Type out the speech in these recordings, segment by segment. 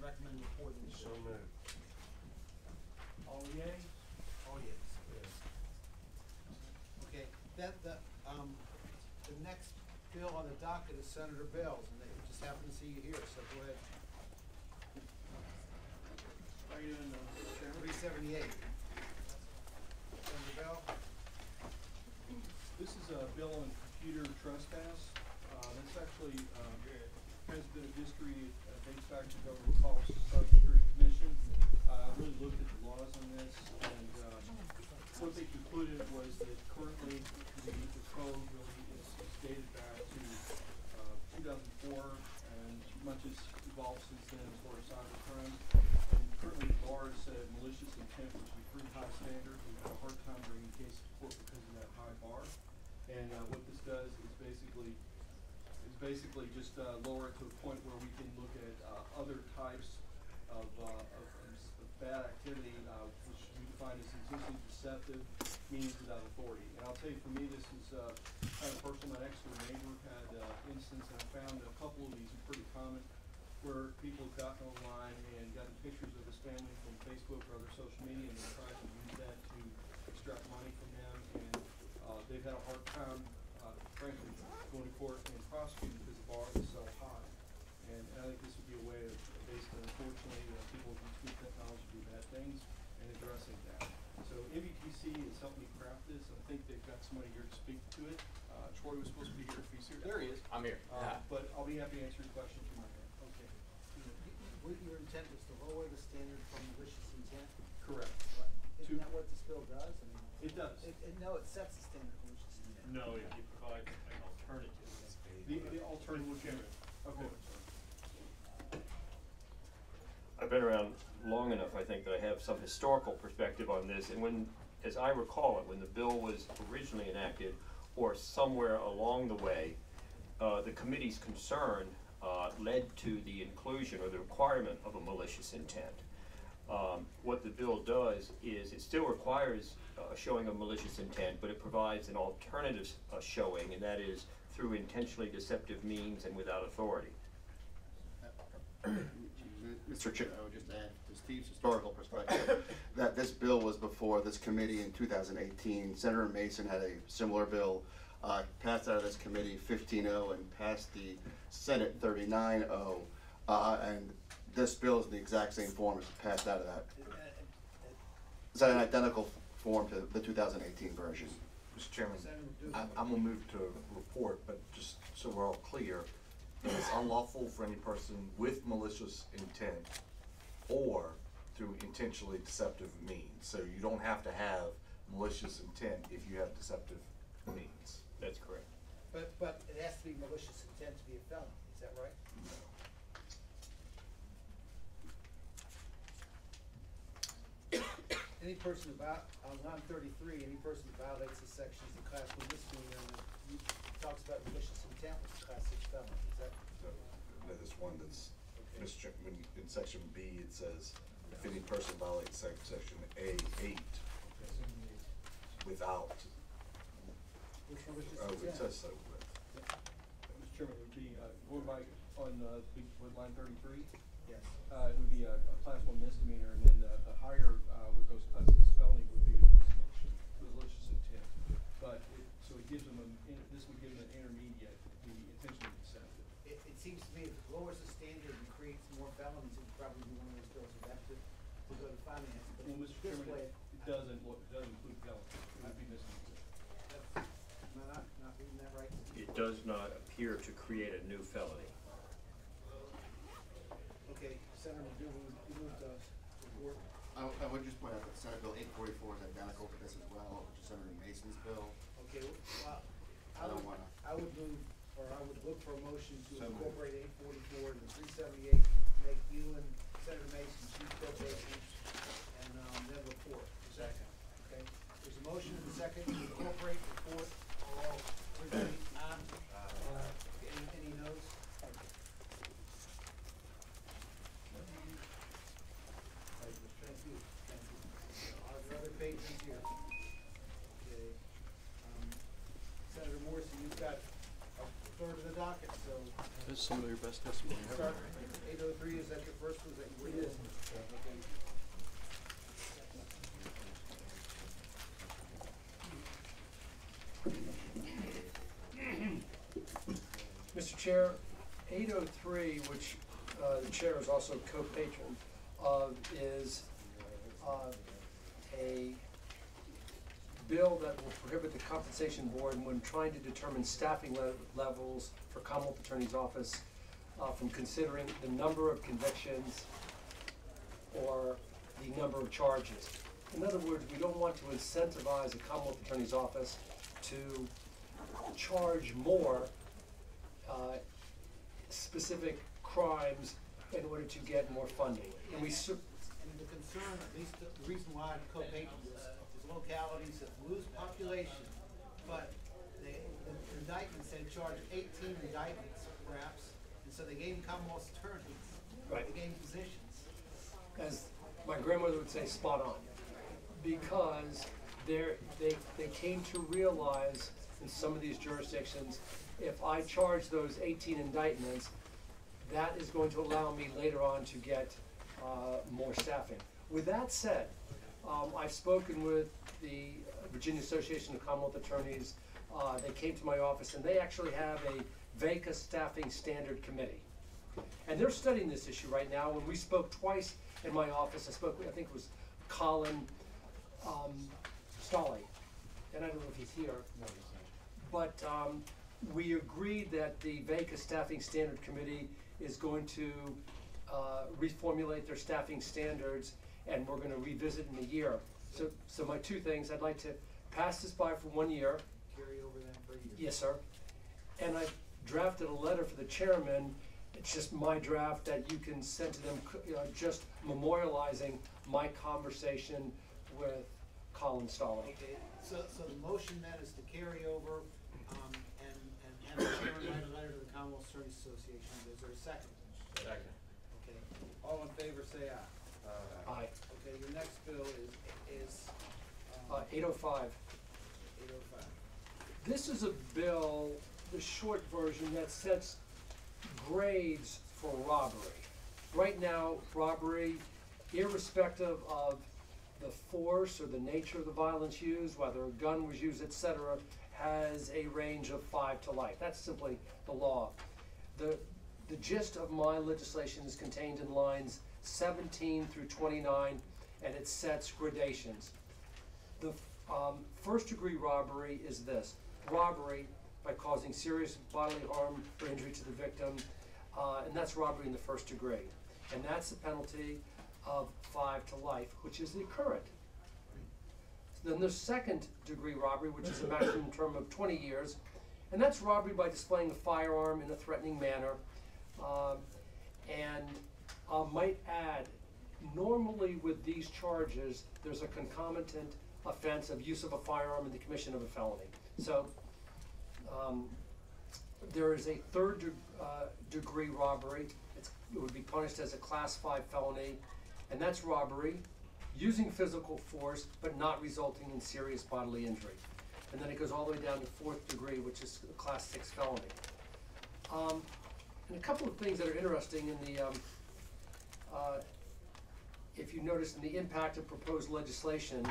recommend reporting. So moved. All yeas? Oh, yes. Yes. Okay, the next bill on the docket is Senator Bell's, and they just happen to see you here, so go ahead. How you doing, Mr. Chairman? 378. Senator Bell? This is a bill on computer trespass. This actually has a bit of history. It dates back to Government Policy Cybersecurity Commission. I really looked at the laws on this, and what they concluded was that currently the code really is dated back to 2004, and much has evolved since then as far as cyber crime. And currently the bar is malicious intent, which is a pretty high standard. We've had a hard time bringing cases to court because of that high bar. And what this does is basically just lower it to a point where we can look at other types of bad activity, which we define as intentionally deceptive means without authority. And I'll tell you, for me, this is kind of personal. My next door neighbor had an instance, and I found a couple of these are pretty common, where people have gotten online and gotten pictures of his family from Facebook or other social media, and they tried to use that to extract money from them. And they've had a hard time, frankly, going to court and prosecuting because the bar is so high. And I think this would be a way of basically, unfortunately, people with good technology do bad things and addressing that. So MVPC has helped me craft this. I think they've got somebody here to speak to it. Troy was supposed to be here if he's here. There he is. I'm here. But I'll be happy to answer your questions from my hand. Okay. What your intent is to lower the standard from malicious intent? Correct. Isn't that what this bill does? I mean, It does. No, it sets the standard for malicious intent. No, if you provide an alternative. The alternative. Okay. I've been around long enough, I think, that I have some historical perspective on this. And when, as I recall it, when the bill was originally enacted, or somewhere along the way, the committee's concern led to the inclusion or the requirement of a malicious intent. What the bill does is it still requires a showing of malicious intent, but it provides an alternative showing, and that is through intentionally deceptive means and without authority. Mr. Chair, I would just add to Steve's historical perspective that this bill was before this committee in 2018. Senator Mason had a similar bill passed out of this committee 15-0 and passed the Senate 39-0, and this bill is the exact same form as passed out of that. It's an identical form to the 2018 version. Mr. Chairman, I'm gonna move to report, but just so we're all clear, it's unlawful for any person with malicious intent or through intentionally deceptive means. So you don't have to have malicious intent if you have deceptive means. That's correct. But it has to be malicious intent to be a felony, is that right? Any person about, on line 33, any person who violates the sections of Class 1 misdemeanor, and it talks about malicious intent with Class 6 felony, is that? This one that's, Okay. Mr. Chairman, in section B, it says, if any person violates section A8 without, Which malicious oh, intent? it says so, but. Mr. Chairman, it would be, going by on line 33, Yes. it would be a Class 1 misdemeanor, and then the higher, what goes Class 6 felony would be if it's malicious intent. But so it gives them this would give them an intermediate, the intentionally deceptive. It seems to me if it lowers the standard and creates more felonies, it would probably be one of those bills that have to go to finance. But Well, Mr. this Chairman, way, it doesn't include felony. It would be misdemeanor. am I not reading that right? It does not appear to create a new felony. Okay, Senator Dubin, you moved to report. I would just point out that Senate Bill 844 is identical to this as well, which is Senator Mason's bill. Okay, well, I don't wanna. I would move, or I would look for a motion to So moved. incorporate 844 into 378, make you and Senator Mason chief co-papers, and then report. Second. Okay, there's a motion and a second to incorporate, report, all, everybody, any noes? Thank you, thank you. Our other patrons here. Okay, Senator Morrison, you've got a third of the docket, so. That's some of your best testimony ever. Start, 803, is that your first, was that you Chair, 803, which the chair is also co-patron of, is a bill that will prohibit the compensation board when trying to determine staffing levels for Commonwealth Attorney's Office from considering the number of convictions or the number of charges. In other words, we don't want to incentivize the Commonwealth Attorney's Office to charge more specific crimes in order to get more funding. And we And the concern, at least the reason why I'm co-patron this, is localities that lose population, but the indictments, they charge 18 indictments perhaps, and so they gain Commonwealth's attorneys. Right. They gain positions. as my grandmother would say, spot on. Because they came to realize in some of these jurisdictions, if I charge those 18 indictments, that is going to allow me later on to get more staffing. With that said, I've spoken with the Virginia Association of Commonwealth Attorneys. They came to my office and they actually have a VACA Staffing Standard Committee. And they're studying this issue right now. When we spoke twice in my office, I think it was Colin Stolley, and I don't know if he's here. But we agreed that the VACA Staffing Standard Committee is going to reformulate their staffing standards, and we're going to revisit in a year. So my two things, I'd like to pass this by for 1 year. Carry over that for a year. Yes, sir. And I drafted a letter for the chairman. It's just my draft that you can send to them, just memorializing my conversation with Colin Stolley. Okay, so the motion then is to carry over, and have the chairman write a letter to the Commonwealth Attorneys Association. Is there a second? Second. Okay, all in favor say aye. Aye. Okay, your next bill is 805. 805. This is a bill, the short version, that sets grades for robbery. Right now, robbery, irrespective of the force or the nature of the violence used, whether a gun was used, etc., has a range of 5 to life. That's simply the law. The gist of my legislation is contained in lines 17 through 29, and it sets gradations. The first degree robbery is this: robbery by causing serious bodily harm or injury to the victim, and that's robbery in the first degree. And that's the penalty of 5 to life, which is the current. Then there's second degree robbery, which is a maximum term of 20 years, and that's robbery by displaying a firearm in a threatening manner. And I might add, normally with these charges, there's a concomitant offense of use of a firearm in the commission of a felony. So there is a third degree robbery. It would be punished as a class 5 felony, and that's robbery using physical force but not resulting in serious bodily injury. And then it goes all the way down to 4th degree, which is a class 6 felony. And a couple of things that are interesting in the, if you notice in the impact of proposed legislation,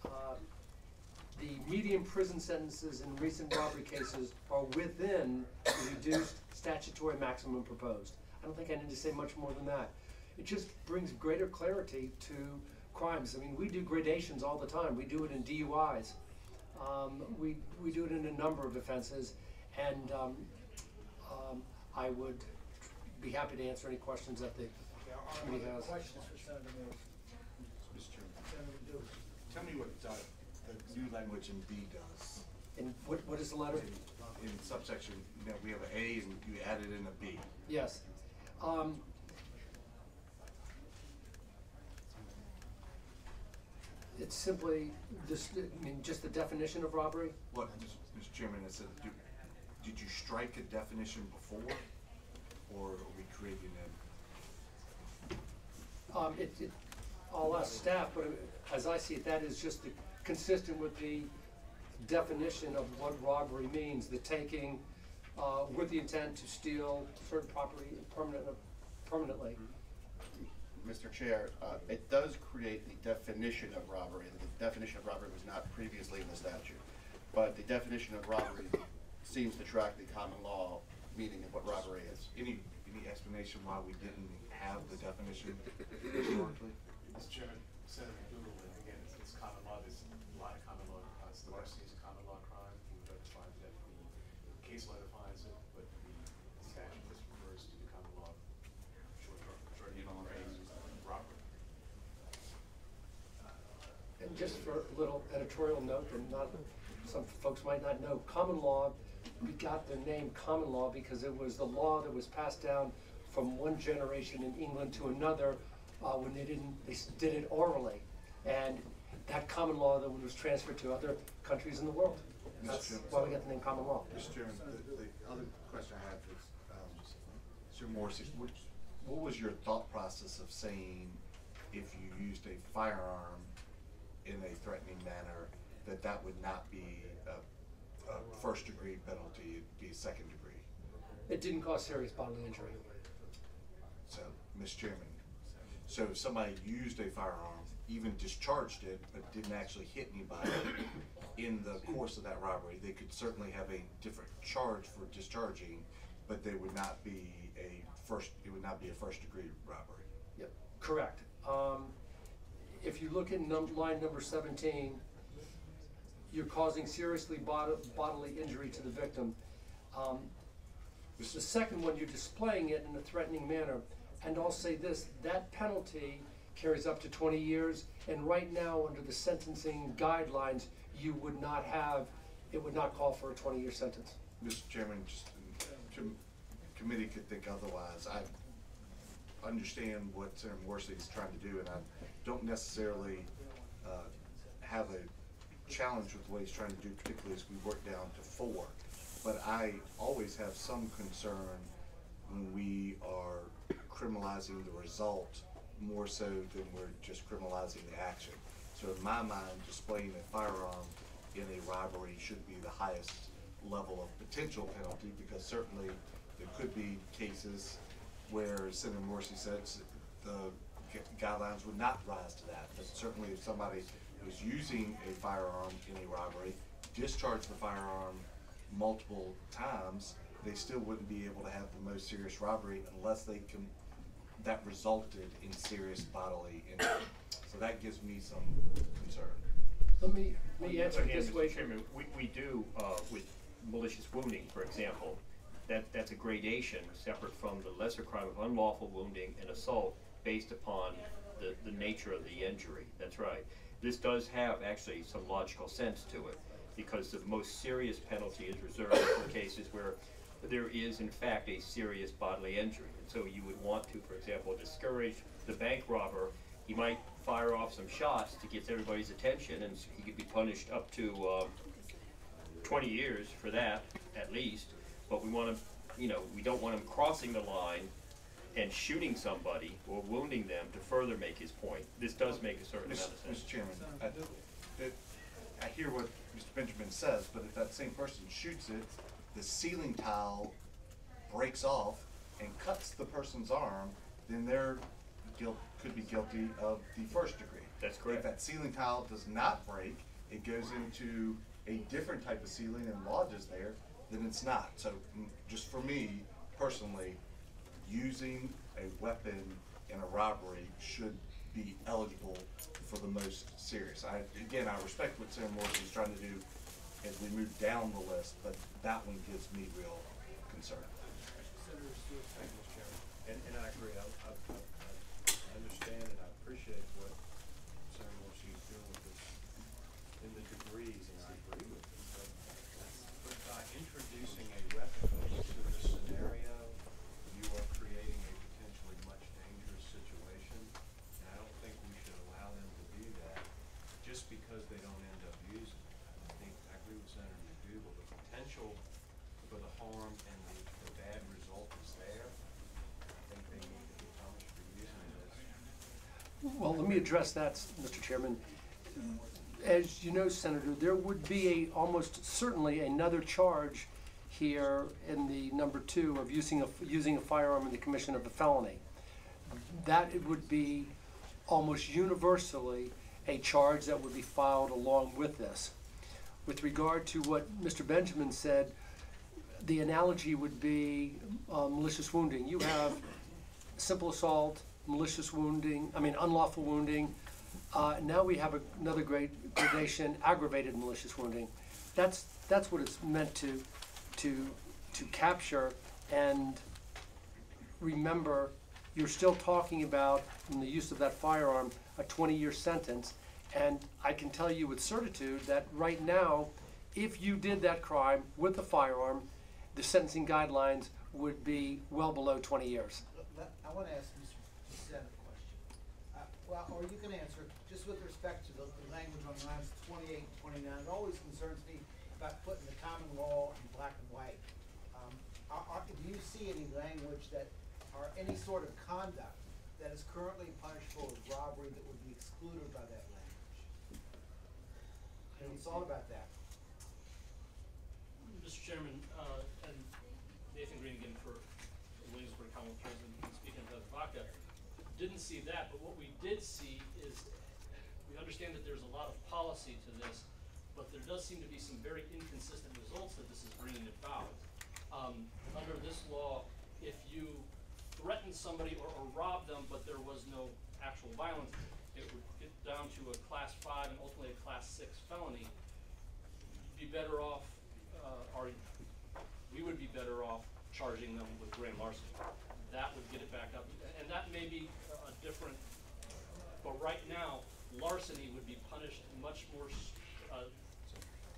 the median prison sentences in recent robbery cases are within the reduced statutory maximum proposed. I don't think I need to say much more than that. It just brings greater clarity to crimes. I mean, we do gradations all the time. We do it in DUIs. We do it in a number of offenses, and I would be happy to answer any questions that the Okay, are committee there has. questions for Senator Mills? Mr. Chairman, Senator Dewey. tell me what the new language in B does. And what is the letter? In subsection, we have an A and you added in a B. Yes. It's simply just, I mean, just the definition of robbery. What, Mr. Chairman, I said, did you strike a definition before, or are we creating it? I'll ask staff, but as I see it, that is just consistent with the definition of what robbery means, the taking with the intent to steal certain property permanently. Mr. Chair, it does create the definition of robbery. The definition of robbery was not previously in the statute, but the definition of robbery seems to track the common law meaning of what robbery is. Any explanation why we didn't have the definition historically? Mr. Chairman, Senator McDougal, again, it's common law, there's a lot of common law, it's the larceny is a common law crime, we would define that the case law defines it, but the statute just refers to the common law, short phrase, robbery. And just for a little editorial note, and not, some folks might not know, common law, we got the name common law because it was the law that was passed down from one generation in England to another when they did it orally. And that common law that was transferred to other countries in the world. That's why we got the name common law. Mr. Chairman, the other question I have is, Mr. Morrissey, what was your thought process of saying if you used a firearm in a threatening manner, that would not be a first degree penalty, it'd be a second degree? It didn't cause serious bodily injury. So, Mr. Chairman, so if somebody used a firearm, even discharged it, but didn't actually hit anybody in the course of that robbery, they could certainly have a different charge for discharging, but they would not be it would not be a first degree robbery. Yep, correct. If you look at line number 17, you're causing seriously bodily injury to the victim. The second one, you're displaying it in a threatening manner. And I'll say this, that penalty carries up to 20 years, and right now, under the sentencing guidelines, you would not have, it would not call for a 20-year sentence. Mr. Chairman, just, committee could think otherwise. I understand what Senator Morrissey is trying to do, and I don't necessarily have a challenge with what he's trying to do, particularly as we work down to 4. But I always have some concern when we are criminalizing the result more so than we're just criminalizing the action. So in my mind, displaying a firearm in a robbery should be the highest level of potential penalty, because certainly there could be cases where Senator Morrissey says the guidelines would not rise to that. But certainly if somebody was using a firearm in a robbery, discharged the firearm multiple times, they still wouldn't be able to have the most serious robbery unless that resulted in serious bodily injury. So that gives me some concern. Let me answer it this Mr. way. Chairman, we do, with malicious wounding, for example, that's a gradation separate from the lesser crime of unlawful wounding and assault based upon the nature of the injury. That's right. This does have actually some logical sense to it, because the most serious penalty is reserved for cases where there is in fact a serious bodily injury. And so you would want to, for example, discourage the bank robber. He might fire off some shots to get everybody's attention, and he could be punished up to 20 years for that, at least. But we want him, we don't want him crossing the line and shooting somebody or wounding them to further make his point. This does make a certain amount of sense. Mr. Chairman, I hear what Mr. Benjamin says, but if that same person shoots it, the ceiling tile breaks off and cuts the person's arm, then they're could be guilty of the first degree. That's correct. If that ceiling tile does not break, it goes into a different type of ceiling and lodges there, then it's not. So just for me personally, using a weapon in a robbery should be eligible for the most serious. I respect what Senator Morrissey is trying to do as we move down the list, but that one gives me real concern. Senator Stewart. Thank you, Mr. Chairman. And I agree. I understand and I appreciate what Senator Morrissey is doing with this in the degrees, and I agree with him. But by introducing a weapon into this scenario, you are creating a potentially much dangerous situation. And I don't think we should allow them to do that just because they don't end up using it. I agree with Senator McDougal. The potential for the harm and the bad result is there. I think they need to be punished for using this. Well, let me address that, Mr. Chairman. As you know, Senator, there would be almost certainly another charge here in the number 2 of using a firearm in the commission of a felony. That it would be almost universally a charge that would be filed along with this. With regard to what Mr. Benjamin said, the analogy would be malicious wounding. You have simple assault, malicious wounding, unlawful wounding. Now we have another gradation, aggravated malicious wounding. That's what it's meant to capture. And remember, you're still talking about, in the use of that firearm, a 20-year sentence. And I can tell you with certitude that right now, if you did that crime with a firearm, the sentencing guidelines would be well below 20 years. I want to ask Mr. Doucette a question. Or you can answer, just with respect to the language on lines 28 and 29, it always concerns me about putting the common law in black and white. Do you see any language or any sort of conduct that is currently punishable as robbery that would be excluded by that language? Have you thought about that? Mr. Chairman, and Nathan Green again for Williamsburg Commonwealth President, speaking of Vaca, didn't see that, but what we did see is, we understand that there's a lot of policy to this, but there does seem to be some very inconsistent results that this is bringing about. Under this law, if you threaten somebody or rob them, but there was no actual violence, it would get down to a Class 5 and ultimately a Class 6 felony. You'd be better off, or we would be better off charging them with grand larceny. That would get it back up, and that may be a different, but right now, larceny would be punished much more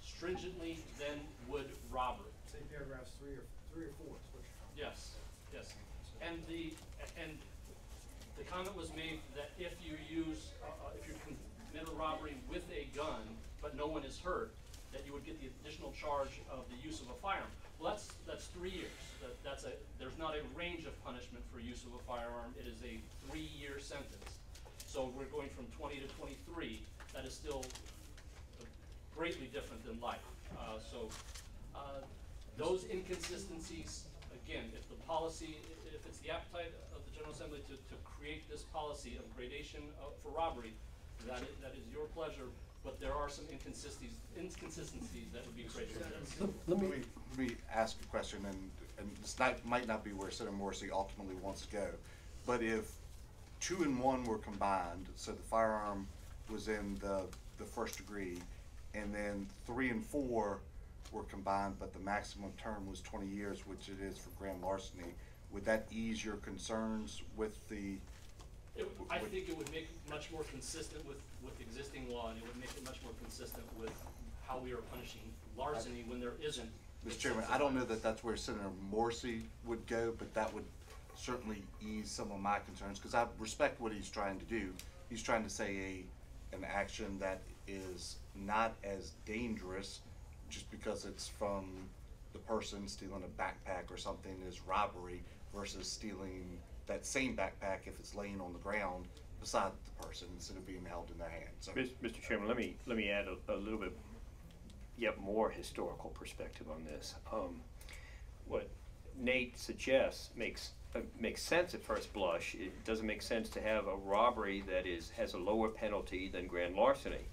stringently than would robbery. Say paragraphs 3 or 4 is what you're talking about. Yes, yes. And the comment was made that if you commit a robbery with a gun, but no one is hurt, that you would get the additional charge of the use of a firearm. Well, that's 3 years. There's not a range of punishment for use of a firearm. It is a 3-year sentence. So we're going from 20 to 23. That is still greatly different than life. Those inconsistencies, again, if it's the appetite of the General Assembly to create this policy of gradation for robbery, that is your pleasure, but there are some inconsistencies that would be created. Let me ask a question, and this might not be where Senator Morrissey ultimately wants to go, but if 2 and 1 were combined, so the firearm was in the first degree, and then 3 and 4 were combined, but the maximum term was 20 years, which it is for grand larceny, would that ease your concerns with the? I think it would make it much more consistent with existing law, and it would make it much more consistent with how we are punishing larceny when there isn't. Mr. Chairman, I don't know that that's where Senator Morrissey would go, but that would certainly ease some of my concerns, because I respect what he's trying to do. He's trying to say an action that is not as dangerous just because it's from the person stealing a backpack or something is robbery versus stealing that same backpack if it's laying on the ground beside the person instead of being held in their hand. So, Mr. Chairman, let me add a little bit yet more historical perspective on this. What Nate suggests makes sense at first blush. It doesn't make sense to have a robbery that has a lower penalty than grand larceny.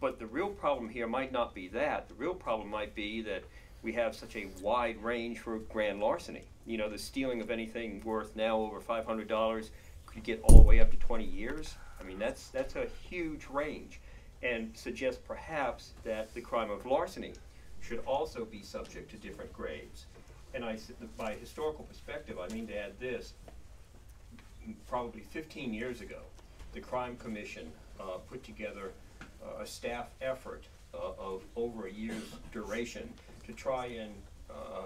But the real problem here might not be that. The real problem might be that we have such a wide range for grand larceny. You know, the stealing of anything worth now over $500 could get all the way up to 20 years. I mean, that's a huge range, and suggests perhaps that the crime of larceny should also be subject to different grades. And by historical perspective, I mean to add this. Probably 15 years ago, the Crime Commission put together a staff effort of over a year's duration to try and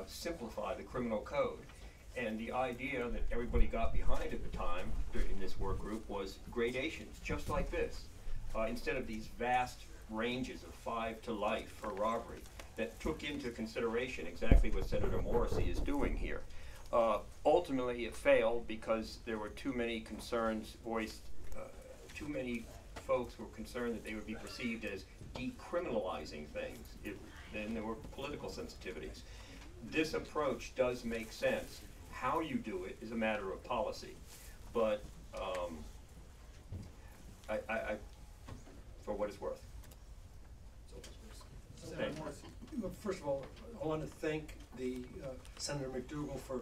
simplify the criminal code. And the idea that everybody got behind at the time in this work group was gradations, just like this. Instead of these vast ranges of 5 to life for robbery that took into consideration exactly what Senator Morrissey is doing here. Ultimately, it failed because there were too many concerns voiced, too many folks were concerned that they would be perceived as decriminalizing things. Then there were political sensitivities. This approach does make sense. How you do it is a matter of policy, but I for what it's worth. Well, first of all, I want to thank the Senator McDougal for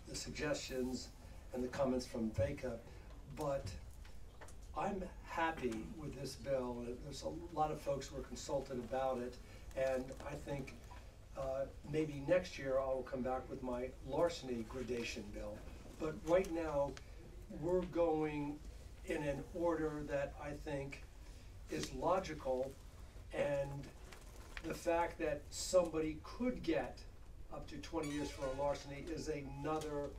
the suggestions and the comments from VACA, but I'm happy with this bill. There's a lot of folks who were consulted about it, and I think maybe next year I'll come back with my larceny gradation bill. But right now, we're going in an order that I think is logical, and the fact that somebody could get up to 20 years for a larceny is another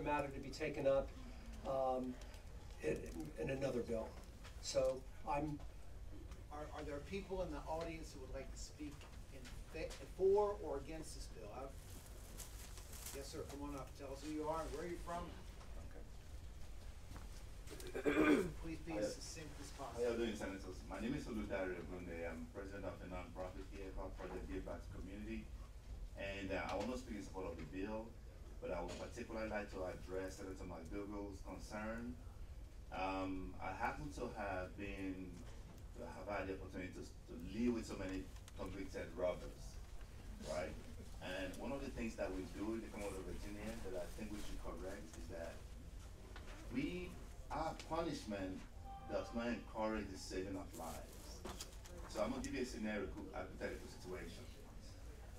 matter to be taken up in another bill. So I'm. Are there people in the audience who would like to speak for or against this bill? Yes, sir, come on up, tell us who you are and where you're from. Please be as succinct as possible. How are you doing, Senators? My name is Oludare Ogunde. I'm president of a non-profit here called Project Give Back to Community. And I want to speak in support of the bill, but I would particularly like to address Senator McDougal's concern. I happen to have had the opportunity to live with so many convicted robbers, right? And one of the things that we do in the Commonwealth of Virginia that I think we should correct is that our punishment does not encourage the saving of lives. So I'm gonna give you a scenario, hypothetical situation.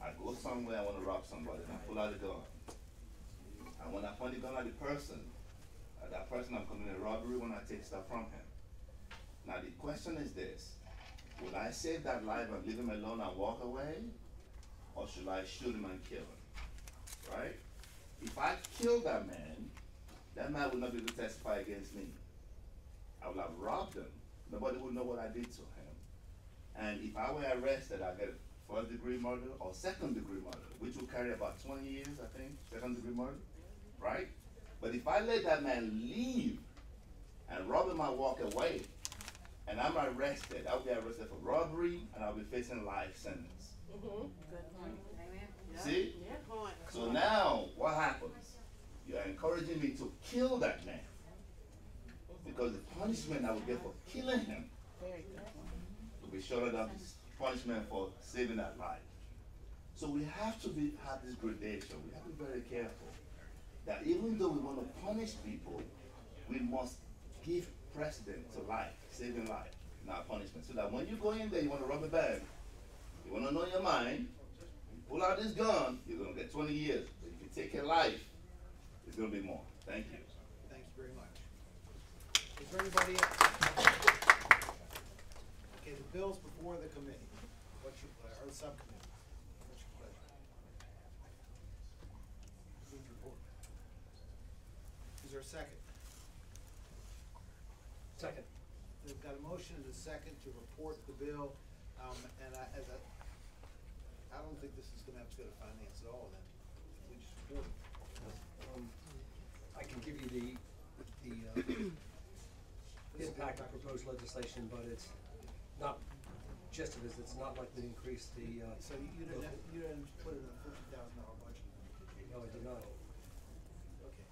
I go somewhere, I want to rob somebody, and I pull out a gun. And when I point the gun at the person, I'm committing a robbery when I take stuff from him. Now the question is this: will I save that life and leave him alone and walk away? Or should I shoot him and kill him? Right? If I kill that man will not be able to testify against me. I will have robbed him. Nobody would know what I did to him. And if I were arrested, I'd get first-degree murder or second-degree murder, which will carry about 20 years, I think, second-degree murder, right? But if I let that man leave and rob him and walk away, and I'm arrested, I'll be arrested for robbery, and I'll be facing life sentence. Good point. Amen. See? Yeah, point. So now, what happens? You're encouraging me to kill that man, because the punishment I will get for killing him Very good. will be shorter than the punishment for saving that life. So we have to have this gradation. We have to be very careful that even though we want to punish people, we must give precedence to life, saving life in our punishment. So that when you go in there, you want to rob a bank, you want to know your mind, you pull out this gun, you're going to get 20 years. But if you take a life, it's going to be more. Thank you. Thank you very much. Is there anybody else? Okay, the bill's before the committee. What's your pleasure, or the subcommittee? What's your pleasure? Move the report. Is there a second? second. We've got a motion and a second to report the bill, and I don't think this is gonna have to go to finance at all then. We just report it. I can give you the impact of proposed legislation, but it's not, gist of it is it's not likely to increase the, So you didn't put it in a $50,000 budget? no, I did not. Okay,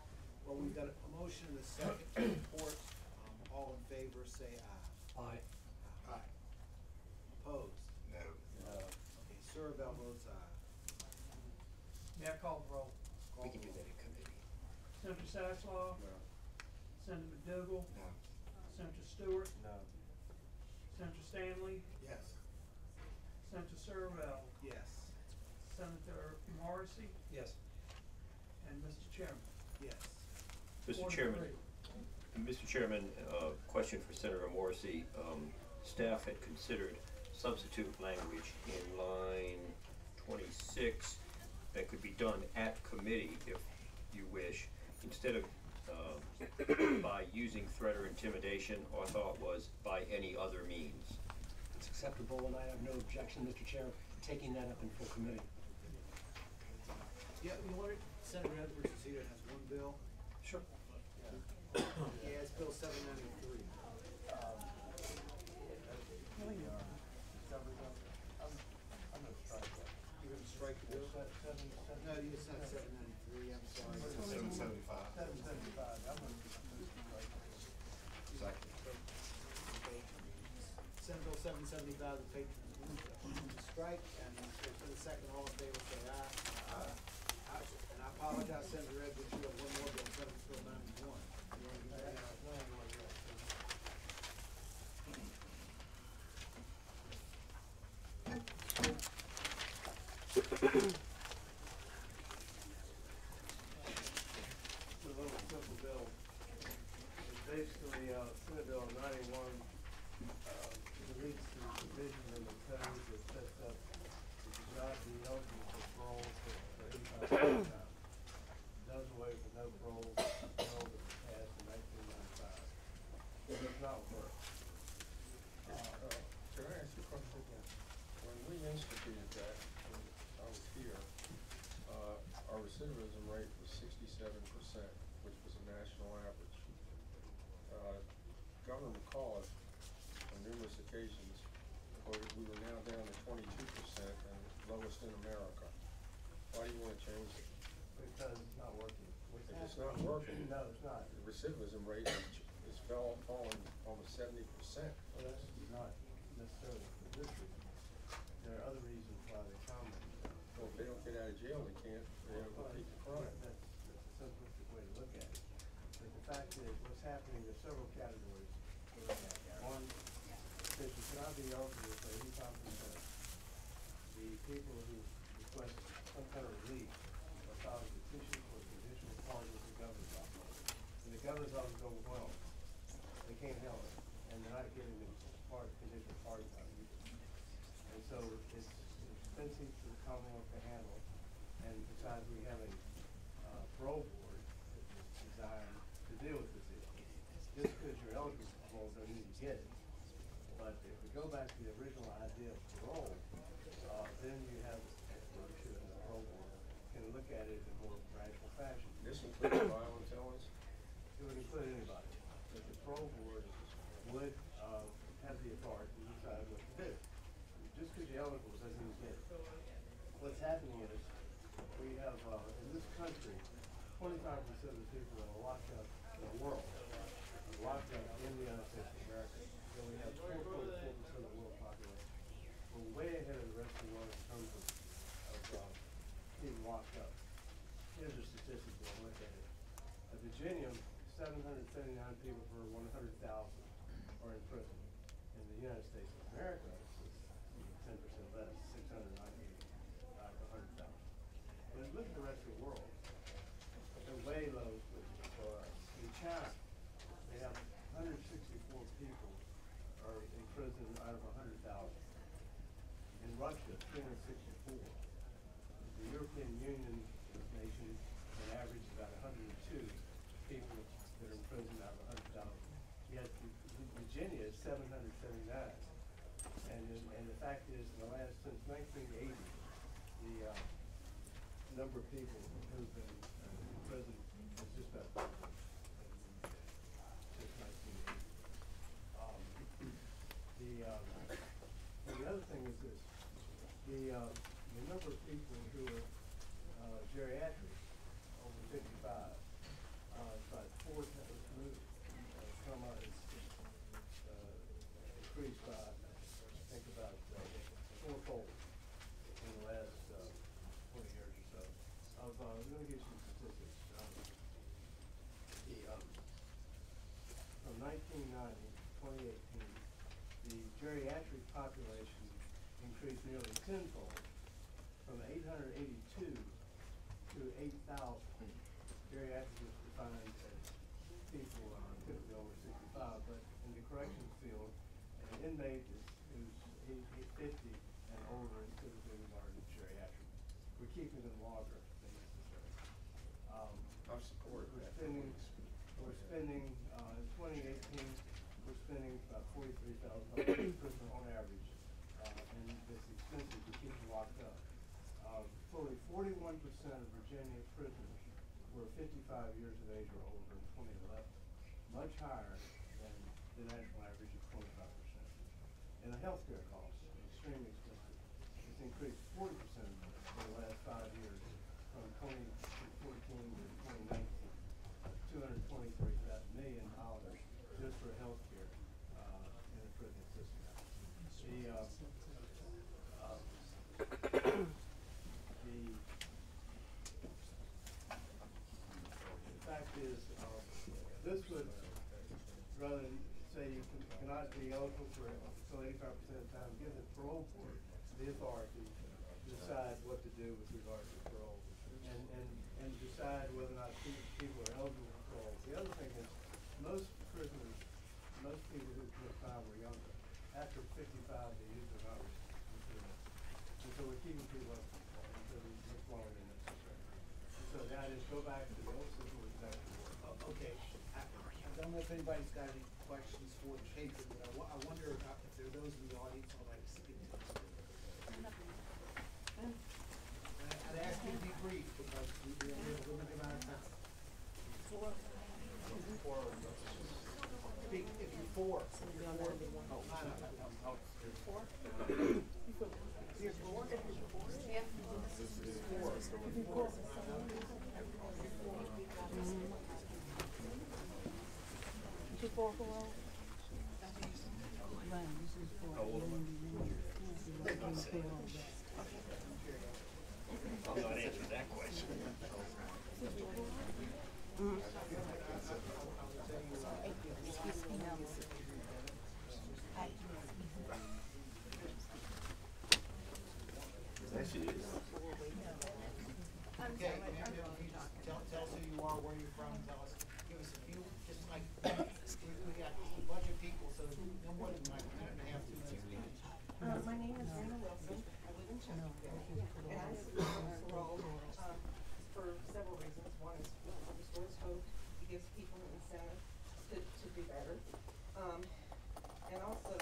well, we've got a motion and a second to report. All in favor, say aye. Aye. Aye. Opposed? No. Okay, Surabel votes aye. May I call the roll? We can do that in committee. Senator Sasslaw? No. Senator McDougal? No. Senator Stewart? No. Senator Stanley? Yes. Senator Survell? Yes. Senator Morrissey? Yes. And Mr. Chairman? Yes. Mr. 4 to Chairman, 3. Mr. Chairman, question for Senator Morrissey. Staff had considered substitute language in line 26 that could be done at committee if you wish, instead of by using threat or intimidation. Our thought was by any other means. It's acceptable, and I have no objection, Mr. Chair, taking that up in full committee. Yeah, you want it? Senator Edwards is here, has one bill. Sure. Yeah, it's Bill 793. You're gonna strike the bill? No, it's not 793, I'm sorry. 775. Second. Okay. Senate Bill 775, the patrons move to strike, and for the second, all in favor say aye. Aye. apologize, Senator Edwards, you have one more bill, Senate Bill 91. You wanna do that? It's a little simple bill. It's basically, Senate Bill 91, deletes the provision in the code that sets up that you not be eligible for parole for 85 time. Does away with no parole bill that was passed in 1995. It does not work. Can I ask you a question? When we instituted that, when I was here, our recidivism rate was 67%, which was a national average. Governor McAuliffe, on numerous occasions, quoted we were now down to 22% and lowest in America. Why do you wanna change it? Because it's not working. What's If it's happening- not working, No, it's not. the recidivism rate is falling almost 70%. Well, that's not necessarily for this reason. There are other reasons why they come. Well, if they don't get out of jail, they can't, they don't repeat the crime. That's a simplistic way to look at it. But the fact is, what's happening, there's several categories to look at. One, since you cannot be eligible for 85%, the people who request some kind of relief are filing a petition for conditional pardon with the governor's office. And the governor's office is overwhelmed. They can't handle it, and they're not getting the conditional pardon out either. And so it's expensive to the Commonwealth to handle. And besides, we have a parole board that is designed to deal with this issue. Just because you're eligible for parole doesn't mean you get it. But if we go back to the original idea of parole, then you have, or you should, the parole board can look at it in a more rational fashion. This includes violent felons? It would include anybody. But the parole board would have the authority to decide what to do. Just because you're eligible doesn't mean you get it. What's happening is, we have, in this country, 25% of the people that are locked up in the world are locked up in the United States of America. And we have 4.4% of the world population. We're way ahead of the rest of the world in terms of people locked up. Here's a statistic we'll look at it. Virginia, 779 people per 100,000 are in prison. In the United States of America, it's 10% less, 690 out of 100,000. But look at the rest of the world. They're way low for us. In China, they have 164 people are in prison out of 100,000. In Russia, 364. The European Union nation, on average, about 102 people that are in prison out of 100,000. Yet Virginia is 779. And the fact is, since 1980, the number of people who've been in prison is just about doubled since 1980. The other thing is this: the number of people who are geriatric over 55 is about 4 times moved. Increased by, I think, about fourfold in the last 20 years or so. Let me give you some statistics. From 1990 to 2018, the geriatric population increased nearly tenfold, from 882 to 8,000. Geriatric is defined as people typically over 65, but in the corrections field, an inmate who's 50 and older is typically regarded as geriatric. We're keeping them longer than necessary. I support that. We're spending, in 2018, we're spending about $43,000 per person on average, and it's expensive to keep them locked up. Fully 41% of Virginia prisoners were 55 years of age or older in 2011, much higher than the national average of 25%. And the healthcare costs are extremely expensive. It's increased 40% in the last 5 years, from 2014 to 2019, $223 million just for healthcare in the prison system. not being eligible for it, so 85% of the time, give the parole board the authority to decide what to do with regard to parole, and decide whether or not people are eligible for parole. The other thing is, most prisoners, most people who commit crime are younger. After 55, they usually not receiving. And so we're keeping people up until much longer than necessary. And so that is, go back to the old system, which is actually working. Okay, I don't know if anybody's got any questions for the paper, but I wonder if there are those in the audience who would like to speak to this. I'd ask you to be brief, because we have a limited amount of time. If you're four. I'm not answering that question. There she is. Okay, ma'am, if you just tell us who you are, where you're from, give us a few, just like, we got a bunch of people, so no more than like a minute and a half, 2 minutes. My name is Brenda Wilson. I live in Chesterfield, and I support parole for several reasons. One is it restores hope. It gives people an incentive to do better. And also,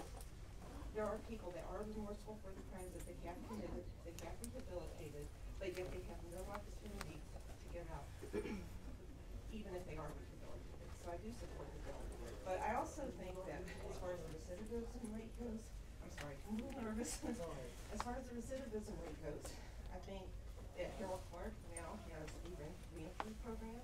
there are people that are remorseful for the crimes that they have committed, they have rehabilitated, but yet they have no opportunity to get out, even if they are rehabilitated. So I do support the bill. But I also think that as far as the recidivism rate goes, I'm sorry, I'm a little nervous. As far as the recidivism rate goes, I think that Harold Clark now has a reentry program,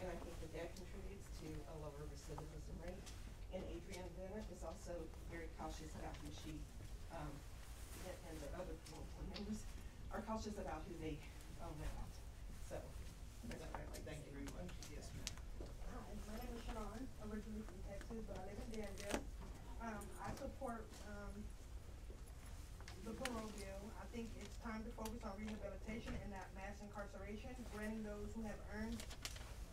and I think that contributes to a lower recidivism rate. And Adrienne Bennett is also very cautious about who she, and the other board members are cautious about who they let out. So, that's what I'd like to Thank you say. very much. Yes, ma'am. Hi, my name is Sharon, originally from Texas, but I live in Danville. I support, the parole bill. I think it's time to focus on rehabilitation and not mass incarceration, granting those who have earned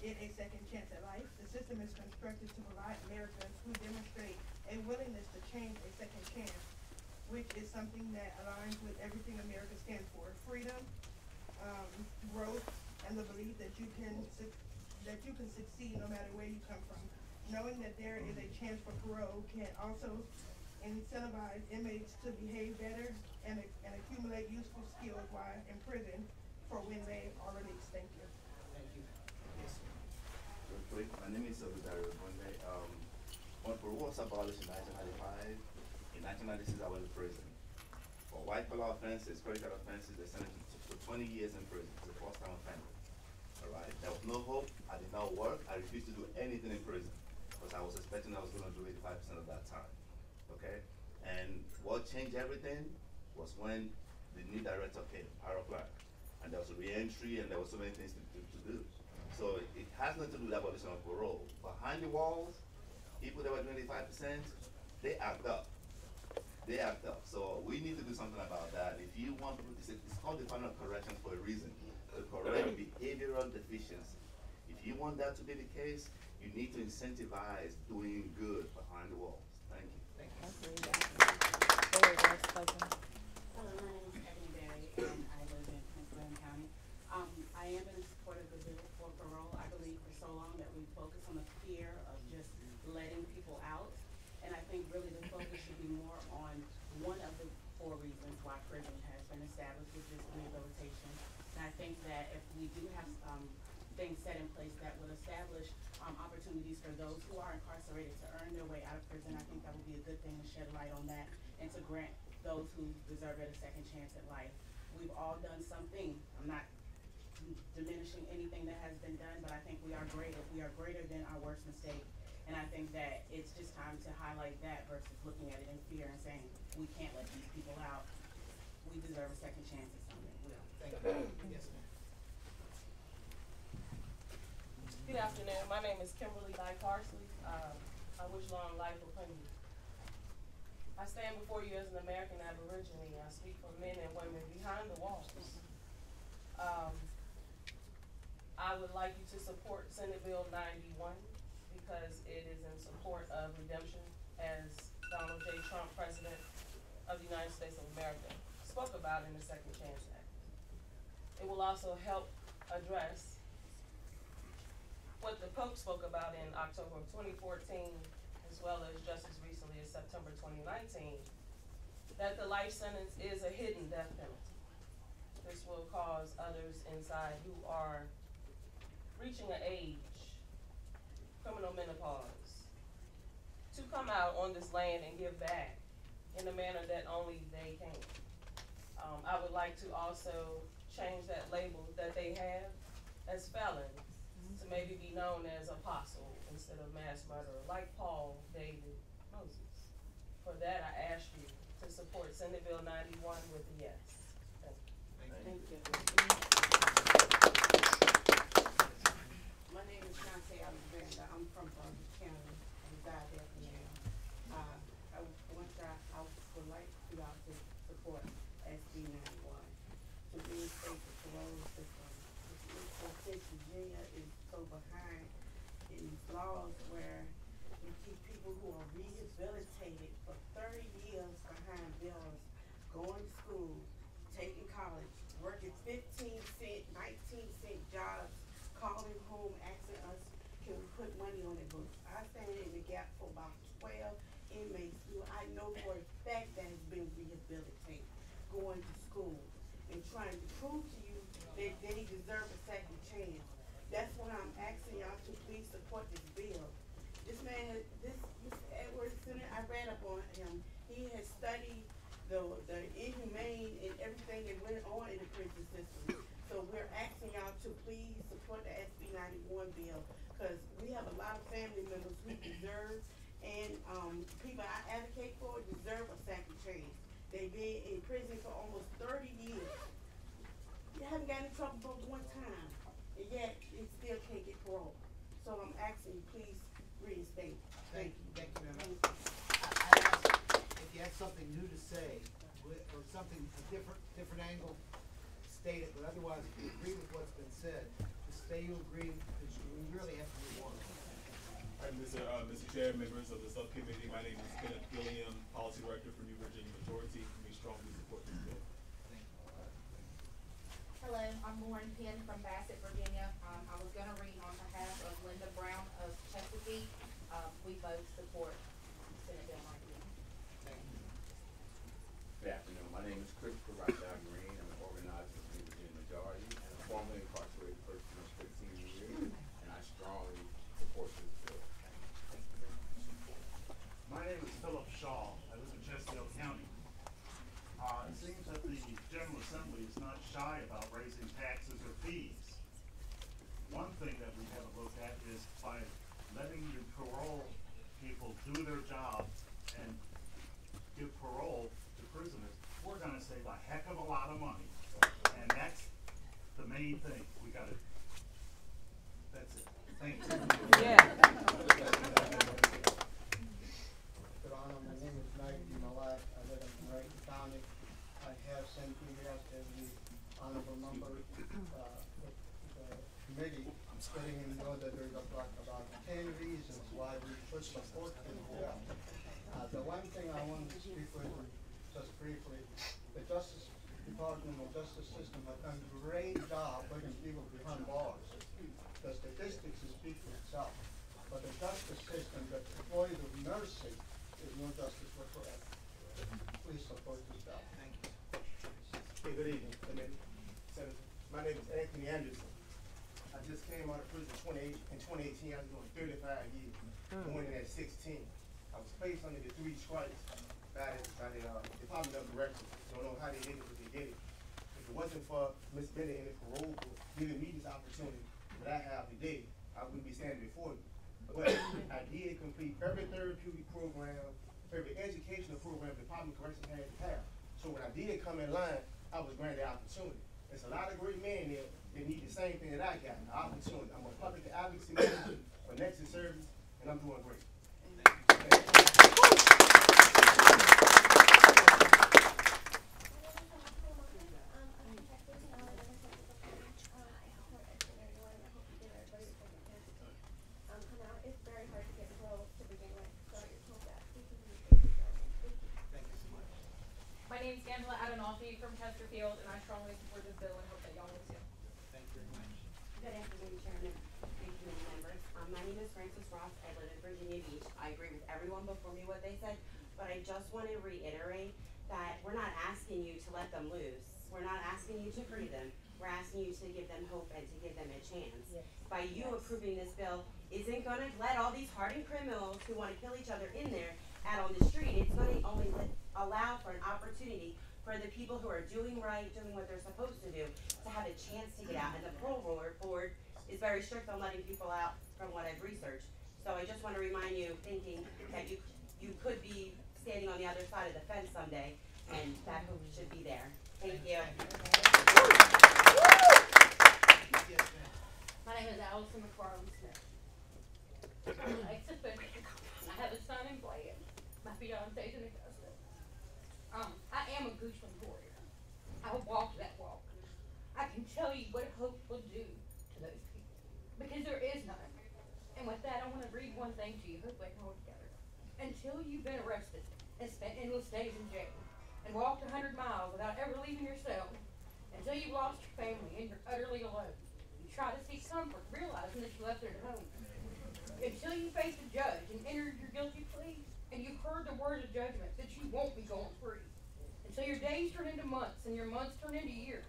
it a second chance at life. The system is constructed to provide Americans who demonstrate a willingness to change a second chance, which is something that aligns with everything America stands for: freedom, growth, and the belief that you can succeed no matter where you come from. Knowing that there is a chance for parole can also incentivize inmates to behave better and accumulate useful skills while in prison for when they are released. Thank you. Thank you. Yes, ma'am. Real quick, my name is Dario Bonde. When parole was abolished in 1995, in 1996 I went to prison. For white collar offenses, credit card offenses, they sentenced me to 20 years in prison. It's a first time offender. Alright, there was no hope, I did not work, I refused to do anything in prison, because I was expecting I was gonna do 85% of that time. Okay? And what changed everything was when the new director came, Harold Clark. And there was a re-entry and there were so many things to do. So it has nothing to do with the abolition of parole. Behind the walls, people that were doing 85%, they act up. They act up. So we need to do something about that. If you want, it's called the final corrections for a reason, to correct behavioral deficiency. If you want that to be the case, you need to incentivize doing good behind the walls. Thank you. Thank you. My name is Stephanie Berry, and I live in Prince William County. I am in support of the bill for parole. I believe for so long that we focus on the fear of just letting people out, and I think really the focus should be more on one of the 4 reasons why prison has been established, which is rehabilitation. And I think that if we do have things set in place that would establish opportunities for those who are incarcerated to earn their way out of prison, I think that would be a good thing to shed light on that and to grant those who deserve it a second chance at life. We've all done something. I'm not diminishing anything that has been done, but I think we are greater. We are greater than our worst mistake. And I think that it's just time to highlight that versus looking at it in fear and saying, we can't let these people out. We deserve a second chance at something. Thank you. Yes, ma'am. Good afternoon. My name is Kimberly Dyke Parsley. I wish long life upon you. I stand before you as an American Aborigine. I speak for men and women behind the walls. I would like you to support Senate Bill 91 because it is in support of redemption, as Donald J. Trump, President of the United States of America, spoke about in the Second Chance Act. It will also help address what the Pope spoke about in October of 2014, as well as just as recently as September 2019, that the life sentence is a hidden death penalty. This will cause others inside who are reaching an age, criminal menopause, to come out on this land and give back in a manner that only they can. I would like to also change that label that they have as felons to maybe be known as apostle instead of mass murderer, like Paul, David, Moses. For that, I ask you to support Senate Bill 91 with a yes. Thank you. My name is Shante Alexander. I'm from Brunswick County. I reside there for now. I would like you all to support SB 91 to reinstate the parole system. Since Virginia is so behind in these laws where we keep people who are rehabilitated for 30 years behind bills, going to school, taking college, working 15-cent, 19-cent jobs, calling home, asking us, can we put money on their books? I stand in the gap for about 12 inmates who I know for a fact that has been rehabilitated, going to school, and trying to prove to you that they deserve a second chance. That's why I'm asking y'all to please support this bill. This man, Mr. Edward Senator, I read up on him. He has studied the inhumane and everything that went on in the prison system. So we're asking y'all to please support the SB 91 bill, because we have a lot of family members who deserve, and people I advocate for deserve a second chance. They've been in prison for almost 30 years. You haven't gotten in trouble but one time, and yet you still can't get parole. So I'm asking you, please reinstate. Thank you, ma'am. If you have something new to say, or something, a different angle, state it, but otherwise, if you agree with what's been said, just say you agree, because we really have to move on. All right, Mr. Chair, members of the subcommittee, my name is Kenneth Gilliam, Policy Director for New Virginia Majority, and we strongly support this bill. Hello, I'm Lauren Penn from Bassett, Virginia. I was going to read on behalf of Linda Brown of Chesapeake. We both support Senate Bill 91. Thank you. Good afternoon. My name is Christopher Rashad Green. I'm an organizer of the New Virginia Majority and a formerly incarcerated person of 15 years, and I strongly support this bill. My name is Philip Shaw. I live in Chesterfield County. It seems that the General Assembly is not shy about raising taxes or fees. One thing that we haven't looked at is by letting the parole people do their job and give parole to prisoners, we're gonna save a heck of a lot of money. And that's the main thing. We gotta, that's it. Thank you. Yeah. Good honor, my name is Mike Malak. I live in Wright County. I have sent emails to the honorable member, the committee, letting him know that there's about 10 reasons why we should support this bill. The one thing I want to speak with you just briefly, the Justice Department and Justice System have done a great job putting people behind bars. The statistics speak for itself. But the justice system that employs of mercy is no justice whatsoever. Please support this bill. Thank you. Hey, good evening, Senator. My name is Anthony Anderson. I just came out of prison in 2018. I was doing 35 years, going in at 16. I was placed under the 3 strikes by the Department of Corrections. Don't know how they did it, but they did it. If it wasn't for Ms. Bennett and the parole board giving me this opportunity that I have today, I wouldn't be standing before you. But I did complete every therapeutic program, every educational program the Department of Corrections had to have. So when I did come in line, I was granted the opportunity. There's a lot of great men there that need the same thing that I got, the opportunity. I'm a public advocacy manager for Nexus Service, and I'm doing great. Coffey from Chesterfield, and I strongly support this bill and hope that y'all will too. Thank you very much. Good afternoon, Chairman and committee members. My name is Frances Ross. I live in Virginia Beach. I agree with everyone before me what they said, but I just want to reiterate that we're not asking you to let them loose. We're not asking you to free them. We're asking you to give them hope and to give them a chance. Yes. By you approving this bill isn't going to let all these hardened criminals who want to kill each other in there out on the street. It's going to only allow for an opportunity for the people who are doing right, doing what they're supposed to do, to have a chance to get out. And the parole board is very strict on letting people out from what I've researched. So I just want to remind you, thinking that you could be standing on the other side of the fence someday, and that hope should be there. Thank you. My name is Allison McFarland Smith. I'm an ex-offender. I have a son in Bland. My fiance's in Augusta. I am a Goochland warrior. I walk that walk. I can tell you what hope will do to those people, because there is none. And with that, I want to read one thing to you. Hope we can hold together. Until you've been arrested and spent endless days in jail and walked 100 miles without ever leaving your cell, until you've lost your family and you're utterly alone, you try to seek comfort, realizing that you left it at home. Until you face the judge and entered your guilty plea, and you've heard the word of judgment that you won't be going free. Until your days turn into months and your months turn into years.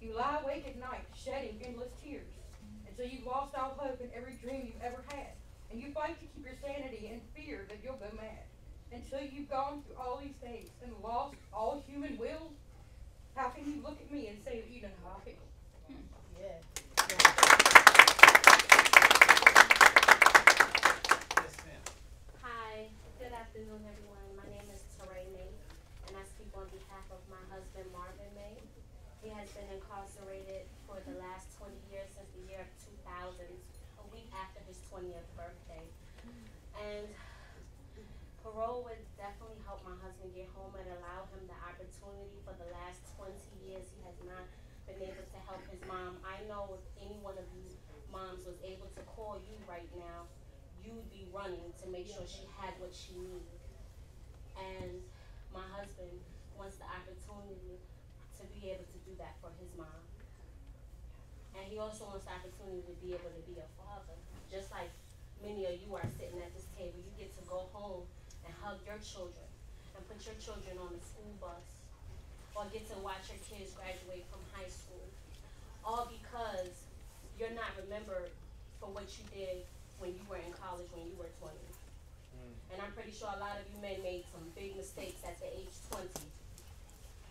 You lie awake at night shedding endless tears. Until you've lost all hope in every dream you've ever had. And you fight to keep your sanity in fear that you'll go mad. Until you've gone through all these days and lost all human will, how can you look at me and say that you know how I feel? Yes, ma'am. Hi, good afternoon, everyone. My name is Teray May, and I speak on behalf of my husband, Marvin May. He has been incarcerated for the last 20 years, since the year of 2000, a week after his 20th birthday. And parole would definitely help my husband get home and allow him the opportunity. For the last 20 years, he has not been able to help his mom. I know if any one of you moms was able to call you right now, you would be running to make sure she had what she needed. And my husband wants the opportunity to be able to do that for his mom. And he also wants the opportunity to be able to be a father. Just like many of you are sitting at this table, you get to go home and hug your children and put your children on the school bus, or get to watch your kids graduate from high school, all because you're not remembered for what you did when you were in college, when you were 20. And I'm pretty sure a lot of you men made some big mistakes at the age 20.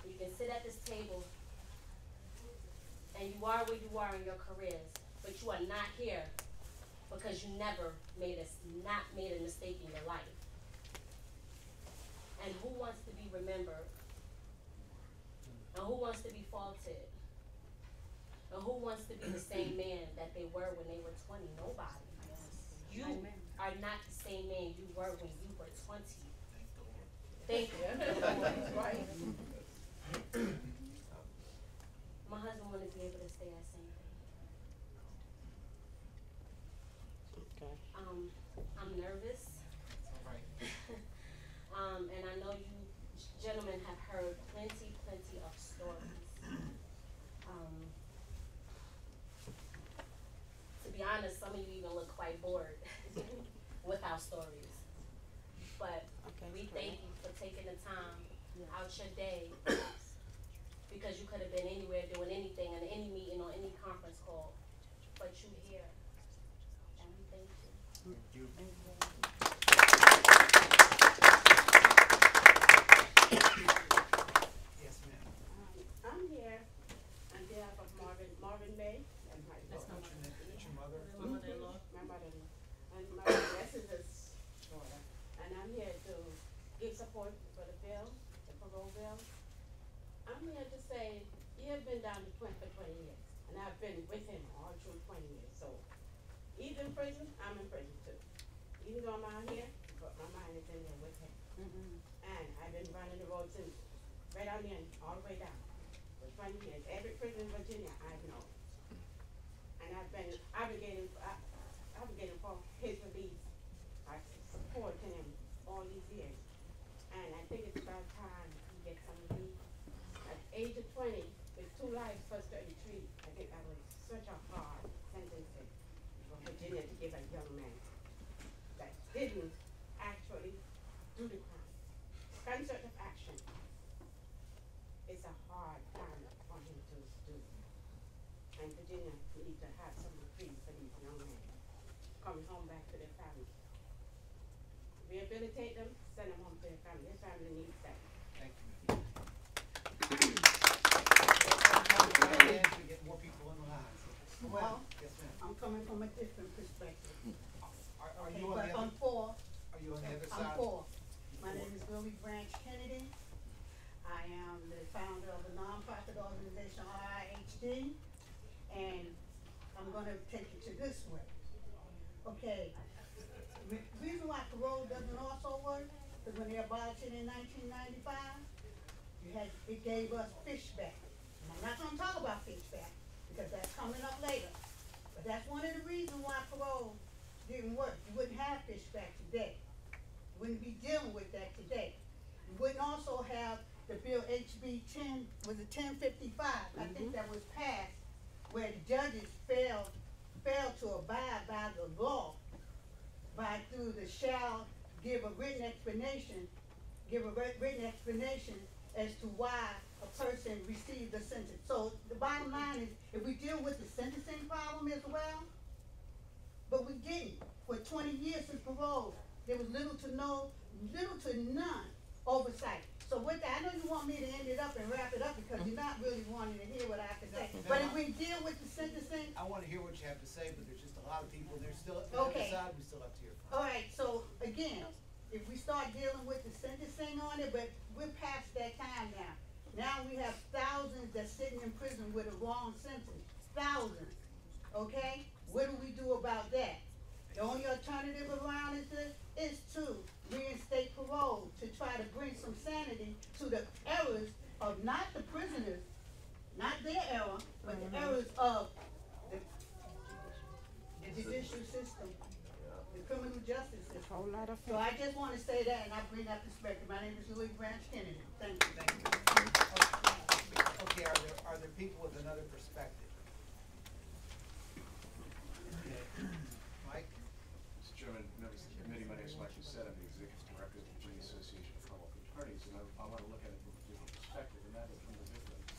You can sit at this table and you are where you are in your careers, but you are not here because you never made a mistake in your life. And who wants to be remembered? And who wants to be faulted? And who wants to be the same man that they were when they were 20? Nobody. You are not the same man you were when you were 20. Thank you. Right. My husband wanted to be able to say that same thing. Okay. I'm nervous. And I know you gentlemen have heard plenty of stories. To be honest, some of you even look quite bored with our stories. But we thank you for taking the time out your day, because you could have been anywhere doing anything, in any meeting or any conference call, but you here. And we thank you. Thank you. Yes, ma'am. I'm here on behalf of Marvin May and my daughter. What's your mother? My mother-in-law. And my address is this daughter. And I'm here to give support for the bill, the parole bill. I'm here to say, you have been down for 20 years, and I've been with him all through 20 years. So he's in prison, I'm in prison too. Even though I'm out here, but my mind is in there with him. And I've been running the road since right out there, all the way down for 20 years. Every prison in Virginia I've known. And I've been obligated for his release. I supported him all these years. And I think it's about time he gets some relief. age of 20, with 2 lives plus 33, I think that was such a hard sentence for Virginia to give a young man that didn't actually do the crime. Concerted action. It's a hard time for him to do. And Virginia needs to have some reprieve for these young men coming home back to their family. Rehabilitate them, send them home to their family. Their family needs that. Thank you. To get more people in the line. Well, Yes, ma'am. I'm coming from a different perspective. Are Okay, you on but the I'm other, for. are you on the other I'm side? for. My name is Willie Branch Kennedy. I am the founder of a nonprofit organization, RIHD, and I'm gonna take it to this way. Okay, reason why parole doesn't also work, because when they abolished it in 1995, it gave us fishback. And I'm not gonna talk about fishback, because that's coming up later. But that's one of the reasons why parole didn't work. You wouldn't have fishback today. You wouldn't be dealing with that today. You wouldn't also have the bill HB 10, was it 1055? I think that was passed, where the judges failed to abide by the law, through the shall give a written explanation as to why a person received a sentence. So the bottom line is, if we deal with the sentencing problem as well, but we didn't. For 20 years since parole, there was little to none oversight. So with that, I know you want me to end it up and wrap it up because you're not really wanting to hear what I have to say. But if we deal with the sentencing. I wanna hear what you have to say, but there's just a lot of people, there's still, on the other Okay. side, we still have to hear from. All right, so again, if we start dealing with the sentencing on it, but we're past that time now. Now we have thousands that's sitting in prison with a wrong sentence, thousands, okay? What do we do about that? The only alternative around is to reinstate parole, to try to bring some sanity to the errors of not the prisoners, not their error, but the errors of the judicial system, the criminal justice system. So I just want to say that, and I bring that perspective. My name is Louis Branch Kennedy. Thank you. Thank you. Okay, are there people with another perspective? Mike? Mr. Chairman, members of the committee, my name is Mike Lucette. I'm the Executive Director of the Virginia Association of Criminal Attorneys, and I want to look at it from a different perspective, and that is from the victims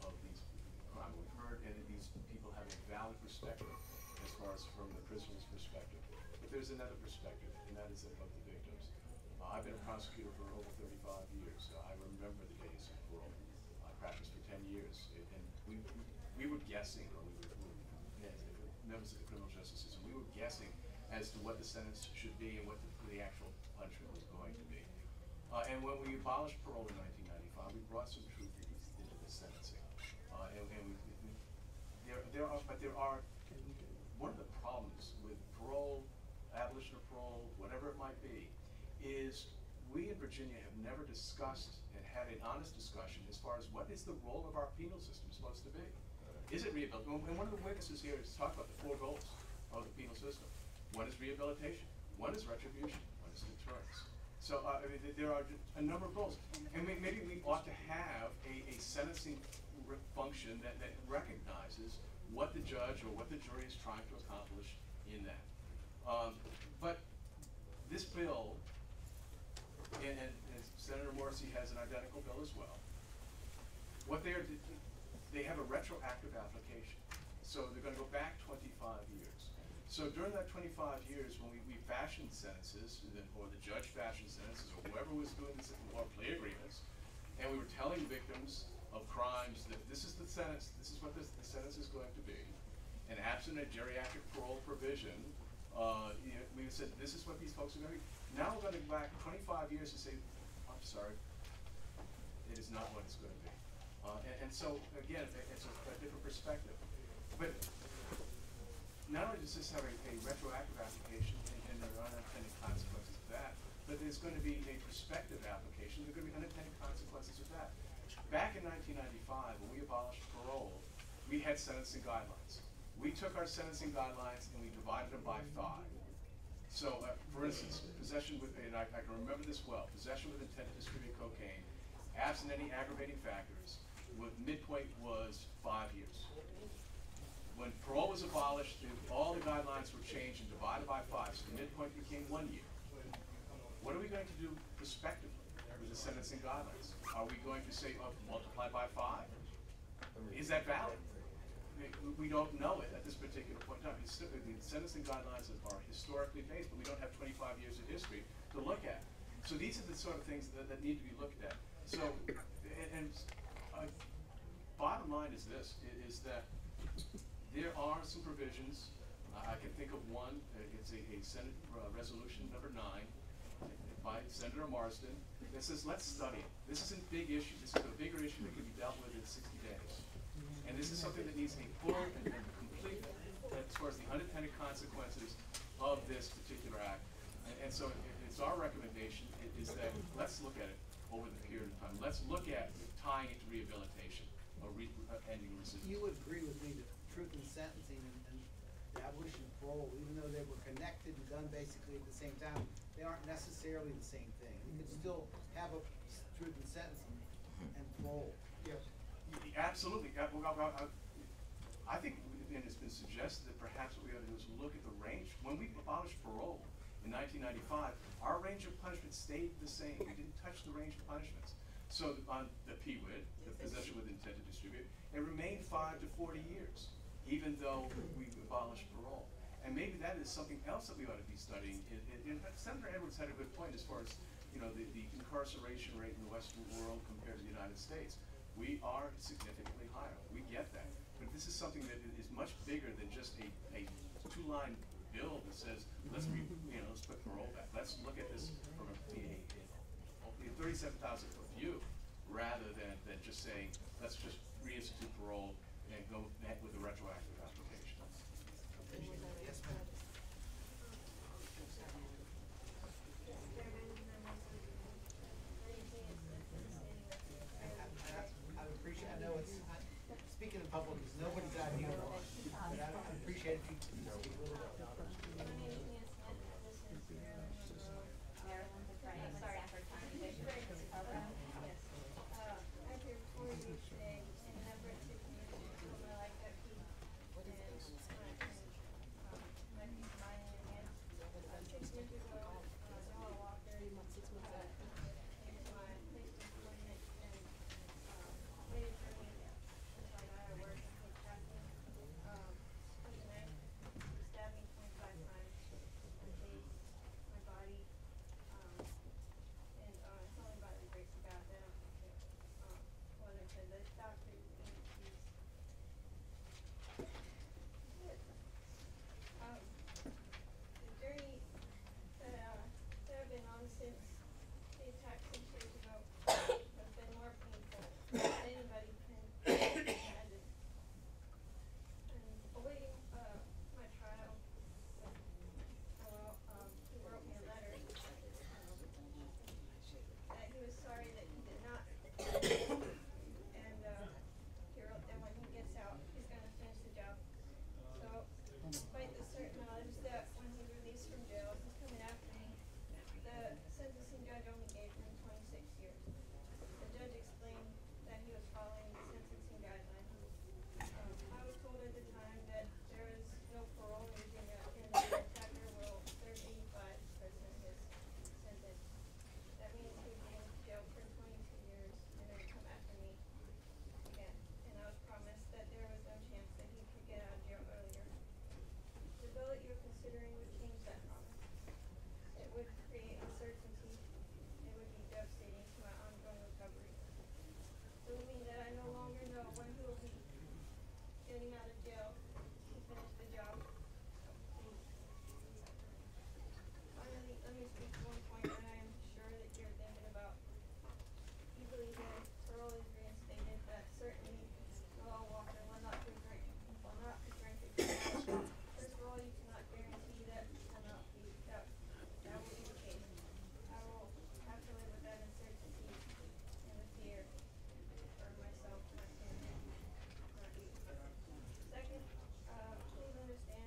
of these crime. We've heard, and these people have a valid perspective as far as from the prisoner's perspective. But there's another perspective, and that is that of the victims. I've been a prosecutor for over 35 years. I remember the days of parole. I practiced for 10 years, and we were guessing, or we were members of the criminal justice system, we were guessing as to what the sentence should be and what the actual punishment was going to be. And when we abolished parole in 1995, we brought some truth into the sentencing. There are one of the problems with parole, abolition of parole, whatever it might be, is we in Virginia have never discussed and had an honest discussion as far as what is the role of our penal system supposed to be. Is it rehabilitation? And one of the witnesses here has talked about the 4 goals of the penal system. One is rehabilitation, one is retribution, one is deterrence. So I mean, there are a number of goals. And maybe we ought to have a sentencing function that recognizes what the judge or what the jury is trying to accomplish in that. But this bill, and Senator Morrissey has an identical bill as well, what they have a retroactive application. So they're going to go back 25 years. So during that 25 years, when we fashioned sentences, or the judge fashioned sentences, or whoever was doing this, or plea agreements, and we were telling victims of crimes that this is the sentence, this is what the sentence is going to be, and absent a geriatric parole provision, we said this is what these folks are going to be. Now we're going to go back 25 years and say, I'm sorry, it is not what it's going to be. And so, again, it's a different perspective. But not only does this have a retroactive application, and there are unintended consequences of that, but there's going to be a prospective application, there are going to be unintended consequences of that. Back in 1995, when we abolished parole, we had sentencing guidelines. We took our sentencing guidelines and we divided them by 5. So, for instance, possession with, and I can remember this well, possession with intent to distribute cocaine absent any aggravating factors, with midpoint was 5 years. When parole was abolished, all the guidelines were changed and divided by 5, so the midpoint became 1 year. What are we going to do prospectively with the sentencing guidelines? Are we going to say, oh, multiply by 5? Is that valid? We don't know it at this particular point in time. The sentencing guidelines are historically based, but we don't have 25 years of history to look at. So these are the sort of things that need to be looked at. So, bottom line is this, is that there are some provisions. I can think of one. It's a Senate resolution number 9 by Senator Marsden that says, let's study it. This isn't a big issue. This is a bigger issue that can be dealt with in 60 days. And this is something that needs a full and complete, as far as the unintended consequences of this particular act. And so it's our recommendation is that let's look at it over the period of time. Let's look at tying it to rehabilitation or ending recidivism. You would agree with me that truth in sentencing and the abolition of parole, even though they were connected and done basically at the same time, they aren't necessarily the same thing. You could still have a truth in sentencing and parole. Yes. Absolutely. I think, and it's been suggested that perhaps what we ought to do is look at the range. When we abolished parole in 1995, our range of punishment stayed the same. We didn't touch the range of punishments. So on the PWID, the possession with intent to distribute, it remained 5 to 40 years, even though we abolished parole. And maybe that is something else that we ought to be studying. Senator Edwards had a good point as far as the incarceration rate in the Western world compared to the United States. We are significantly higher. We get that. But this is something that is much bigger than just a 2-line bill that says, let's put parole back. Let's look at this from a 37,000-foot view, rather than just saying, let's just reinstitute parole and go with a retroactive application. Yes, ma'am. I appreciate, I know it's, speaking in public, because nobody's out here, but I appreciate if you speak a little bit louder. I'm here before you today in an effort to communicate what my life at peace and my peace of mind and hands. 6 years ago, Noah Walker came to my place of employment and waited for me until I got out of work and took casting. Took a knife, stabbed me 25 times, my face, my body. And it's only by the grace of God that I'm here. Whether to the doctors, EMTs. The journey that I've been on since the attack 6 years ago has been more painful than anybody can imagine. And awaiting my trial, he wrote me a letter that he was sorry that he did not. And he wrote that when he gets out, he's going to finish the job. So, despite the certain knowledge that when he's released from jail, he's coming after me, the sentencing judge only gave him 26 years. The judge explained that he was following the sentencing guidelines. I was told at the time that there is no parole in Virginia and that the attacker will serve 85% of his sentence. That means he would be in jail for 22 years and then come after me again. And I was promised that there was no chance that he could get out of jail earlier. The bill that you're considering would change that promise. It would create uncertainty. It would be devastating to my ongoing recovery. It would mean that I no longer know when he will be getting out of jail to finish the job. Finally, let me speak to one point that I am sure that you're thinking about. You believe that if parole is reinstated, that certainly Noah Walker will not be granted again. First of all, you cannot guarantee that will be the case. I will have to live with that uncertainty and the fear for myself, my family, not you. Second, please understand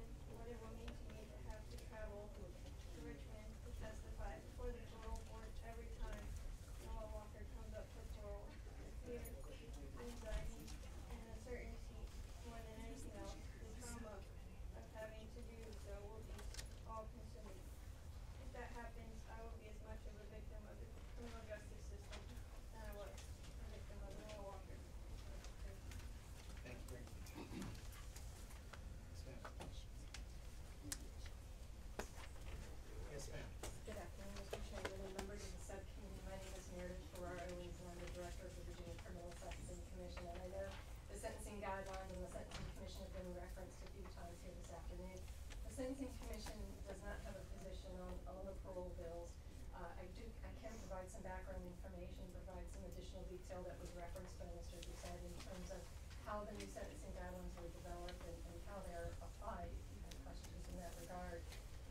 I can provide some background information, provide some additional detail that was referenced by Mr. Doucette in terms of how the new sentencing guidelines were developed and how they're applied, if you have questions in that regard.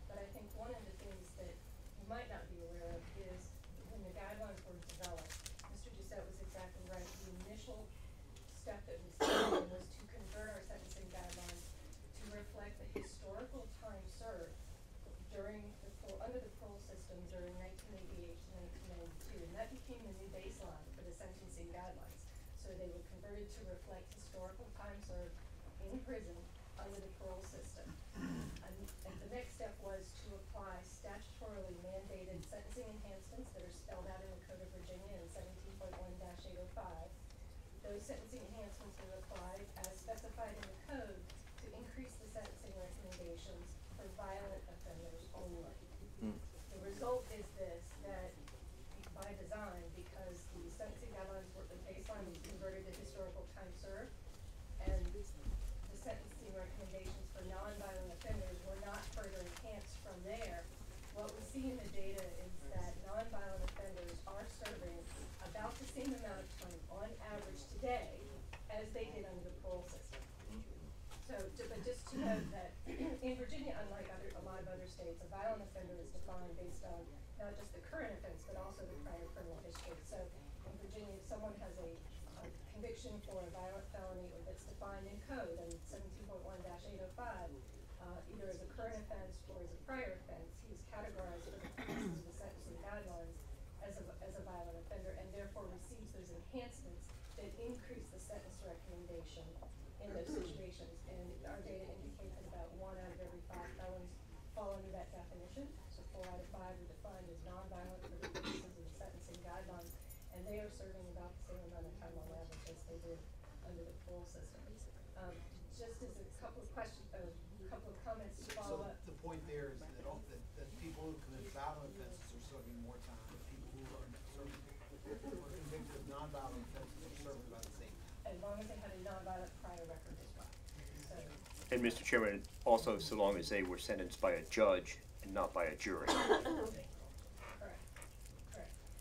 But I think one of the things that you might not be aware of is when the guidelines were developed, Mr. Doucette was exactly right. The initial step that was taken was to convert our sentencing guidelines to reflect the historical time served under the parole system during 1988 to 1992, and that became the new baseline for the sentencing guidelines. So they were converted to reflect historical time served in prison under the parole system. And the next step was to apply statutorily mandated sentencing enhancements that are spelled out in the Code of Virginia in 17.1-805. Those sentencing enhancements were applied as specified in the code to increase the sentencing recommendations for violent offenders only. The result is this, that by design, because the sentencing guidelines were, the baseline was converted to historical time served, and the sentencing recommendations for non-violent offenders were not further enhanced from there, what we see in the data is that non-violent offenders are serving about the same amount of time on average today as they did under the parole system. So, but just to note that in Virginia, unlike a lot of other states, a violent offender is defined based on not just the current offense, but also the prior criminal history. So in Virginia, if someone has a conviction for a violent felony or that's defined in code in 17.1-805, either as a current offense or as a prior offense, he's categorized for the purposes of the sentencing guidelines as a violent offender, and therefore receives those enhancements that increase the sentence recommendation in those situations. And our data indicate that about 1 out of every 5 felons fall under that definition. So 4 out of 5 are defined as non-violent for the purposes of the sentencing guidelines, and they are serving about the same amount of time on average as they did under the parole system. Just as a couple of questions, a couple of comments to follow up. The point there is that people who commit violent offenses are serving more time, and people who are convicted of non-violent offenses are serving about the same time. As long as they had a non-violent prior record as well. So, And Mr. Chairman, also so long as they were sentenced by a judge and not by a jury. correct.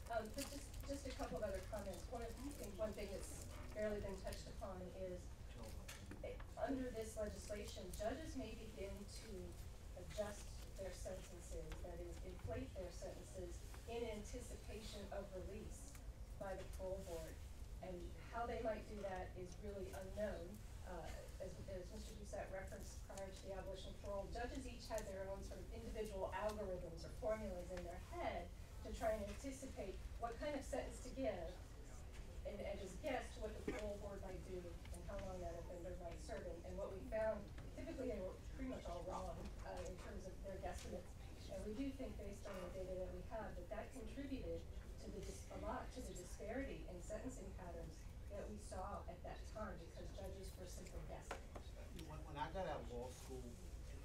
But just a couple of other comments. One thing that's barely been touched upon is under this legislation, judges may begin to adjust their sentences, that is, inflate their sentences in anticipation of release by the parole board. And how they might do that is really unknown. As Mr. Doucette referenced prior to the abolition of parole, judges each had their own sort of individual algorithms or formulas in their head to try and anticipate what kind of sentence to give and just guess to what the parole board might do and how long that offender might serve. And what we found, typically they were pretty much all wrong in terms of their guesstimates. And we do think, based on the data that we have, that contributed to a lot to the disparity in sentencing patterns that we saw at that time, because judges were simply guessing. When I got out of law school,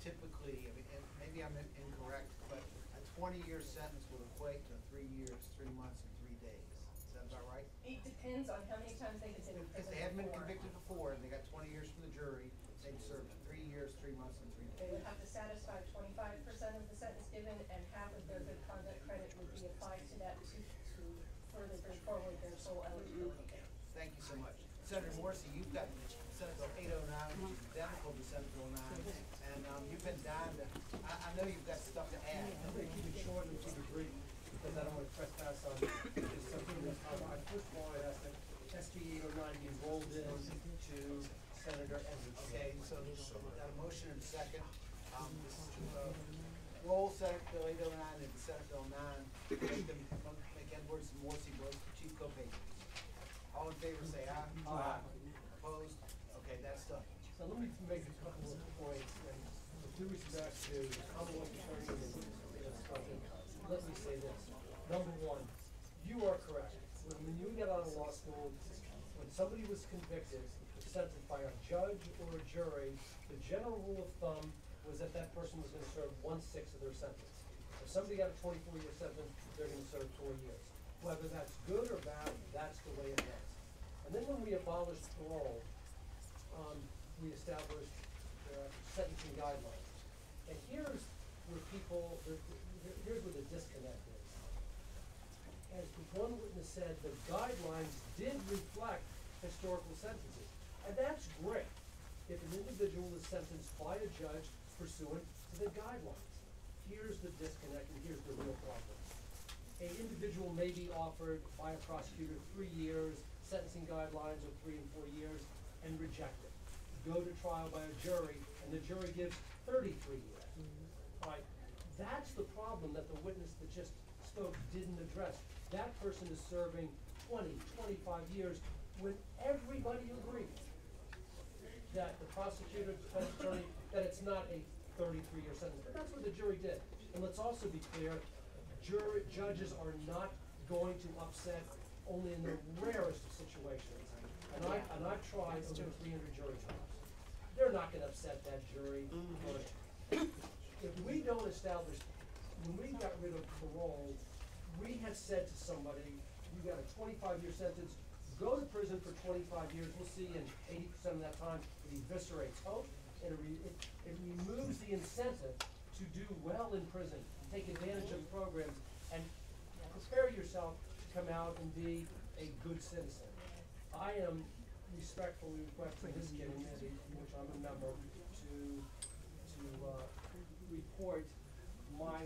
typically, I mean, and maybe I'm incorrect, but a 20-year sentence would equate to 3 years, 3 months, and 3 days. Is that about right? It depends on how many times they've been in prison. If they haven't been convicted before and they got 20 years from the jury, they'd serve 3 years, 3 months, and 3 days. They would have to satisfy 25% of the sentence given, and half of their good conduct credit would be applied to that to further bring forward their sole eligibility. Thank you so much. Senator Morrissey, you've got Senate Bill 809, which is identical to Senate Bill 9, and you've been dying to, I know you've got stuff to add. I'm going to keep it short and keep it brief, because I don't want to trespass on just something that's, first of all, I asked that SB 809 be rolled in to Senator Edwards. Okay, so there's got a motion and a second. Roll Senate Bill 809 into Senate Bill 9, make Edwards and Morrissey both chief co-patrons. All in favor say aye. Aye. Opposed? Okay, that's done. So let me make a couple of points, and with due respect to Commonwealth Attorney and discussion, let me say this. Number one, you are correct. When you get out of law school, when somebody was convicted, sentenced by a judge or a jury, the general rule of thumb was that that person was going to serve 1/6 of their sentence. If somebody got a 24-year sentence, they're going to serve 4 years. Whether that's good or bad, that's the way it was. And then when we abolished parole, we established sentencing guidelines. And here's where here's where the disconnect is. said the guidelines did reflect historical sentences. And that's great if an individual is sentenced by a judge pursuant to the guidelines. Here's the disconnect and here's the real problem. An individual may be offered by a prosecutor 3 years, sentencing guidelines of 3 and 4 years, and reject it. Go to trial by a jury, and the jury gives 33 years. All right, that's the problem that the witness that just spoke didn't address. That person is serving 20, 25 years when everybody agrees that the prosecutor, defense attorney, that it's not a 33-year sentence. But that's what the jury did. And let's also be clear, judges are not going to upset only in the rarest of situations. And I've tried over 300 jury trials. They're not gonna upset that jury. If we don't establish, when we got rid of parole, we had said to somebody, you got a 25-year sentence, go to prison for 25 years, we'll see in 80% of that time, it eviscerates hope, and it removes the incentive to do well in prison, take advantage of programs, and prepare yourself to come out and be a good citizen. I am respectfully requesting this committee, which I'm a member, to report my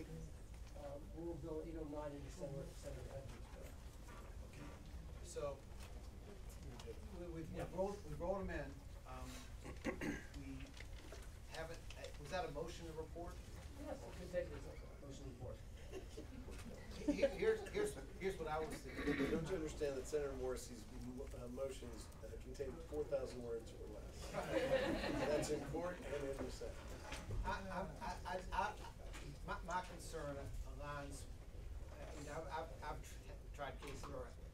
Rule Bill 809 into Senator Edwards' bill. So, we brought them in, we haven't, was that a motion to report? Yes, we can take this as a motion to report. Here's what I was thinking. Don't you understand that Senator Morrissey's motions contain 4,000 words or less? That's in court and in the Senate. My concern aligns, I've tried cases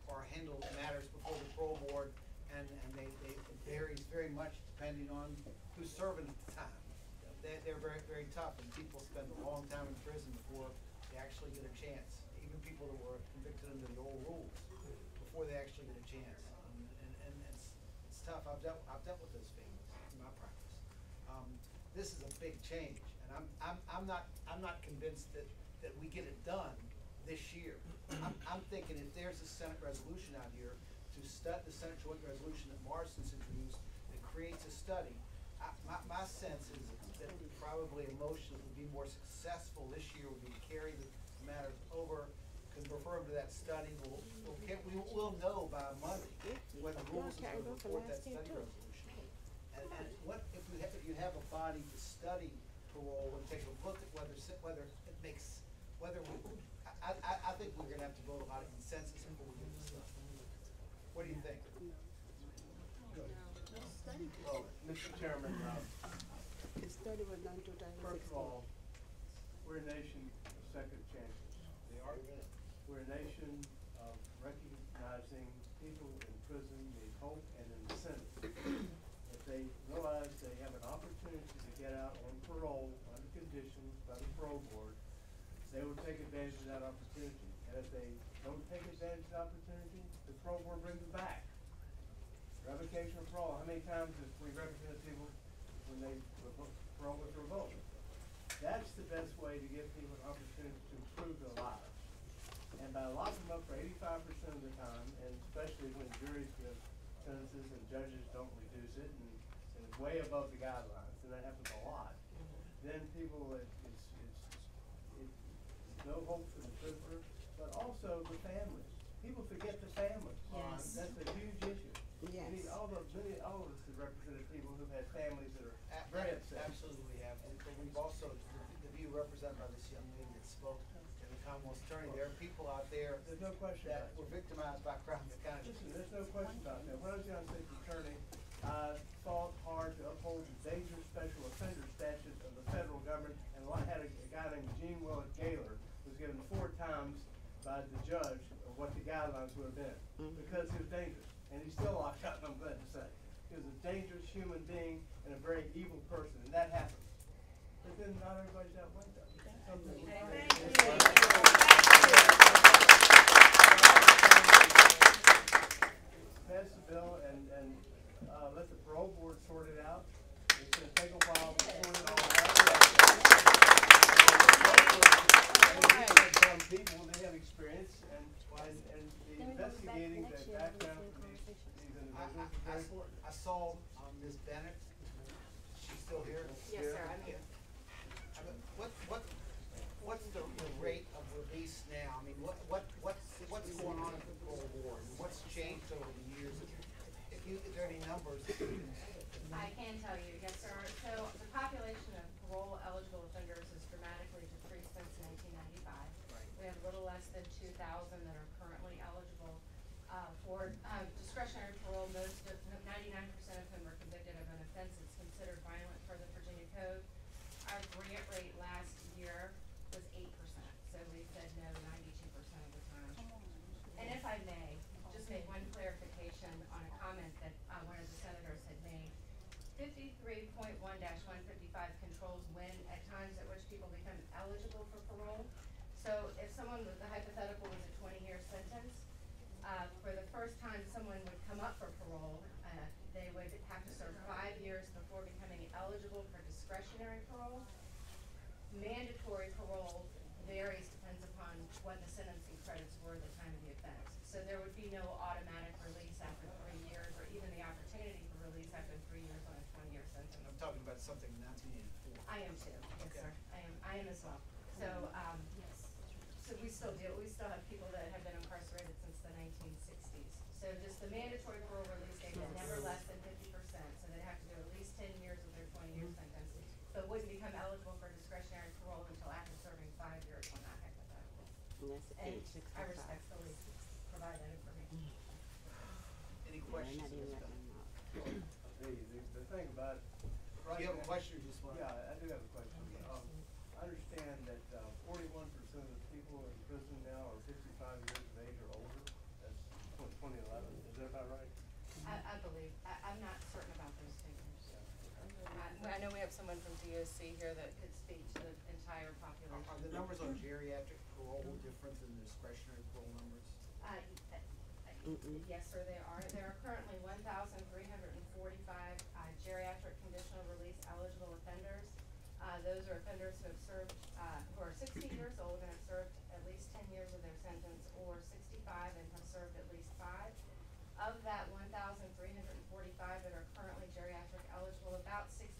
or handled matters before the parole board, and it varies very much depending on who's serving at the time. They're very, very tough, and people spend a long time in prison before they actually get a chance. Even people that were convicted under the old rules, before they actually get a chance. And it's tough. I've dealt with those families in my practice. This is a big change, and I'm not convinced that we get it done this year. I'm thinking if there's a Senate resolution out here to study the Senate Joint Resolution that Morrison's introduced that creates a study, my sense is that probably a motion that would be more successful this year would be to carry the matters over, can refer them to that study. We'll know by Monday when the rules are going to report that study resolution. And what if you have a body to study parole and take a look at whether it makes, I think we're gonna have to vote on a consensus before we get this stuff. What do you think? Well, Mr. Chairman, first of all, we're a nation of second chances. They are. We're a nation of recognizing people in prison need hope and incentive. If they realize they have an opportunity to get out on parole under conditions by the parole board, they will take advantage of that opportunity. And if they don't take advantage of the opportunity, the parole board brings them back. Revocation of parole. How many times have we represented people when they parole was revoked? That's the best way to give people an opportunity to improve their lives. And by locking them up for 85% of the time, and especially when juries give sentences and judges don't reduce it, and it's way above the guidelines, and that happens a lot, then people, it's no hope for the prisoner, but also the families. People forget the families. Yes. That's a huge issue. Yes. All of us have represented people who've had families that are very upset. Absolutely we have. And we've also, the view represented by this young lady that spoke in the Commonwealth's attorney, there are people out there There's no question that about it. were victimized by crimes that kind of. Listen, there's no question about that. When I was a United States attorney, I fought hard to uphold the dangerous special offender statute of the federal government, and I had a guy named Gene Willett Gaylor who was given 4 times by the judge of what the guidelines would have been, because he was dangerous. And he's still locked up, I'm glad to say. He was a dangerous human being and a very evil person, and that happened. But then not everybody's that way, though. Pass the bill and let the parole board sort it out. It's going to take a while to sort it all out. Some people, they have experience, and the investigating the background for these individuals is very important. I saw, Ms. Bennett, she's still here? Yes, sir, I'm here. What's the rate of release now? I mean, what's going on at the parole board? What's changed over the years? If there are any numbers. I can tell you, yes, sir. So the population of parole eligible offenders has dramatically decreased since 1995. We have a little less than 2,000 that are currently eligible for discretionary parole. Most of 99% of whom are convicted of an offense that's considered violent per the Virginia Code. Our grant rate last year was 8%. So we said no 92% of the time. And if I may, just make one clarification on a comment that one of the senators had made. 53.1-155 controls when at times at which people become eligible for parole. So if someone with the hypothetical was a 20-year sentence, for the first time someone would come up for parole, they would have to serve 5 years before becoming eligible for discretionary parole. Mandatory parole varies, depends upon what the sentencing credits were at the time of the offense. So there would be no automatic release after 3 years, or even the opportunity for release after 3 years on a 20-year sentence. I'm talking about something in 1984. I am too, yes, Okay. sir. I am as well. So, so we still have people that have been incarcerated since the 1960s. So just the mandatory parole release date is never less than 50%, so they have to do at least 10 years of their 20-year sentence, but wouldn't become eligible for discretionary parole until after serving 5 years on that hypothetical. And I respectfully provide that information. Any questions? The thing about. Do you have a question or just one? Yeah, I do have a question. I understand that 41% of the people in prison now are 55 years of age or older. That's 2011. Is that about right? I believe. I'm not certain about those figures. I know we have someone from DOC here that could speak to the entire population. Are the numbers on geriatric parole different than discretionary parole numbers? Yes, sir, they are. There are currently 1,345 geriatric conditional release eligible offenders. Those are offenders who have served, who are 60 years old and have served at least 10 years of their sentence, or 65 and have served at least 5. Of that 1,345 that are currently geriatric eligible, about 60%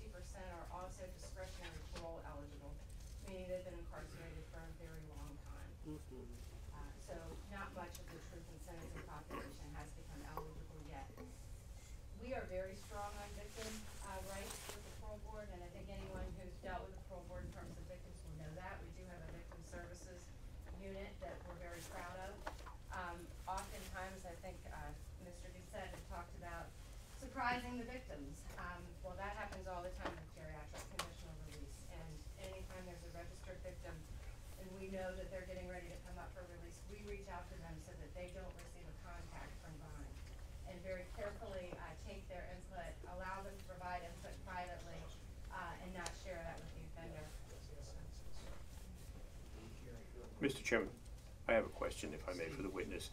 are also discretionary parole eligible, meaning they've been incarcerated for a very long time. So not much of the truth and sentencing population has become eligible yet. We are very strong on victim rights with the parole board, and I think anyone who's dealt with the parole board in terms of victims will know that. We do have a victim services unit that we're very proud of. Oftentimes, I think Mr. Doucette had talked about surprising the victims. Well, that happens all the time with geriatric conditional release, and anytime there's a registered victim and we know that they're getting ready to come up for release, we reach out to them so that they don't receive a contact from bond, and very carefully take their input, allow them to provide input privately, and not share that with the offender. Mr. Chairman, I have a question, if I may, for the witness.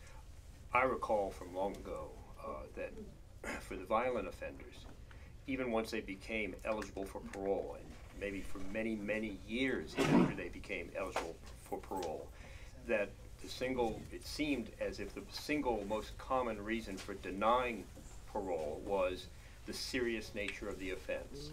I recall from long ago that for the violent offenders, even once they became eligible for parole, and maybe for many, many years after they became eligible for parole, that it seemed as if the single most common reason for denying parole was the serious nature of the offense.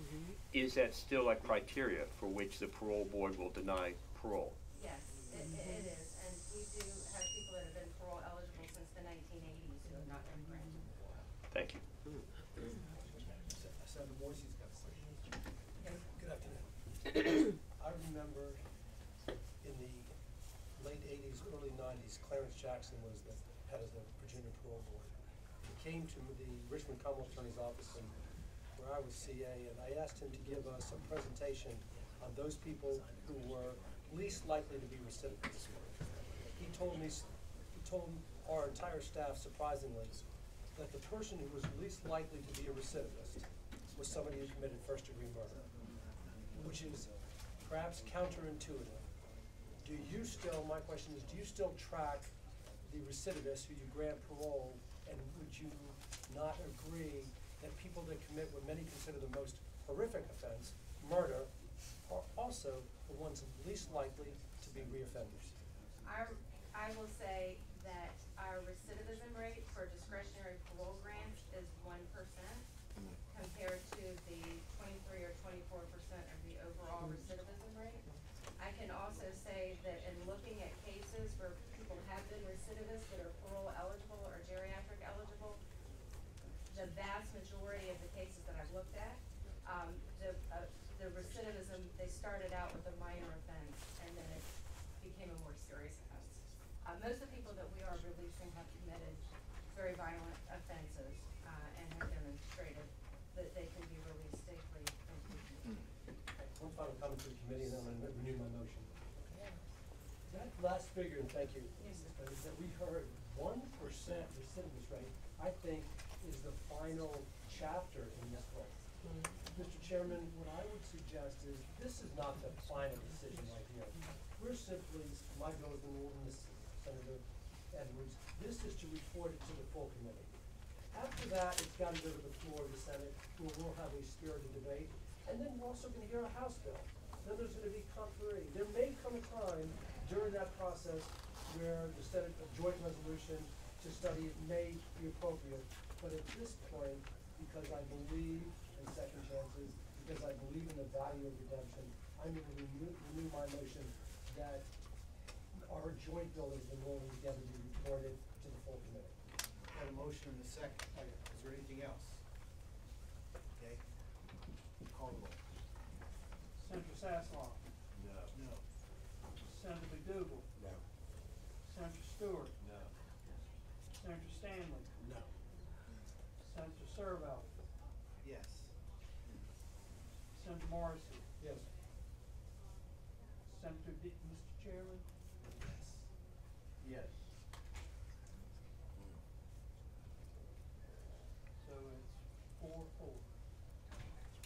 Is that still a criteria for which the parole board will deny parole? Yes, it is, and we do have people that have been parole eligible since the 1980s who have not been granted parole. Thank you. Senator Morrissey's got a question. Good afternoon. I remember in the late 80s, early 90s, Clarence Jackson was the head of the Virginia Parole Board. He came to the Richmond Commonwealth Attorney's office where I was CA, and I asked him to give us a presentation on those people who were least likely to be recidivists. He told our entire staff, surprisingly, that the person who was least likely to be a recidivist was somebody who committed first-degree murder, which is perhaps counterintuitive. My question is, do you still track the recidivists who you grant parole, and would you not agree that people that commit what many consider the most horrific offense, murder, are also the ones least likely to be reoffenders? I will say that I our recidivism rate for discretionary parole grants is 1% compared to the 23 or 24% of the overall recidivism rate. I can also say that in looking at cases where people have been recidivists that are parole eligible or geriatric eligible, the vast majority of the cases that I've looked at, the recidivism, they started out with a minor offense and then it became a more serious offense. Most of the people that we are releasing have committed very violent offenses and have demonstrated that they can be released safely into the community. One final comment to the committee, and then I'm gonna renew my motion. That last figure, and thank you, Yes, sir. is that we heard 1% recidivist rate, I think is the final chapter in this book. Mr. Chairman, what I would suggest is, this is not the final decision right here. We're simply, my bill has been moved, Senator Edwards, this is to report it to the full committee. After that, it's gotta go to the floor of the Senate, where we'll have a spirited debate, and then we're also gonna hear a House bill. Then there's gonna be contrary. There may come a time during that process where the Senate, a joint resolution to study it may be appropriate, but at this point, because I believe in second chances, because I believe in the value of redemption, I'm gonna renew my motion that our joint bill has been rolling together be reported to the full committee. Got a motion and a second. Is there anything else? Okay. Call the roll. Senator Sasslaw? No. No. Senator McDougal? No. Senator Stewart? No. Senator Stanley? No. Senator Serval? Yes. Senator Morrissey? Yes. Senator Mr. Chairman? Yes. So it's 4-4.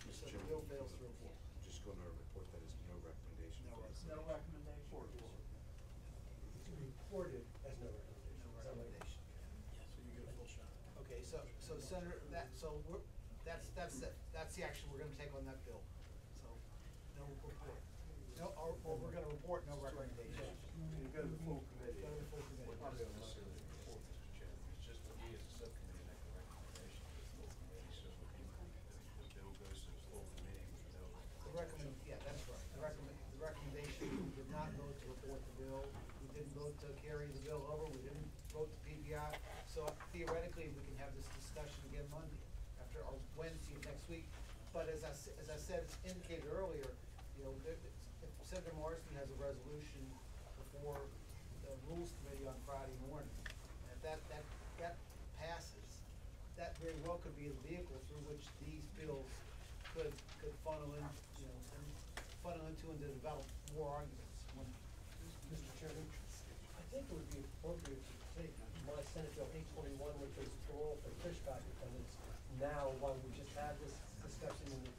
So the bill fails to report. Just gonna report that as no recommendation. No No recommendation. It's reported as no recommendation. No recommendation. So you get a full shot. Okay, so Senator, that's the action we're gonna take on that bill. So, no report. No, or we're gonna report no recommendation. You go to the full committee. Go to the full committee. Well, not necessarily a report, Mr. Chairman, it's just that we as a subcommittee make a recommendation to the full committee, so the bill goes to the full committee with no. Yeah, that's right. The recommendation, we did not vote to report the bill. We didn't vote to carry the bill over. We didn't vote to PBI. So theoretically, we can have this discussion again Monday, or Wednesday of next week. But as I said, indicated earlier, you know, if Senator Morrison has a resolution before the Rules Committee on Friday morning, and if that passes, that very well could be a vehicle through which these bills could funnel in, you know, and funnel into and develop more arguments. Mr. Chairman, I think it would be appropriate to take my Senate Bill 821, which is parole for fishback defendants, now while we just had this discussion in the.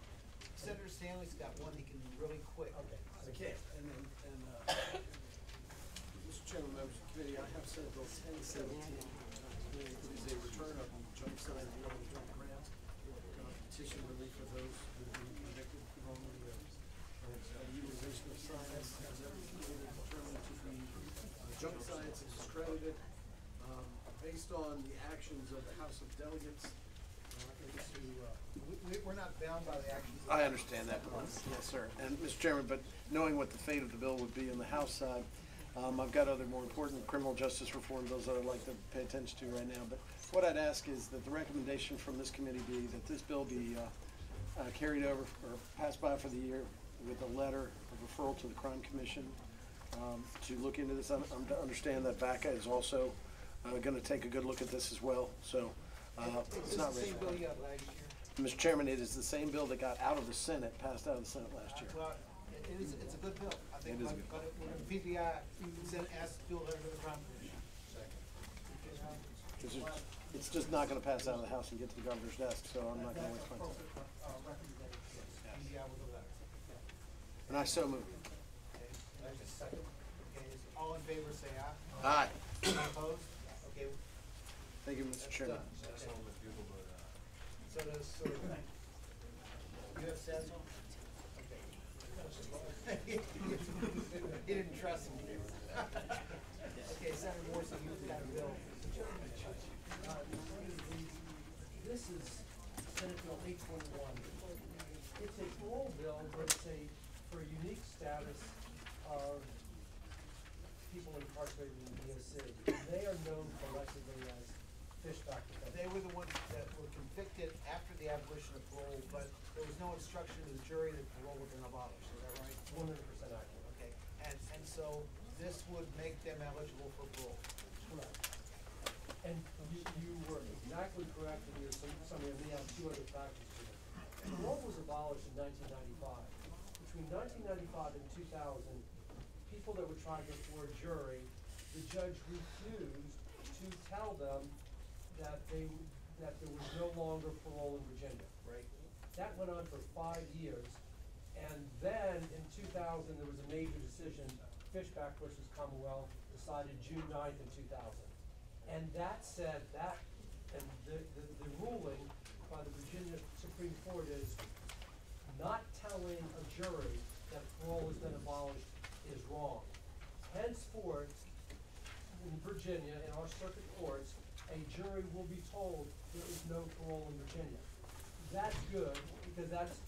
Senator Stanley's got one he can be really quick. Okay. Okay, Mr. Chairman, members of the committee, I have Senate Bill 1017. It is a return of junk side of the junk grant, petition relief for those who have been convicted wrongly of utilization of science as ever determined to be junk science and discredited. Based on the actions of the House of Delegates, We're not bound by the actions. I understand that, yes, sir. And, Mr. Chairman, but knowing what the fate of the bill would be on the House side, I've got other more important criminal justice reform bills that I'd like to pay attention to right now. But what I'd ask is that the recommendation from this committee be that this bill be carried over or passed by for the year with a letter of referral to the Crime Commission to look into this. I understand that VACA is also going to take a good look at this as well. So it's not the same bill you had last year. Mr. Chairman, it is the same bill that got out of the Senate, passed out of the Senate last year. Well, it's a good bill. I think, It is a but we're gonna PBI, ask the bill letter to the Crime Commission. It's just not gonna pass out of the House and get to the governor's desk, so I'm not gonna waste my time. PBI with a letter. And I so move. Okay, there's a second. Okay, all in favor, say aye. Aye. Any opposed? Okay. Thank you, Mr. Chairman. Done. Okay. So does, you have Sazzle? Okay. He didn't trust him. Okay, Senator Morrison, you've got a bill. they were the ones that were convicted after the abolition of parole, but there was no instruction to the jury that parole had been abolished, is that right? 100% accurate. Okay, and so this would make them eligible for parole. Correct. And you were exactly correct in your summary, and we have two other factors to it. Parole was abolished in 1995. Between 1995 and 2000, people that were tried before a jury, the judge refused to tell them that there was no longer parole in Virginia. Right. That went on for 5 years, and then in 2000, there was a major decision, Fishback versus Commonwealth, decided June 9th in 2000. And that said that, and the ruling by the Virginia Supreme Court is not telling a jury that parole has been abolished is wrong. Henceforth, in Virginia, in our circuit courts, a jury will be told there is no parole in Virginia. That's good, because that's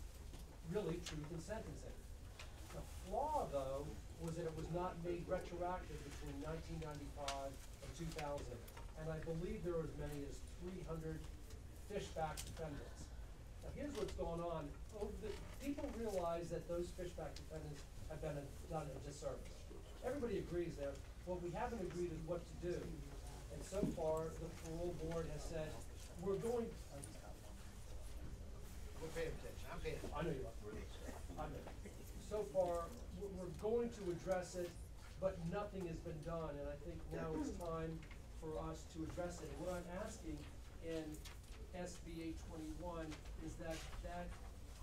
really truth in sentencing. The flaw, though, was that it was not made retroactive between 1995 and 2000. And I believe there were as many as 300 Fishback defendants. Now, here's what's going on. People realize that those Fishback defendants have been done a disservice. Everybody agrees there. What we haven't agreed is what to do. And so far, the parole board has said, we're going. We're paying attention, I'm paying attention. I know you are. I know. So far, we're going to address it, but nothing has been done, and I think now it's time for us to address it. And what I'm asking in SB 821 is that that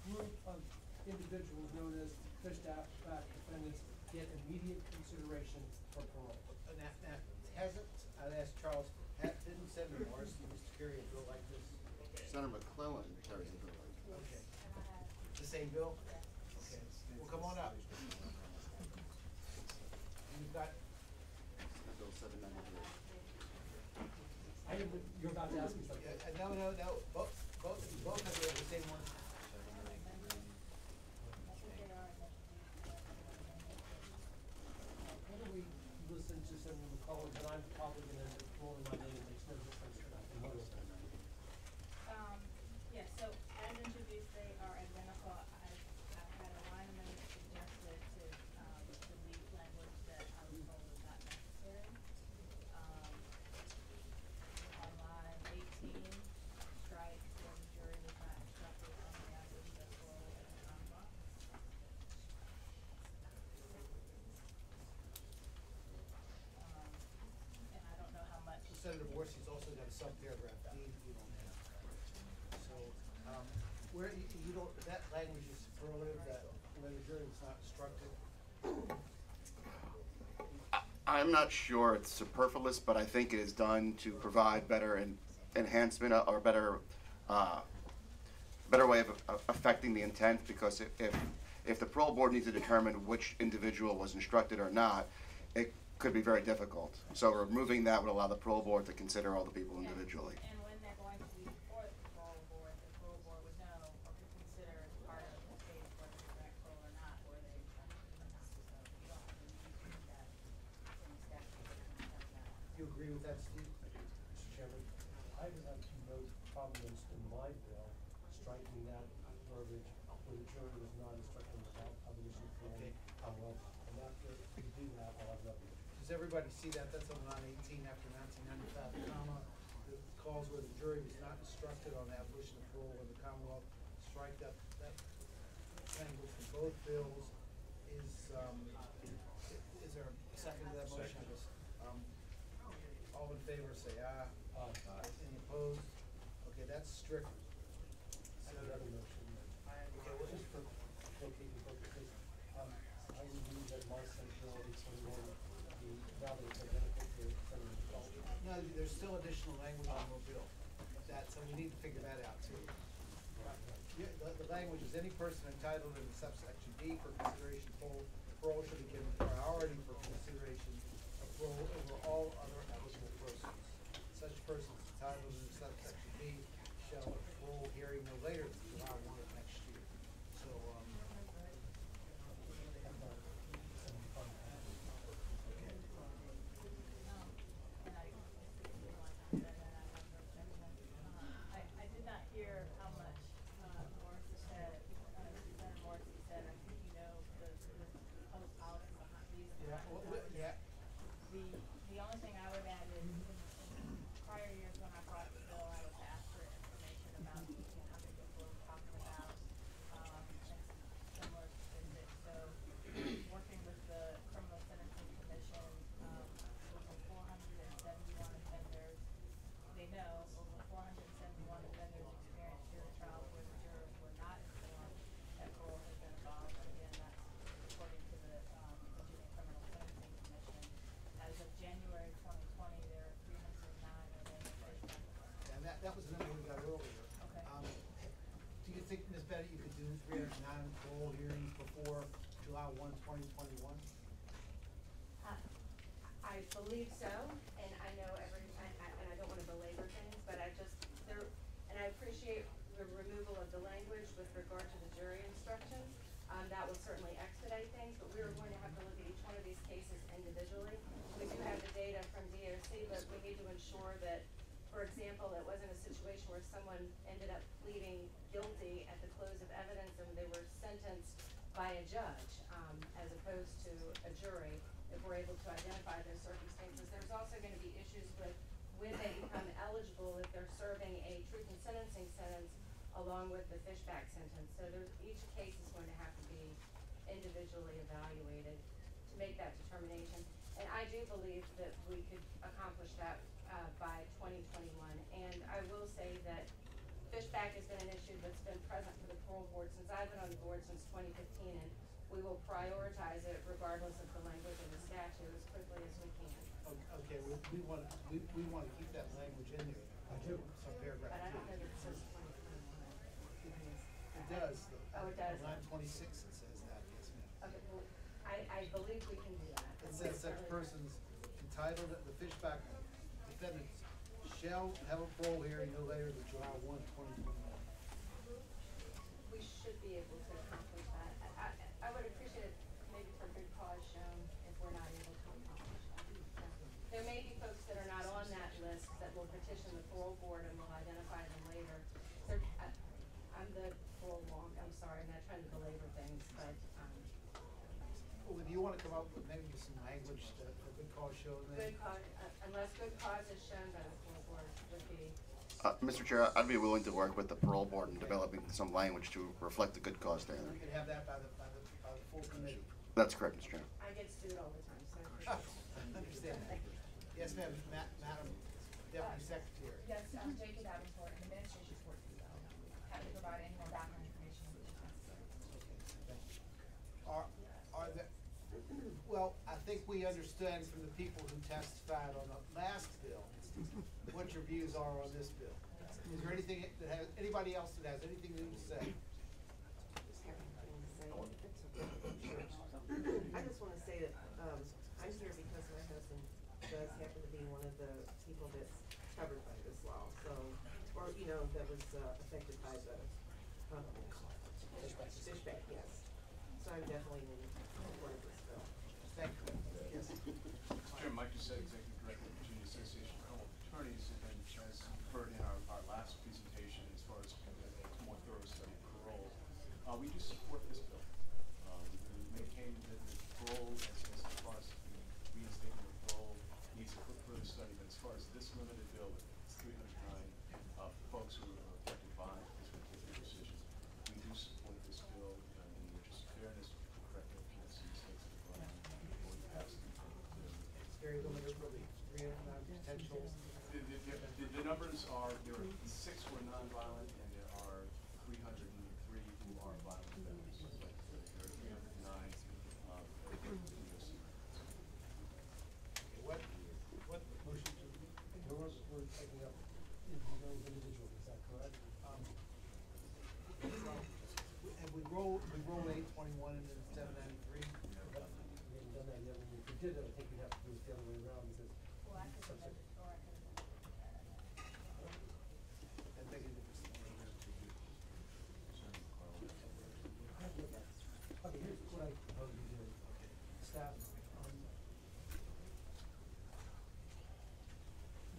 group of individuals known as Fishback defendants get immediate consideration for parole. Now, hasn't, I'd ask Charles, didn't Senator Morrison used to carry a bill like this? Senator McClellan carries a bill like this. Okay. The same bill? Okay, well, come on up. You've got, Bill 793. You're about to ask me something. no, both of you have the same one. Why don't we listen to Senator McCollum, and I'm probably gonna end up throwing my name, it makes no difference to that. Yes, so as introduced, they are identical. I've had a line amendment suggested to, delete language that I was told was not necessary. On line 18, strike where the jury was not instructed on the abolition of parole in the Commonwealth. And I don't know how much. Senator Morrissey's also got a subparagraph D you don't have. So, where, you don't, that language is superlative, that where the jury was not instructed. I'm not sure it's superfluous, but I think it is done to provide better enhancement or better way of affecting the intent, because if the parole board needs to determine which individual was instructed or not, it could be very difficult. So removing that would allow the parole board to consider all the people individually. And when they're going to be before the parole board would know or could consider as part of the case whether it's direct parole or not, or they instructed or not. So you don't really need to do that in the statute. You agree with that, Steve? Mr. Chairman, I would have no problems in my bill striking that verbiage where the jury was not instructed about abolition of parole. Okay. And after we do that, I'll have nothing. Does everybody see that? That's on line 18 after 1995, comma, the clause where the jury was not instructed on the abolition of parole in the Commonwealth. Strike that language from both bills. Is there a second to that motion? All in favor, say aye. Aye. Any opposed? Okay, that's stricken. I have another motion. Okay, well, Just for bookkeeping purposes, I would move that my Senate Bill 821 be valid for benefit to Senator McCollum. No, there's still additional language on the bill. So we need to figure that out too. Yeah, the language is any person entitled in subsection D for consideration parole should be given priority for consideration of parole over all other eligible persons. Such persons entitled in subsection D shall have a parole hearing no later than July 1 of next year. So, think, Ms. Betty, you could do 309 parole hearings before July 1, 2021? I believe so, and I know and I don't wanna belabor things, but and I appreciate the removal of the language with regard to the jury instructions. That will certainly expedite things, but we are going to have to look at each one of these cases individually. We do have the data from DOC, but we need to ensure that, for example, it wasn't a situation where someone ended up pleading guilty at the close of evidence and they were sentenced by a judge, as opposed to a jury, if we're able to identify those circumstances. There's also gonna be issues with when they become eligible if they're serving a truth in sentencing sentence along with the Fishback sentence. So each case is going to have to be individually evaluated to make that determination. And I do believe that we could accomplish that by 2021. And I will say that Fishback has been an issue that's been present for the parole board since I've been on the board since 2015, and we will prioritize it regardless of the language of the statute as quickly as we can. Okay, we want to keep that language in there. Some paragraph. But I don't know that it says 2021. It does. Oh, it does. Line 26, it says that, yes, ma'am. Okay, well, I believe we can do that. It says such persons entitled, the Fishback defendants shall have a parole hearing no later than July 1, 2021. We should be able to accomplish that. I would appreciate it maybe for good cause shown if we're not able to accomplish that. There may be folks that are not on that list that will petition the parole board and we'll identify them later. I'm the parole wonk, I'm sorry, I'm not trying to belabor things, but, Well, do you want to come up with maybe some language that a good cause shown there? good cause, unless good cause is shown by the parole board would be, Mr. Chair, I'd be willing to work with the parole board in developing some language to reflect the good cause standard. We could have that by the full committee. That's correct, Mr. Chair. I get sued all the time, so I appreciate it. Understand that. Yes, ma'am, Madam Deputy Secretary. Yes, J.K. Davenport, and administration support as well. Happy to provide any more background information if necessary. Are there, well, I think we understand from the people who testified on the last bill, what your views are on this bill. Is there anything that has, anybody else that has anything new to say? I just wanna say that, I'm here because my husband does happen to be one of the people that's covered by this law, so, or, that was, affected by the, Fishback, yes. So I'm definitely in support of this bill. Thank you. Yes. Mr. Chairman, Mike Doucette, Executive Director of Virginia Association of Criminal Attorneys, and as you heard in our last presentation, as far as a more thorough study of parole, we do support this bill. We maintain that the parole, as far as the reinstatement of parole, needs a further study, but as far as this limited bill, it's 309 folks who are affected by this particular decision. We do support this bill in the interest of fairness, correcting policy mistakes that were done before we passed it. It's very limited relief, 309 potential. The numbers are, there are 6 who are nonviolent, and there are 303 who are violent offenders. So there are 309 What motion to, We're taking up those individuals, is that correct? have we rolled 821 into 793? We haven't done that yet. When we did it, I think we'd have to do it the other way around because. Well, I could amend it, or I could amend it. I think it was. Okay, here's what I propose we do. Staff,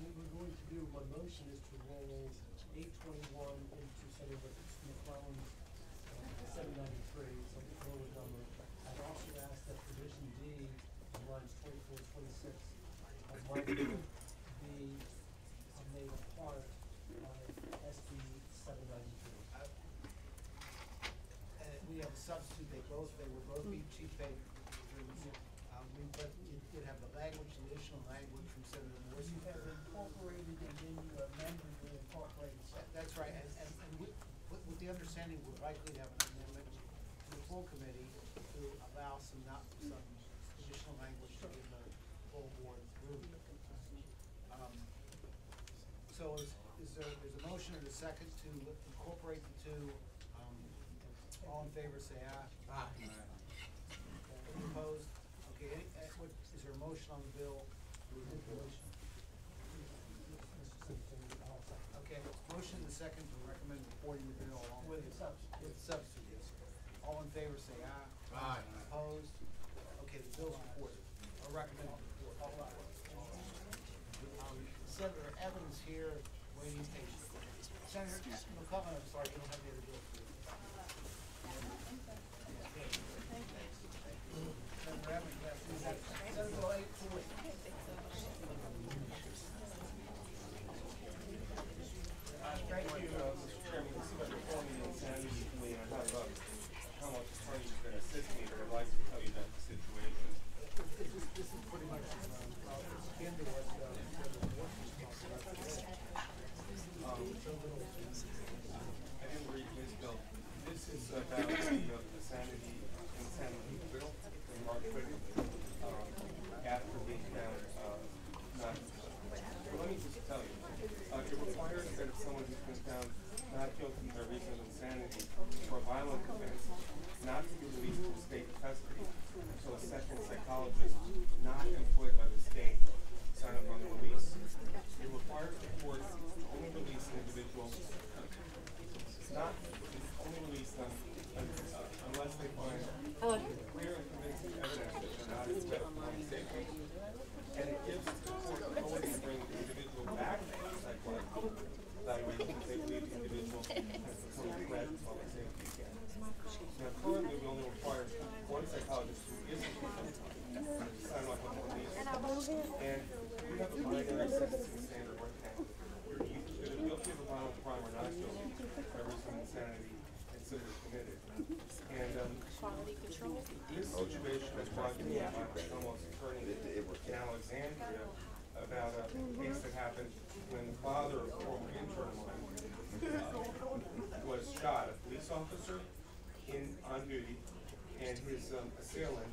what we're going to do, my motion is to roll 821 into Senator McClellan's 793, so the lower number. I'd also ask that provision D, on lines 24, 26 of my bill, be made a part of SB 793. And we have a substitute, they will both be chief pay agreements. But you would have the language, the additional language from Senator Morrison. You have incorporated and then you amended and incorporated. That's right, and with the understanding, we're likely to have an amendment to the full committee to allow some additional language to give the full board room. So there's a motion and a second to incorporate the two All in favor, say aye. Aye. Any opposed? Okay, is there a motion on the bill? Okay, motion and second to recommend reporting the bill along With the substitute. with substitutes. All in favor, say aye. Aye. Opposed? Okay, the bill's reported, or recommended report. Senator Evans here, waiting patiently. Senator McCollum, I'm sorry, you don't have the other bill for you. Senator Evans, yes, you have Senate Bill 840. Thank you, Mr. Chairman. This is a performing insanity to me, and I have how much attorney is going to assist me, but I'd like to tell you about the situation. This is pretty much akin to what I didn't read this bill. This is about the sanity insanity bill in March 20th, after being found not. Well, let me just tell you, it requires that if someone who's been found not guilty by reason of insanity for a violent offense, not to be released from state custody until a second psychologist not employed by the state sign up on the release. It requires the court to only release an individual, unless they find clear and convincing evidence that they're not in threat of public safety. And it gives the court authority to bring the individual back for psychological evaluation if they believe the individual has become a threat to public safety again. Now, currently, we only require one psychologist who is to sign off on the release. And we have a binary sentencing standard right now. You're either guilty of a violent crime or not guilty by reason of insanity and civil committed. And this situation is brought to me by my almost attorney in Alexandria about a case that happened when the father of a former intern of mine was shot, a police officer on duty, and his assailant,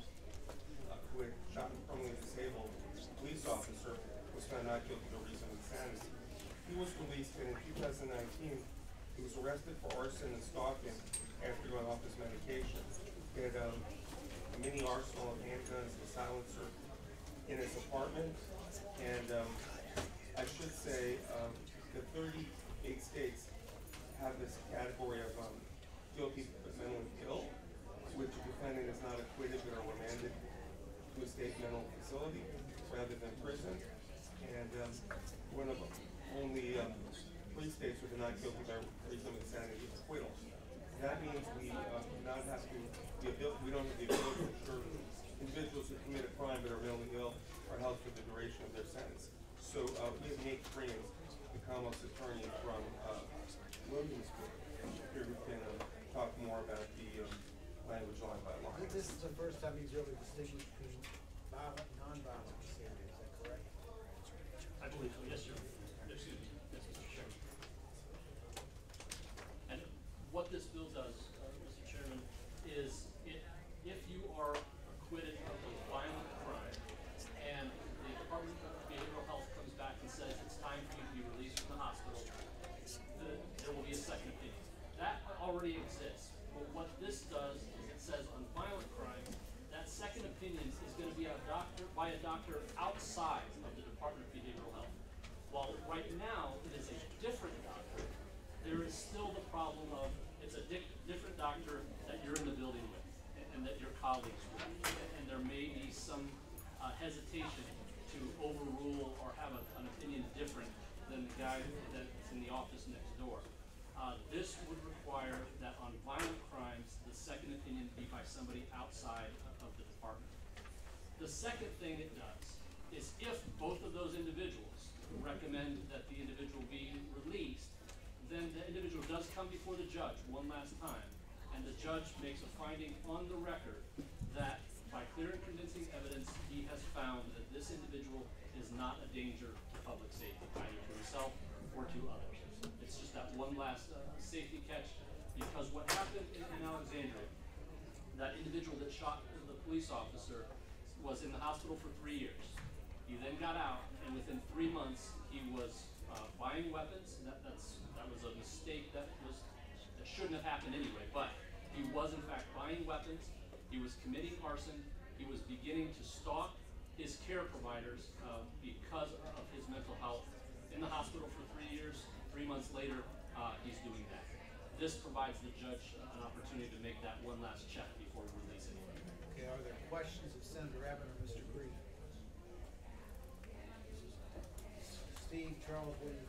who had shot and permanently disabled police officer, was found not guilty by reason of insanity. He was released, and in 2019, he was arrested for arson and stalking after going off his medication. He had a mini arsenal of handguns and silencer in his apartment, and I should say that 38 states have this category of guilty but mentally ill, which the defendant is not acquitted but are remanded to a state mental facility rather than prison. And one of only 3 states were not guilty by reason of insanity acquittal. That means we do not have we don't have the ability to ensure individuals who commit a crime but are mentally ill are held for the duration of their sentence. So we have Nate Freeman, the Commonwealth's attorney from Williamsburg, here who can talk more about the language line by line. This is the first time he's really distinguished between violent and non-violent insanity, is that correct? I believe so, yes, sir. Excuse me, yes, Mr. Chairman. And what this bill does, Mr. Chairman, is if you are acquitted of a violent crime and the Department of Behavioral Health comes back and says it's time for you to be released from the hospital, there will be a second opinion. That already exists, but what this does is it says on violent crimes, that second opinion is going to be by a doctor outside of the Department of Behavioral Health. While right now it is a different doctor, there is still the problem of it's a different doctor that you're in the building with and that your colleagues with, and there may be some hesitation to overrule or have an opinion different than the guy that's in the office next door. This would require that on violent crimes, the second opinion be by somebody outside of the department. The second thing it does is if both of those individuals recommend that the individual be released, then the individual does come before the judge one last time, and the judge makes a finding on the record that by clear and convincing evidence, he has found that this individual is not a danger to public safety, either to himself or to others. It's just that one last safety catch, because what happened in Alexandria, that individual that shot the police officer was in the hospital for 3 years. He then got out, and within 3 months, he was buying weapons. That was a mistake that shouldn't have happened anyway, but he He was in fact buying weapons, he was committing arson, he was beginning to stalk his care providers because of his mental health. In the hospital for 3 years, 3 months later, he's doing that. This provides the judge an opportunity to make that one last check before we release it. Okay, are there questions of Senator Abbott or Mr. Green? Steve, Charles, what do you think?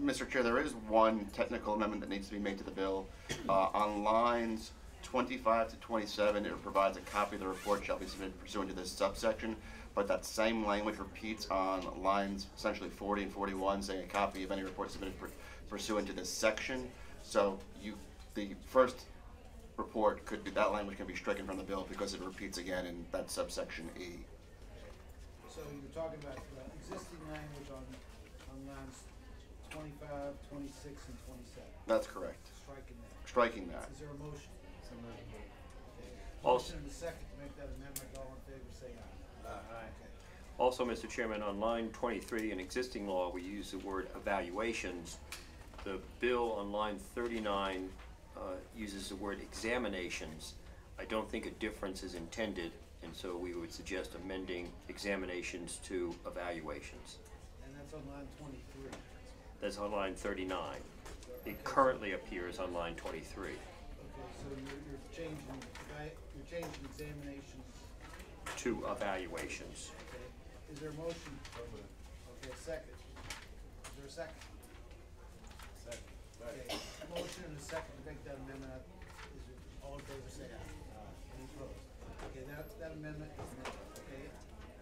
Mr. Chair, there is one technical amendment that needs to be made to the bill. On lines 25 to 27, it provides a copy of the report shall be submitted pursuant to this subsection, but that same language repeats on lines essentially 40 and 41, saying a copy of any report submitted pursuant to this section. So the first report could be, that language can be stricken from the bill because it repeats again in that subsection E. So you were talking about existing language on lines 25, 26, and 27. That's correct. Striking that. Striking that. Is there a motion? Okay. Also- Motion and a second to make that amendment. All in favor, say aye. Aye. Okay. Also, Mr. Chairman, on line 23 in existing law, we use the word evaluations. The bill on line 39 uses the word examinations. I don't think a difference is intended, and so we would suggest amending examinations to evaluations. And that's on line 23. That's on line 39. It currently appears on line 23. Okay, so you're changing examinations. To evaluations. Okay. Is there a motion? Okay, second. Is there a second? Second. Okay, a motion and a second to make that amendment. All in favor, say aye. Any opposed? Okay, that amendment is made, okay?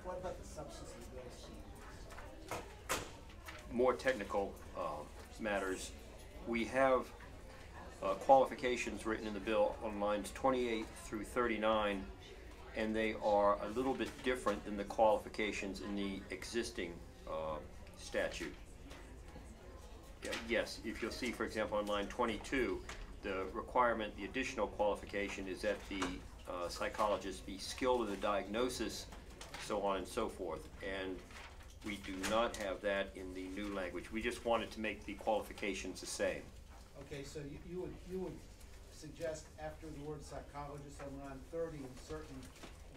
What about the substance of the bill, Steve? More technical matters. We have qualifications written in the bill on lines 28 through 39, and they are a little bit different than the qualifications in the existing statute. Yes, if you'll see, for example, on line 22, the requirement, the additional qualification is that the psychologist be skilled in the diagnosis, so on and so forth. And we do not have that in the new language. We just wanted to make the qualifications the same. Okay, so you would suggest after the word psychologist on line 30, insert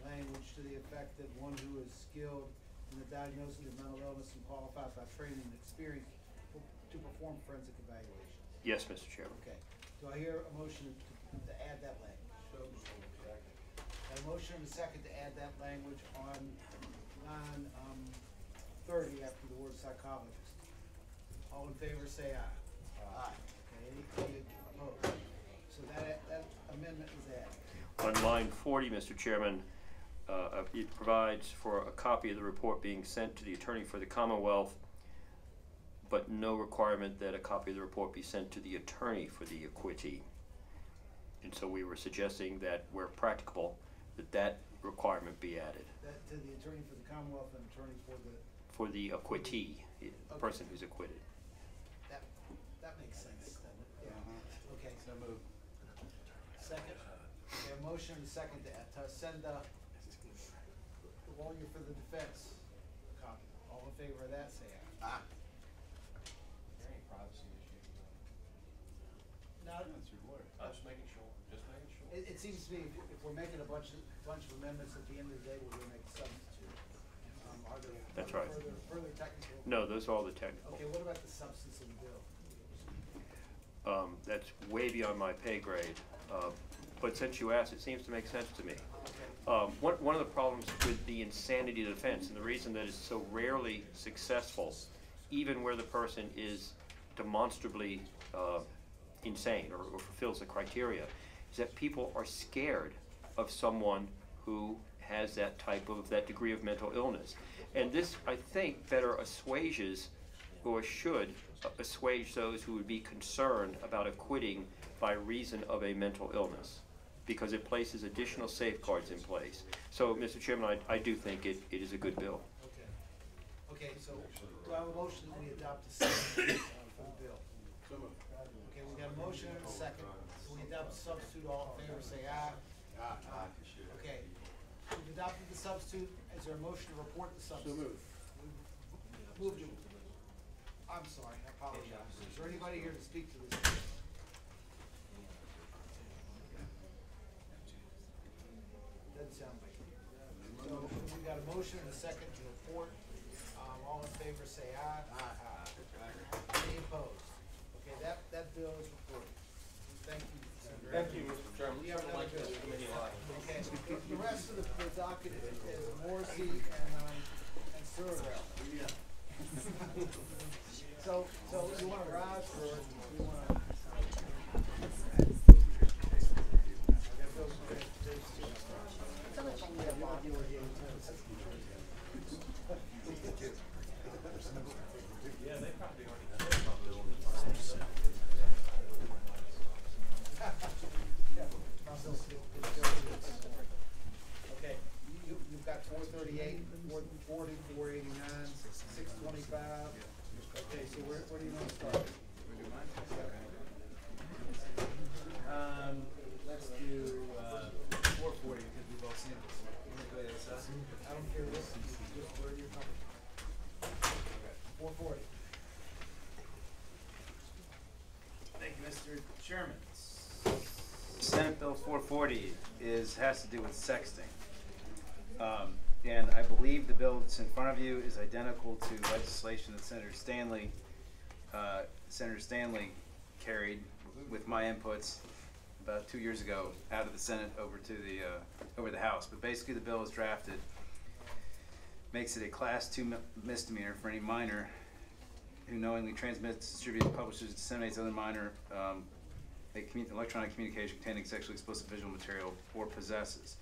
language to the effect that one who is skilled in the diagnosis of mental illness and qualified by training and experience to perform forensic evaluations. Yes, Mr. Chairman. Okay. Do I hear a motion to add that language? A motion and a second to add that language on line 30 after the word psychologist. All in favor, say aye. Aye. Okay, any opposed? So that amendment is added. On line 40, Mr. Chairman, it provides for a copy of the report being sent to the attorney for the Commonwealth, but no requirement that a copy of the report be sent to the attorney for the acquittee. And so we were suggesting that where practicable, that requirement be added. That to the attorney for the Commonwealth and attorney for the... For the acquittee, the person who's acquitted. That makes sense, doesn't it? Yeah. Okay. So moved. Second. Okay, a motion and a second to send the lawyer for the defense copy. All in favor of that, say aye. Aye. Is there any privacy issues? Now, That's your lawyer. Just making sure. it seems to me if we're making a bunch of amendments, at the end of the day, we're gonna make substitute. Are there That's right. further technical? No, those are all the technical. Okay, what about the substance of the bill? That's way beyond my pay grade. But since you asked, it seems to make sense to me. One of the problems with the insanity defense, and the reason that it's so rarely successful, even where the person is demonstrably insane or fulfills the criteria, is that people are scared of someone who has that degree of mental illness. And this, I think, better assuages, or should assuage those who would be concerned about acquitting by reason of a mental illness, because it places additional safeguards in place. So, Mr. Chairman, I do think it is a good bill. Okay. Okay, so do I have a motion that we adopt the substitute for the bill? So moved. Okay, we got a motion and a second. So we adopt the substitute, all in favor, say aye. Aye. Okay, we've adopted the substitute. Is there a motion to report the substitute? So moved. Move to, I'm sorry, I apologize. Is there anybody here to speak to this? assembly. So we got a motion and a second to report. All in favor say aye. Aye. Any opposed? Okay, that bill is reported. Thank you, Senator. Thank you, Mr. Chairman. We have Like another this bill. committee a lot. Okay, the rest of the docket is Morrissey and Surville. So you wanna rise or you wanna? Yeah, they probably already Okay, you've got 438, 440, 489, 625. Okay, so where do you want to start? Let's do 440 because we've all seen it. You want to go to the other side? I don't care what, just where you're coming. 440. Thank you, Mr. Chairman. Senate Bill 440 has to do with sexting. And I believe the bill that's in front of you is identical to legislation that Senator Stanley carried with my inputs about 2 years ago out of the Senate over to the House. But basically the bill is drafted, makes it a Class 2 misdemeanor for any minor who knowingly transmits, distributes, publishes, disseminates other minor electronic communication containing sexually explicit visual material or possesses.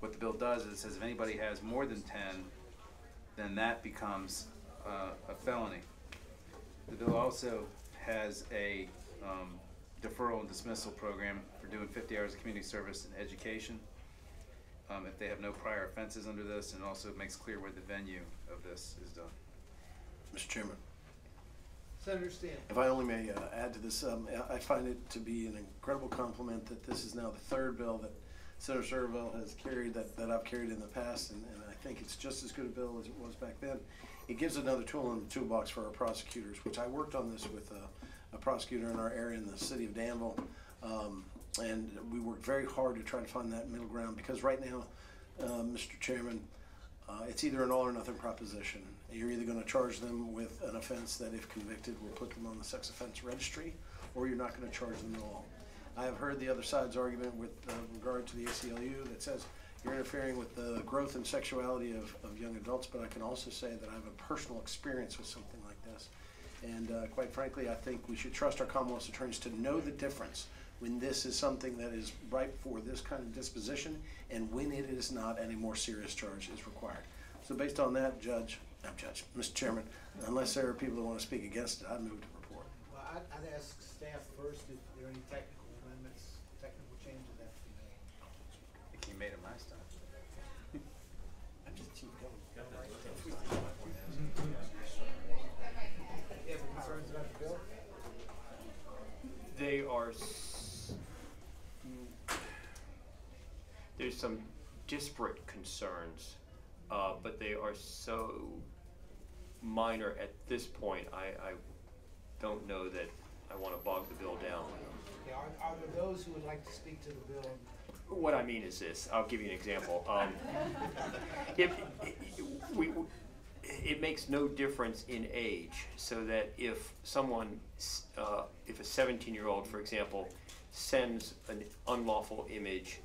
What the bill does is it says if anybody has more than 10, then that becomes a felony. The bill also has a deferral and dismissal program for doing 50 hours of community service and education if they have no prior offenses under this, and also makes clear where the venue of this is done. Mr. Chairman. Senator Stanley. If I only may add to this, I find it to be an incredible compliment that this is now the third bill that Senator Surville has carried that I've carried in the past, and I think it's just as good a bill as it was back then. It gives another tool in the toolbox for our prosecutors, which I worked on this with a prosecutor in our area in the city of Danville, and we worked very hard to try to find that middle ground, because right now, Mr. Chairman, it's either an all or nothing proposition. You're either going to charge them with an offense that, if convicted, will put them on the sex offense registry, or you're not going to charge them at all. I have heard the other side's argument with regard to the ACLU that says you're interfering with the growth and sexuality of young adults, but I can also say that I have a personal experience with something like this. And quite frankly, I think we should trust our Commonwealth's attorneys to know the difference when this is something that is ripe for this kind of disposition and when it is not and a more serious charge is required. So based on that, Mr. Chairman, unless there are people that want to speak against it, I move to report. Well, I'd ask staff first if there are any technical amendments, technical changes that have to be made. I think you made them last time. I'm just keep going. You have concerns about the bill? They are, there's some disparate concerns, but they are so minor at this point, I don't know that I want to bog the bill down. Okay, are there those who would like to speak to the bill? What I mean is this, I'll give you an example. It makes no difference in age, so that if someone, if a 17-year-old, for example, sends an unlawful image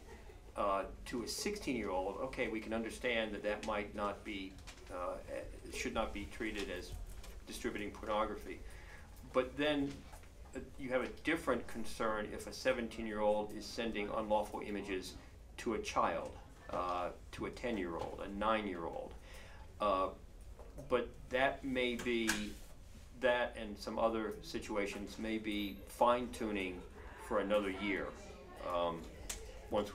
to a 16-year-old, okay, we can understand that that might not be, should not be treated as distributing pornography. But then you have a different concern if a 17-year-old is sending unlawful images to a child, to a 10-year-old, a 9-year-old. But that may be, that and some other situations may be fine-tuning for another year, once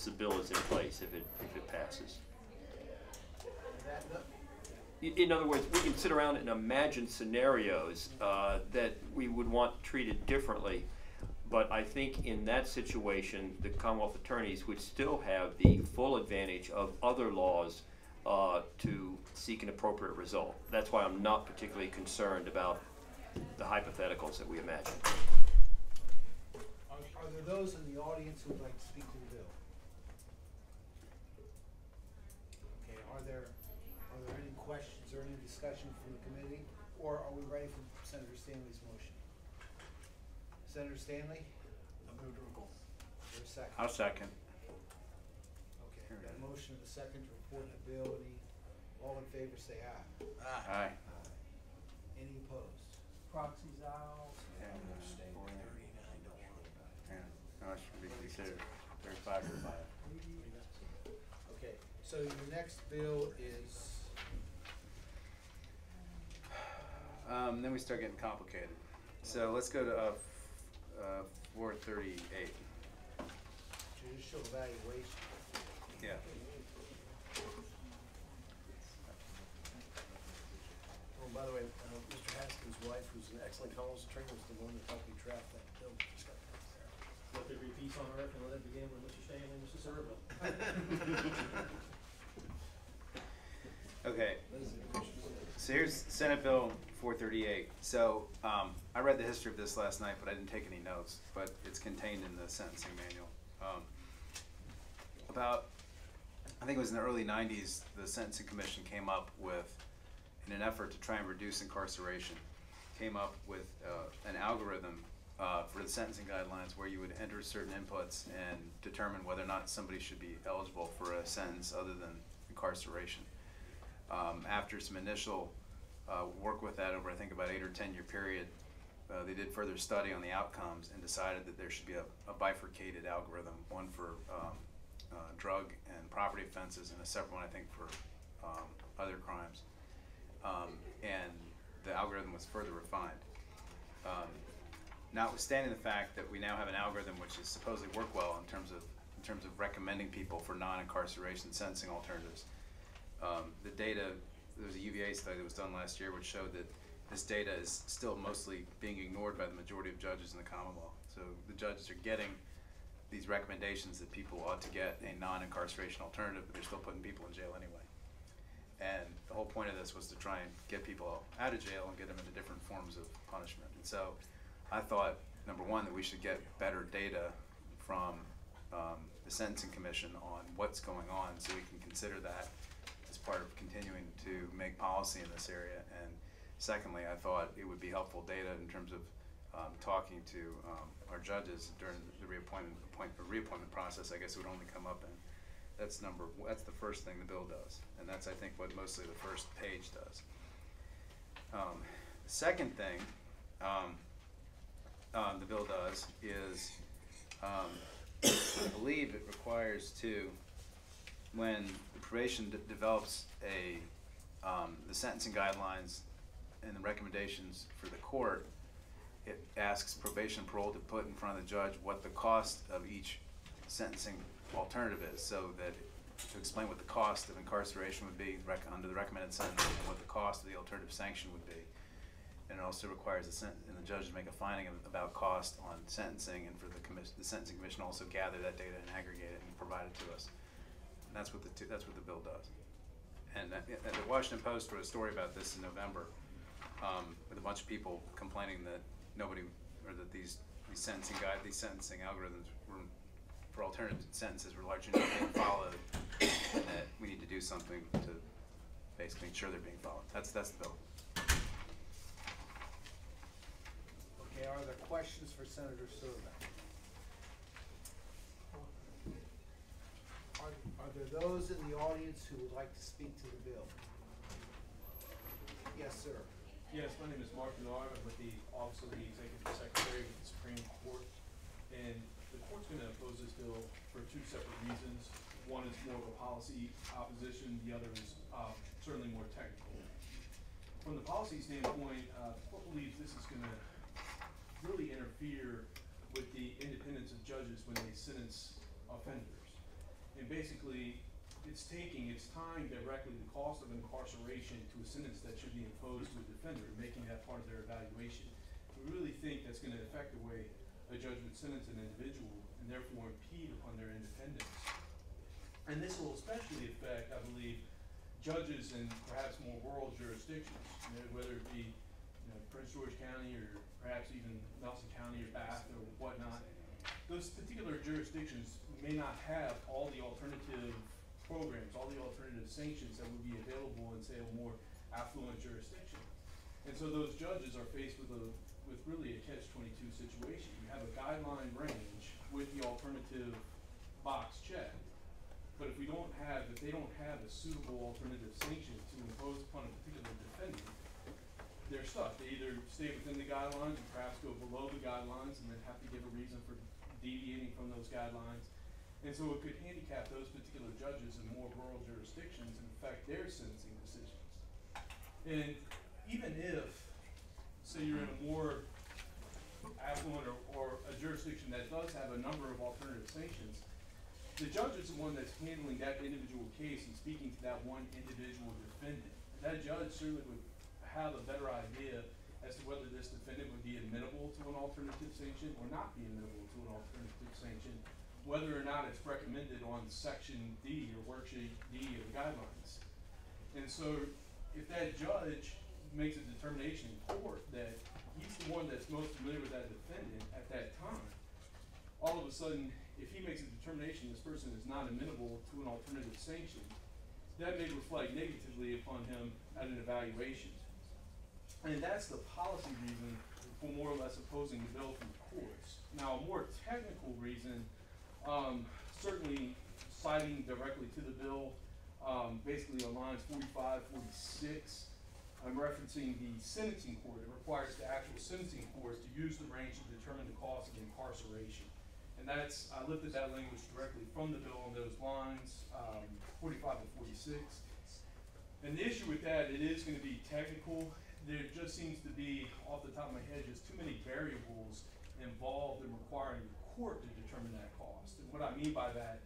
the bill is in place, if it passes. In other words, we can sit around and imagine scenarios that we would want treated differently, but I think in that situation, the Commonwealth attorneys would still have the full advantage of other laws to seek an appropriate result. That's why I'm not particularly concerned about the hypotheticals that we imagine. Are there those in the audience who would like to speak to the bill? are there any questions or any discussion from the committee? Or are we ready for Senator Stanley's motion? Senator Stanley? I move to recall. Is there a second? I'll second. Okay, got a motion and a second to report the bill. All in favor say aye. Aye. Any opposed? Proxies out. Yeah, no, it should be considered 35 to 5. Okay, so your next bill is, Then we start getting complicated. So let's go to 438. judicial evaluation. Yeah. Oh, by the way, Mr. Haskins' wife, who's an excellent college attorney, was the one that helped me draft that bill that just got passed there. Let there be peace on earth and let it begin with Mr. Stanley and Mr. Serville. Okay. So here's Senate Bill 438. So I read the history of this last night, but I didn't take any notes. But it's contained in the sentencing manual. I think it was in the early 90s, the Sentencing Commission came up with, in an effort to try and reduce incarceration, came up with an algorithm for the sentencing guidelines where you would enter certain inputs and determine whether or not somebody should be eligible for a sentence other than incarceration. After some initial work with that over, I think, about 8 or 10 year period, they did further study on the outcomes and decided that there should be a bifurcated algorithm, one for drug and property offenses and a separate one, I think, for other crimes. And the algorithm was further refined. Notwithstanding the fact that we now have an algorithm which is supposedly work well in terms of recommending people for non-incarceration sentencing alternatives, the data, there was a UVA study that was done last year which showed that this data is still mostly being ignored by the majority of judges in the Commonwealth. So the judges are getting these recommendations that people ought to get a non-incarceration alternative, but they're still putting people in jail anyway. And the whole point of this was to try and get people out of jail and get them into different forms of punishment. And so I thought, number one, that we should get better data from the Sentencing Commission on what's going on so we can consider that as part of continuing to make policy in this area. And secondly, I thought it would be helpful data in terms of talking to our judges during the reappointment process. I guess it would only come up in, that's the first thing the bill does, and that's, I think, what mostly the first page does. The second thing the bill does is, I believe it requires when the probation develops the sentencing guidelines and the recommendations for the court, it asks probation and parole to put in front of the judge what the cost of each sentencing alternative is, so that to explain what the cost of incarceration would be under the recommended sentence and what the cost of the alternative sanction would be. And it also requires the judge to make a finding about cost on sentencing, and for the Sentencing Commission also gather that data and aggregate it and provide it to us. And that's what the bill does. And the Washington Post wrote a story about this in November, with a bunch of people complaining that that these sentencing algorithms for alternative sentences were largely not being followed, and that we need to do something to basically ensure they're being followed. That's the bill. Okay, are there questions for Senator Serville? Are there those in the audience who would like to speak to the bill? Yes, sir. Yes, my name is Mark Menard. I'm with the Office of the Executive Secretary of the Supreme Court. And the court's going to oppose this bill for two separate reasons. One is more of a policy opposition. The other is certainly more technical. From the policy standpoint, the court believes this is going to really interfere with the independence of judges when they sentence offenders. And basically, it's tying directly the cost of incarceration to a sentence that should be imposed to a defender, making that part of their evaluation. We really think that's going to affect the way a judge would sentence an individual and therefore impede upon their independence. And this will especially affect, I believe, judges in perhaps more rural jurisdictions, whether it be Prince George County or perhaps even Nelson County or Bath or whatnot. Those particular jurisdictions may not have all the alternative programs, all the alternative sanctions that would be available in, say, a more affluent jurisdiction. And so those judges are faced with really a catch-22 situation. You have a guideline range with the alternative box checked, but if they don't have a suitable alternative sanction to impose upon a particular defendant, they're stuck. They either stay within the guidelines and perhaps go below the guidelines and then have to give a reason for deviating from those guidelines. And so it could handicap those particular judges in more rural jurisdictions and affect their sentencing decisions. And even if, say you're in a more affluent or a jurisdiction that does have a number of alternative sanctions, the judge is the one that's handling that individual case and speaking to that one individual defendant. That judge certainly would have a better idea as to whether this defendant would be amenable to an alternative sanction or not be amenable to an alternative sanction, whether or not it's recommended on Section D or Worksheet D of the guidelines. And so if that judge makes a determination in court that he's the one that's most familiar with that defendant at that time, all of a sudden, if he makes a determination this person is not amenable to an alternative sanction, that may reflect negatively upon him at an evaluation. And that's the policy reason for more or less opposing the bill from the courts. Now, a more technical reason, certainly citing directly to the bill, basically on lines 45, 46, I'm referencing the sentencing court. It requires the actual sentencing court to use the range to determine the cost of incarceration. And that's, I lifted that language directly from the bill on those lines, 45 to 46. And the issue with that, it is gonna be technical. There just seems to be, off the top of my head, just too many variables involved in requiring the court to determine that cost. And what I mean by that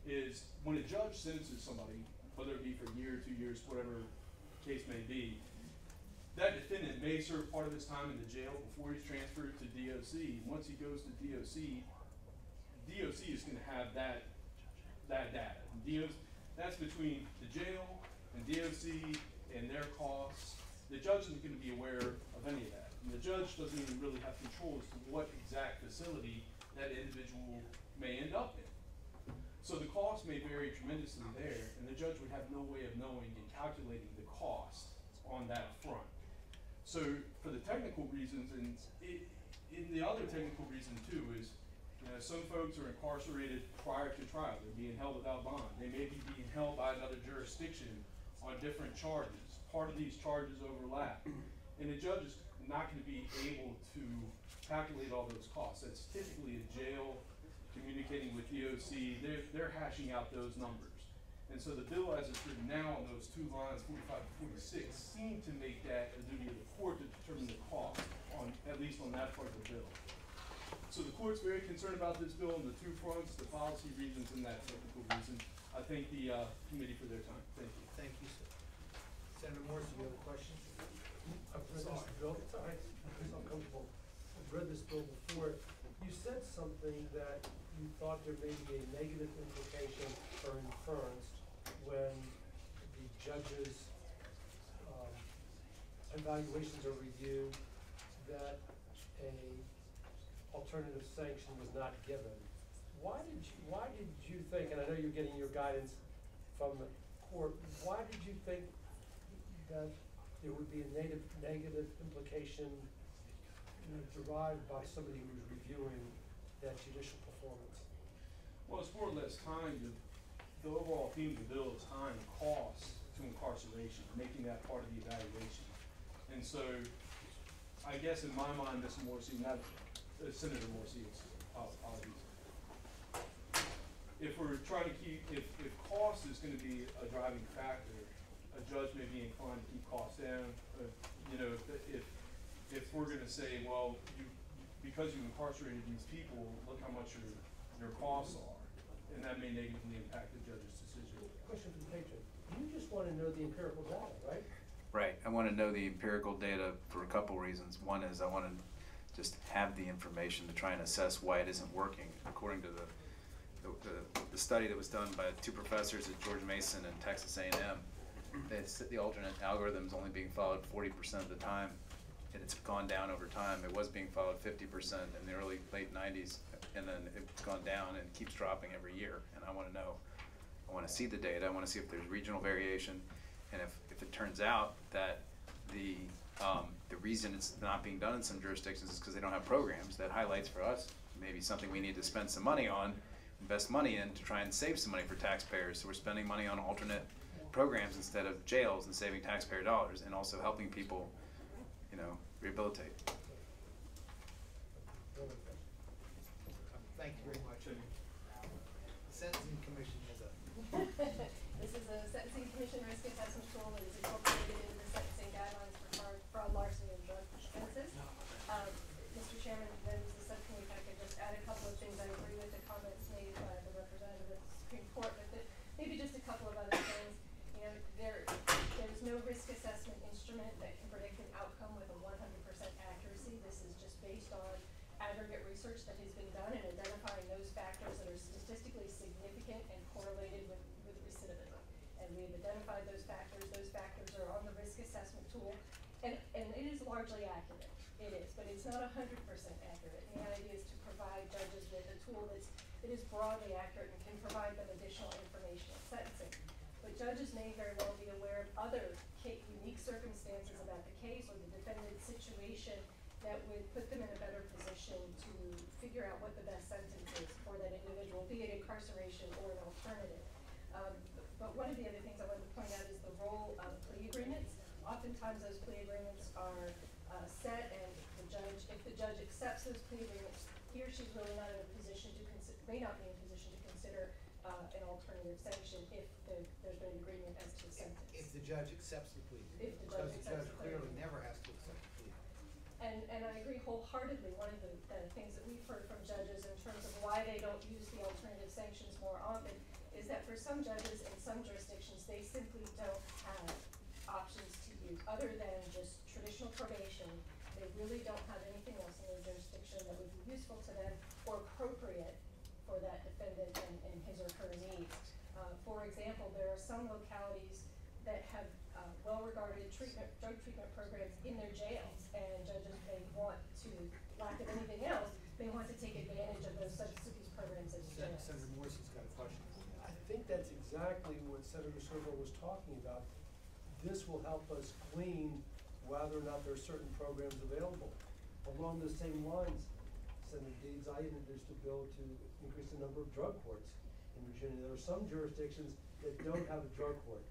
is when a judge sentences somebody, whether it be for a year, 2 years, whatever case may be, that defendant may serve part of his time in the jail before he's transferred to DOC. Once he goes to DOC, DOC is going to have that data. That's between the jail and DOC and their costs. The judge isn't going to be aware of any of that. And the judge doesn't even really have control as to what exact facility that individual may end up in. So the cost may vary tremendously there, and the judge would have no way of knowing and calculating the cost on that front. So for the technical reasons, and the other technical reason too is, you know, some folks are incarcerated prior to trial. They're being held without bond. They may be being held by another jurisdiction on different charges. Part of these charges overlap. And the judge is not going to be able to calculate all those costs. That's typically a jail communicating with DOC. They're hashing out those numbers. And so the bill as it's written now on those two lines, 45 to 46, seem to make that a duty of the court to determine the cost, on at least on that part of the bill. So the court's very concerned about this bill on the two fronts, the policy reasons and that technical reason. I thank the committee for their time. Thank you. Thank you, sir. Senator Morris, do you have a question? I've read this bill, it's all right, I'm uncomfortable. I've read this bill before. You said something that you thought there may be a negative implication or inference when the judge's evaluations are reviewed that a alternative sanction was not given. Why did you think, and I know you're getting your guidance from the court, why did you think that there would be a negative implication, you know, derived by somebody who's reviewing that judicial performance? Well, it's more or less time. The overall theme of the bill is time and cost to incarceration, making that part of the evaluation. And so, I guess in my mind, Mr. Morrissey, not Senator Morrissey, apologies. If we're trying to keep, if cost is going to be a driving factor, a judge may be inclined to keep costs down. You know, if we're going to say, well, because you incarcerated these people, look how much your costs are, and that may negatively impact the judge's decision. Question for the patron. You just want to know the empirical data, right? Right. I want to know the empirical data for a couple reasons. One is I want to just have the information to try and assess why it isn't working. According to the study that was done by two professors at George Mason and Texas A&M, the alternate algorithm's only being followed 40% of the time, and it's gone down over time. It was being followed 50% in the late 90s, and then it's gone down and keeps dropping every year. And I want to know I wanna see the data, I wanna see if there's regional variation, and if it turns out that the reason it's not being done in some jurisdictions is because they don't have programs, that highlights for us maybe something we need to spend some money on, invest money in to try and save some money for taxpayers. So we're spending money on alternate programs instead of jails and saving taxpayer dollars, and also helping people, you know, rehabilitate. Thank you very much. Sentencing Commission has a. This is a sentencing commission risk assessment tool that is incorporated into the sentencing guidelines for fraud, larceny, and drug offenses. Mr. Chairman, members of the subcommittee, if I could just add a couple of things. I agree with the comments made by the representative of the Supreme Court, but maybe just a couple of other things. You know, there's no risk assessment instrument that can predict an outcome with a 100% accuracy. This is just based on aggregate research that has been done and identifying those factors that are statistically significant and correlated with recidivism. And we have identified those factors. Those factors are on the risk assessment tool. And it is largely accurate. It is, but it's not 100% accurate. And the idea is to provide judges with a tool that is broadly accurate and can provide them additional information in sentencing. But judges may very well be aware of other unique circumstances about the case or the defendant's situation that would put them in a better position to figure out what the best sentence is for that individual, be it incarceration or an alternative. But one of the other things I wanted to point out is the role of plea agreements. Oftentimes those plea agreements are set, and if the judge accepts those plea agreements, he or she's really not in a position to may not be in a position to consider an alternative sanction if there's been an agreement as to the sentence. If the judge accepts the plea. If the judge accepts the plea. Clearly never has to accept the plea. And I agree wholeheartedly. One of the things that we've heard from judges in terms of why they don't use the alternative sanctions more often is that for some judges in some jurisdictions, they simply don't have options to use other than just traditional probation. They really don't have anything else in their jurisdiction that would be useful to them or appropriate for that defendant and his or her needs. For example, there are some localities that have well-regarded drug treatment programs in their jails, and judges may want to, lack of anything else, may want to take advantage of those substance abuse programs in the jails. Senator Morrison's got a question. I think that's exactly what Senator Servo was talking about. This will help us glean whether or not there are certain programs available. Along the same lines, Senator Deeds, I introduced a bill to increase the number of drug courts in Virginia. There are some jurisdictions that don't have a drug court.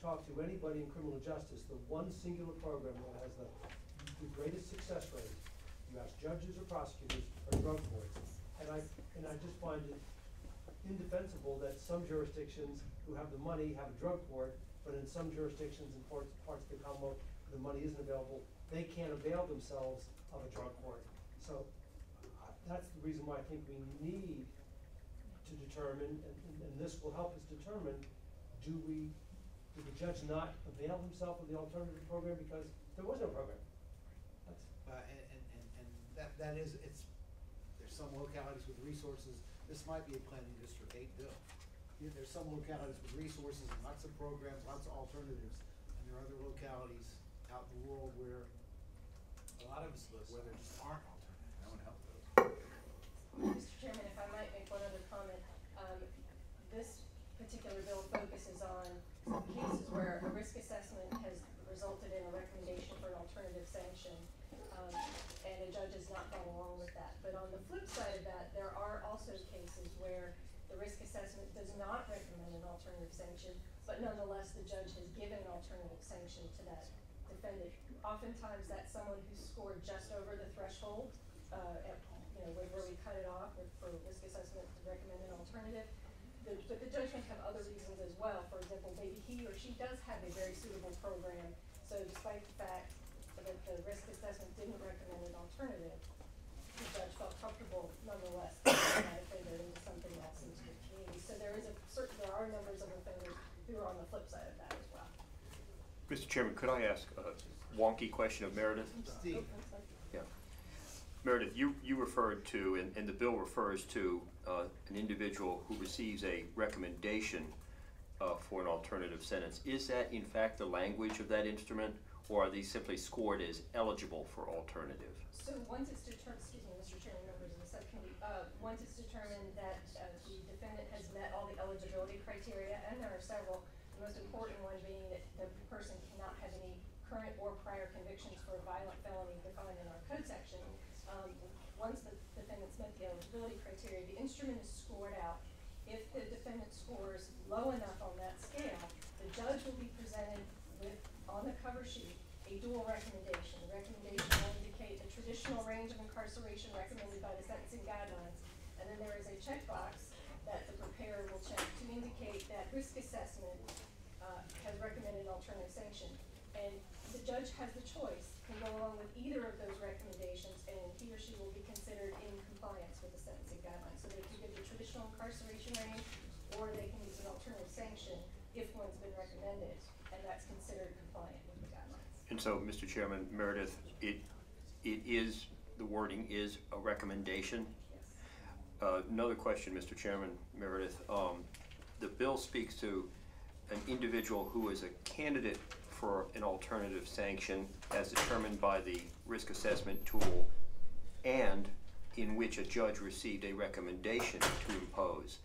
Talk to anybody in criminal justice, the one singular program that has the greatest success rate, you ask judges or prosecutors, are drug courts. And I just find it indefensible that some jurisdictions who have the money have a drug court, but in some jurisdictions and parts of the Commonwealth, the money isn't available, they can't avail themselves of a drug court. So that's the reason why I think we need to determine, and this will help us determine, did the judge not avail himself of the alternative program because there was no program? There's some localities with resources. This might be a planning district 8 bill. There's some localities with resources and lots of programs, lots of alternatives, and there are other localities out in the world where a lot of us live where there just aren't alternatives. I want to help those. Mr. Chairman, if I might make one other comment. This particular bill focuses on cases where a risk assessment has resulted in a recommendation for an alternative sanction, and a judge has not gone along with that. But on the flip side of that, there are also cases where the risk assessment does not recommend an alternative sanction, but nonetheless the judge has given an alternative sanction to that defendant. Oftentimes that's someone who scored just over the threshold, where we cut it off for risk assessment to recommend an alternative. But the judge may have other reasons as well. For example, maybe he or she does have a very suitable program, so despite the fact that the risk assessment didn't recommend an alternative, the judge felt comfortable nonetheless that offender into something else into the community. So there are numbers of offenders who are on the flip side of that as well. Mr. Chairman, could I ask a wonky question of Meredith? Steve. Yeah. Meredith, you referred to, and the bill refers to an individual who receives a recommendation for an alternative sentence. Is that in fact the language of that instrument, or are these simply scored as eligible for alternative? So once it's determined, excuse me, Mr. Chairman, members of the subcommittee, once it's determined that the defendant has met all the eligibility criteria, and there are several, the most important one being that the person cannot have any current or prior convictions for a violent felony defined in our code section. Once the defendant's met the eligibility criteria, the instrument is scored out. If the defendant scores low enough on that scale, the judge will be presented with, on the cover sheet, a dual recommendation. The recommendation will indicate a traditional range of incarceration recommended by the sentencing guidelines, and then there is a checkbox that the preparer will check to indicate that risk assessment has recommended an alternative sanction. And the judge has the choice, can go along with either of those recommendations, and he or she will be considered in compliance with the sentencing guidelines. So they can give the traditional incarceration range, or they can use an alternative sanction if one's been recommended, and that's considered compliant with the guidelines. And so, Mr. Chairman, Meredith, it is, the wording is a recommendation. Yes. Another question, Mr. Chairman, Meredith. The bill speaks to an individual who is a candidate for an alternative sanction as determined by the risk assessment tool, and in which a judge received a recommendation to impose.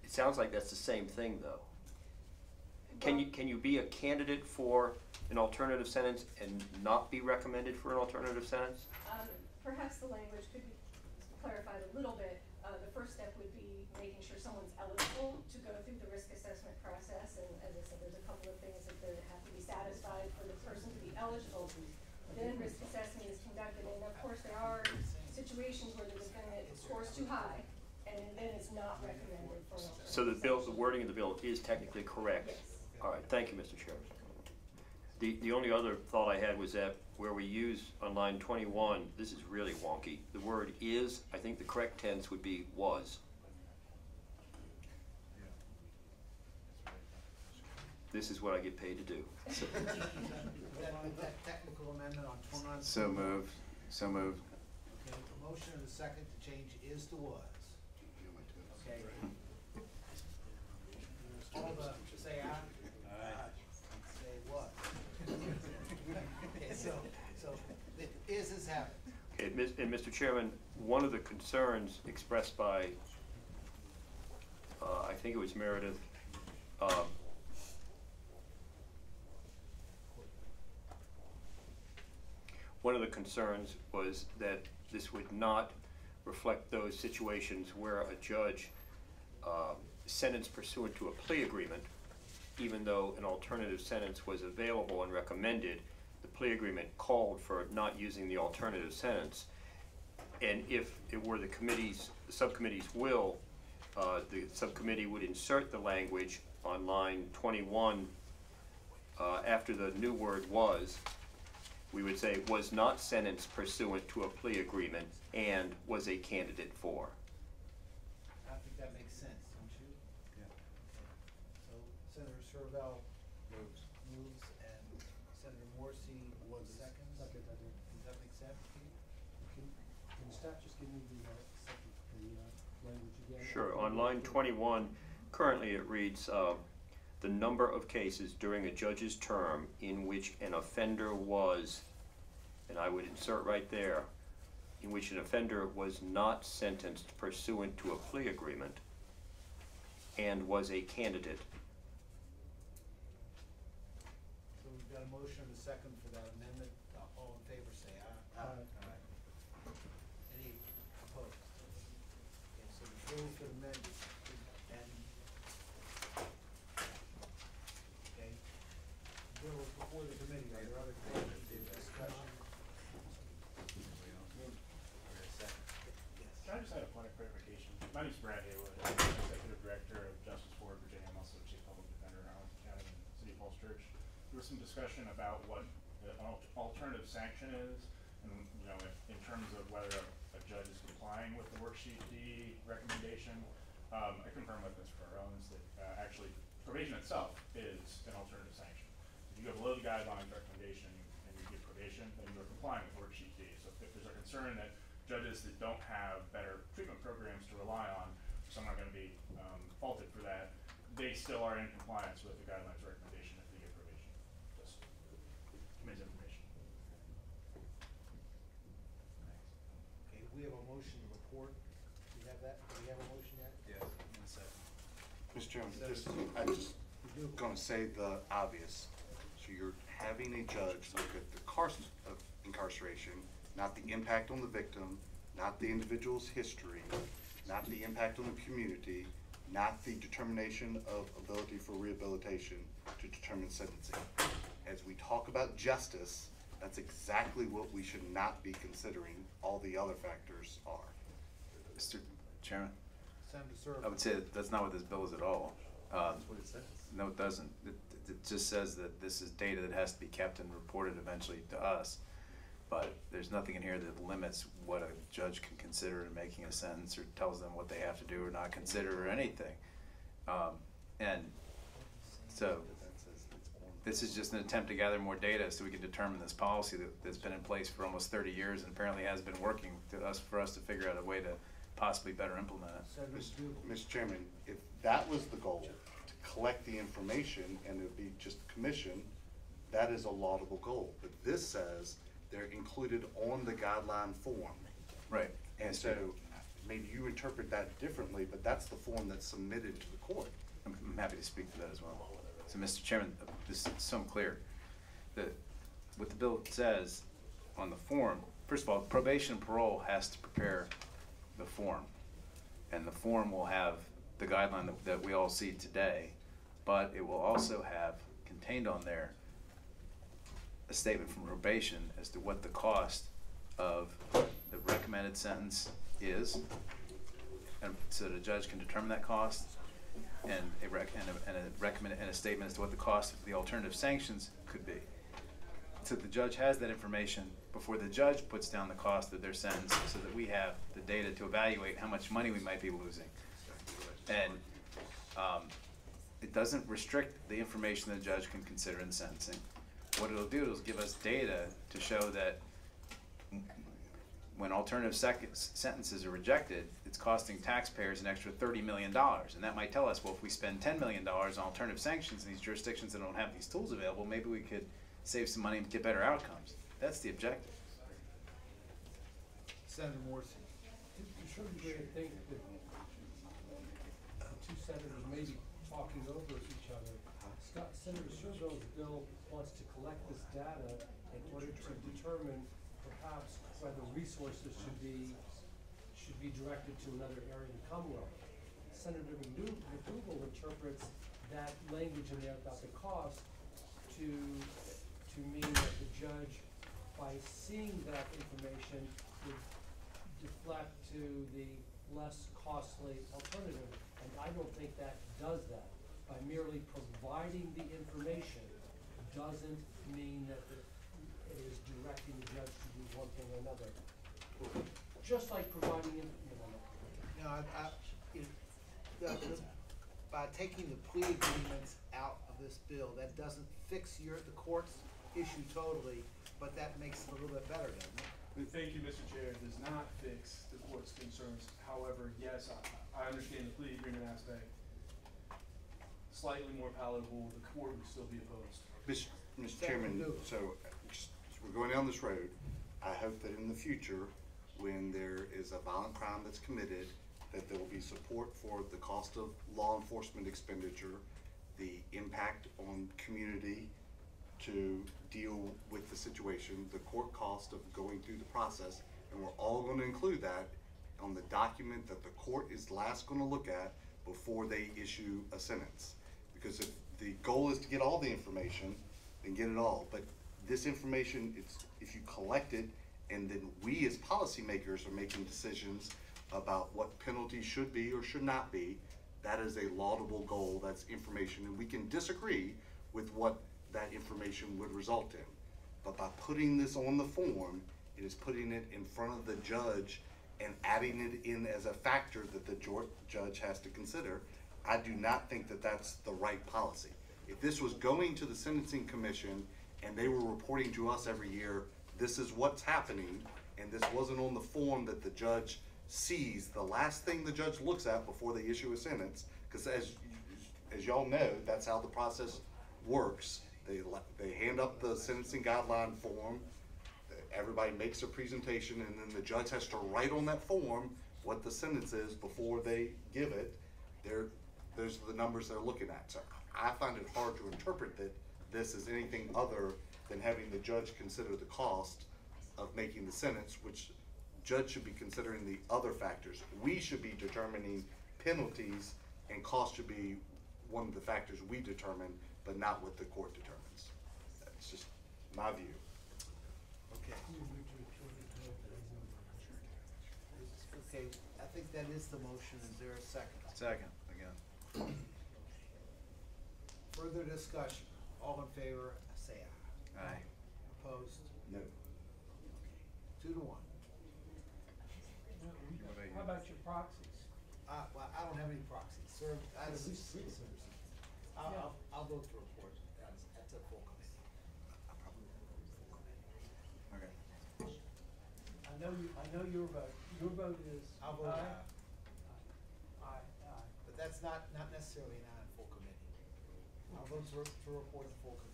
It sounds like that's the same thing, though. Can you be a candidate for an alternative sentence and not be recommended for an alternative sentence? Perhaps the language could be clarified a little bit. The first step would be making sure someone's eligible to go through the risk assessment process, and as I said, there's a couple of things that have to be satisfied for the person to be eligible. Then risk assessment is conducted, and of course there are situations where the defendant scores too high, and then it's not recommended for an alternative. So the wording of the bill is technically correct? Yes. All right, thank you, Mr. Chairman. The only other thought I had was that where we use on line 21, this is really wonky. The word is, I think the correct tense would be was. This is what I get paid to do. So. That technical amendment on 29. So moved. So moved. Okay, a motion and a second to change is to was. Okay. All the, say aye. Aye. Say what? Okay, so it is happening. Okay, and Mr. Chairman, one of the concerns expressed by, I think it was Meredith, one of the concerns was that this would not reflect those situations where a judge sentenced pursuant to a plea agreement, even though an alternative sentence was available and recommended. The plea agreement called for not using the alternative sentence. And if it were the subcommittee's will, the subcommittee would insert the language on line 21 after the new word was. We would say was not sentenced pursuant to a plea agreement and was a candidate for. I think that makes sense, don't you? Yeah. So Senator Serval moves, and Senator Morsi was second. Does that make sense, Pete? Can staff just give me the language again? Sure. On line 21, currently it reads, the number of cases during a judge's term in which an offender was, and I would insert right there, in which an offender was not sentenced pursuant to a plea agreement and was a candidate. So we've got a motion and a second for that amendment. All in favor say aye. Aye. Any opposed? Okay, so the bill's been amended. And okay, bill is before the committee. Are there other questions or discussion? Can I just add a point of clarification? My name is Brad Haywood. I'm the Executive Director of Justice for Virginia. I'm also the Chief Public Defender in Arlington County and City of Falls Church. There was some discussion about what an alternative sanction is, and in terms of whether a judge is complying with the worksheet D recommendation. I confirm with Ms. Ferrones that actually probation itself is an alternative sanction. If you go below the guidelines recommendation and you give probation, then you are complying with worksheet D. So if there's a concern that judges that don't have better treatment programs to rely on, some are going to be faulted for that, they still are in compliance with the guidelines recommendation if they get probation. Just report. Do you have that, do we have a motion yet? Yes, in a second. Mr. Chairman, I'm just gonna say the obvious. So you're having a judge look at the cost of incarceration, not the impact on the victim, not the individual's history, not the impact on the community, not the determination of ability for rehabilitation to determine sentencing. As we talk about justice, that's exactly what we should not be considering. All the other factors are. Mr. Chairman? Senator Serb. I would say that that's not what this bill is at all. That's what it says. No, it doesn't. It just says that this is data that has to be kept and reported eventually to us. But there's nothing in here that limits what a judge can consider in making a sentence or tells them what they have to do or not consider or anything. And so this is just an attempt to gather more data so we can determine this policy that's been in place for almost 30 years and apparently has been working for us to figure out a way to possibly better implement it. Mr. Chairman, if that was the goal, to collect the information and it would be just commission, that is a laudable goal. But this says they're included on the guideline form. Right. And so maybe you interpret that differently, but that's the form that's submitted to the court. I'm happy to speak to that as well. So, Mr. Chairman, this is so clear that what the bill says on the form, first of all, probation and parole has to prepare the form. And the form will have the guideline that we all see today, but it will also have contained on there a statement from probation as to what the cost of the recommended sentence is, and so the judge can determine that cost, and a statement as to what the cost of the alternative sanctions could be. So the judge has that information before the judge puts down the cost of their sentence, so that we have the data to evaluate how much money we might be losing. And it doesn't restrict the information the judge can consider in sentencing. What it'll do is give us data to show that when alternative sentences are rejected, it's costing taxpayers an extra $30 million. And that might tell us, well, if we spend $10 million on alternative sanctions in these jurisdictions that don't have these tools available, maybe we could save some money and get better outcomes. That's the objective. Senator Morrison. To a certain degree, I think that the two senators may be talking over each other. Senator Servo's bill wants to collect this data in order to determine perhaps whether resources should be directed to another area of the Commonwealth. Senator McDougal interprets that language in there about the cost to mean that the judge, by seeing that information, would deflect to the less costly alternative. And I don't think that does that. By merely providing the information doesn't mean that it is directing the judge to do one thing or another. Just like providing information. No, by taking the plea agreements out of this bill, that doesn't fix the court's issue totally, but that makes it a little bit better, doesn't it? Thank you, Mr. Chair. It does not fix the court's concerns. However, yes, I understand the plea agreement aspect. Slightly more palatable, the court would still be opposed. Mr. Chairman, so we're going down this road. I hope that in the future, when there is a violent crime that's committed, that there will be support for the cost of law enforcement expenditure, the impact on community to deal with the situation, the court cost of going through the process, and we're all going to include that on the document that the court is last going to look at before they issue a sentence. Because if the goal is to get all the information, then get it all. But this information, if you collect it, and then we as policymakers are making decisions about what penalties should be or should not be, that is a laudable goal. That's information, and we can disagree with what that information would result in. But by putting this on the form, it is putting it in front of the judge and adding it in as a factor that the judge has to consider. I do not think that that's the right policy. If this was going to the Sentencing Commission and they were reporting to us every year, this is what's happening, and this wasn't on the form that the judge sees, the last thing the judge looks at before they issue a sentence, because as y'all know, that's how the process works. They hand up the sentencing guideline form, everybody makes a presentation, and then the judge has to write on that form what the sentence is before they give it, there's the numbers they're looking at. So I find it hard to interpret that this is anything other than having the judge consider the cost of making the sentence, which judge should be considering the other factors. We should be determining penalties, and cost should be one of the factors we determine, but not what the court determines. That's just my view. Okay. Okay, I think that is the motion. Is there a second? Second, again. Further discussion. All in favor, say aye. Aye. Opposed? No. 2-1. How about your proxies? Well, I don't have any proxies, sir. I'll vote to report. That's a full committee. Okay. I know your vote is I'll vote aye. aye. Aye. But that's not necessarily an aye in full committee. I'll vote to report the full committee.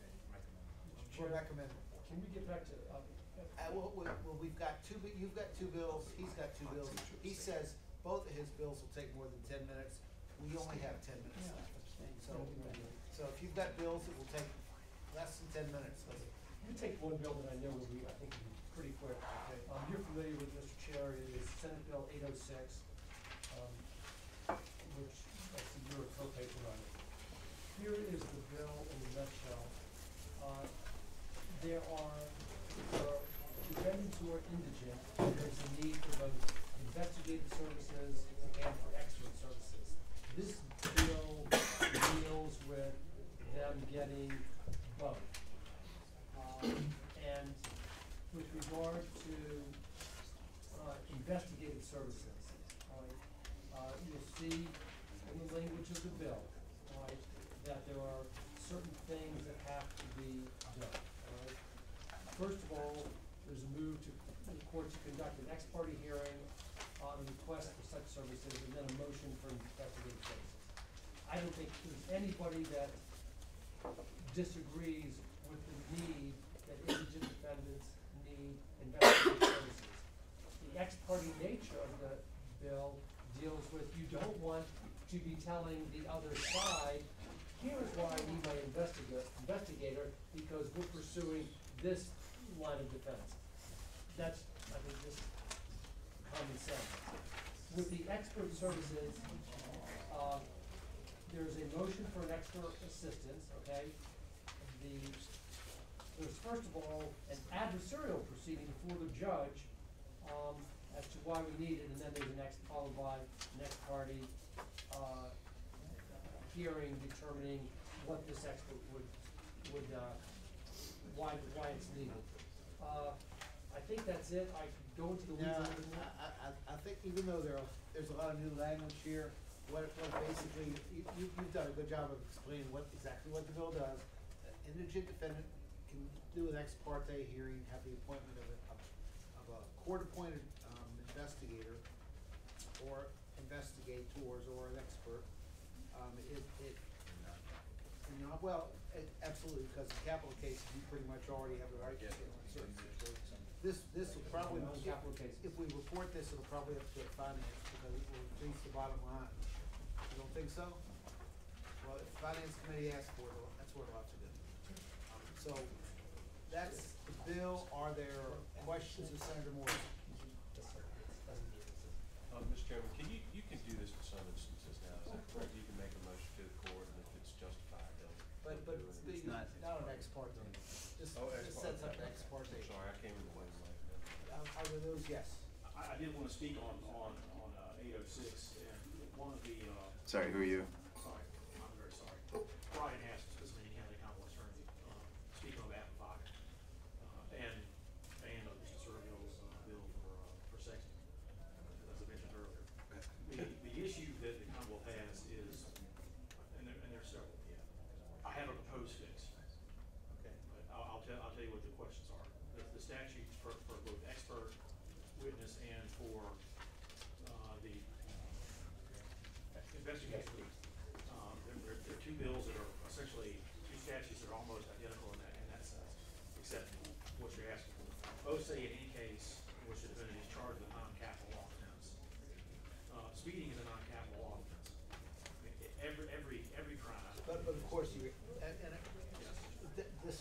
Recommend report. Can we get back to, Well, we've got you've got two bills, he's got two bills. He says both of his bills will take more than 10 minutes. We only have 10 minutes left. So if you've got bills that will take less than 10 minutes, let me take one bill that I know will be, I think will be pretty quick. Okay. You're familiar with, Mr. Chair, it is Senate Bill 806, which, I see you're a co-patron on it. Here is the bill in a nutshell. There are defendants who are indigent, and there's a need for both investigative services and for expert services. This bill deals with them getting both. And with regard to investigative services, you'll see in the language of the bill, that there are certain things that have to be done. First of all, there's a move to the court to conduct an ex parte hearing on a request for such services, and then a motion for investigative services. I don't think there's anybody that disagrees with the need that indigent defendants need investigative services. The ex parte nature of the bill deals with, you don't want to be telling the other side, here's why I need my investigator, because we're pursuing this line of defense. That's, I think, just common sense. With the expert services, there's a motion for an expert assistance, okay? There's first of all, an adversarial proceeding before the judge, as to why we need it, and then there's followed by an ex parte, hearing determining what this expert would why it's needed. I think that's it. I could go into the weeds a little bit more. I think even though there's a lot of new language here, what basically, you've done a good job of explaining exactly what the bill does. An indigent defendant can do an ex parte hearing, have the appointment of a court-appointed investigator or investigators or an expert. Absolutely, because in capital cases, you pretty much already have the right to in certain situations. This will probably, if we report this, it'll probably have to go to finance, because it will increase the bottom line. You don't think so? Well, if the finance committee asks for it, that's what it'll have to do. So, that's the bill. Are there questions of Senator Morrison? Mr. Chairman, you can do this in some instances now, is that correct? You can make a motion to the court, and if it's justified, they'll. But it's not an ex parte. Just sets up an ex parte. I'm sorry, I came in the way. Are there those? Yes. I did want to speak on 806, and one of the, Sorry, who are you? sorry, I'm very sorry. Brian Haskins, Cincinnati County Commonwealth Attorney, speaking on behalf of FICA, and Mr. Servio's bill for sexting, as I mentioned earlier. The issue that the Commonwealth has is, and there's several, I have a proposed fix. Okay. But I'll tell you what the questions are. The statutes for both expert witness and for the investigation. There are two bills that are essentially two statutes that are almost identical in that sense, except what you're asking for. Both say in any case in which the defendant is charged with non-capital law offense, speeding is a non-capital offense. I mean, every crime. But of course, this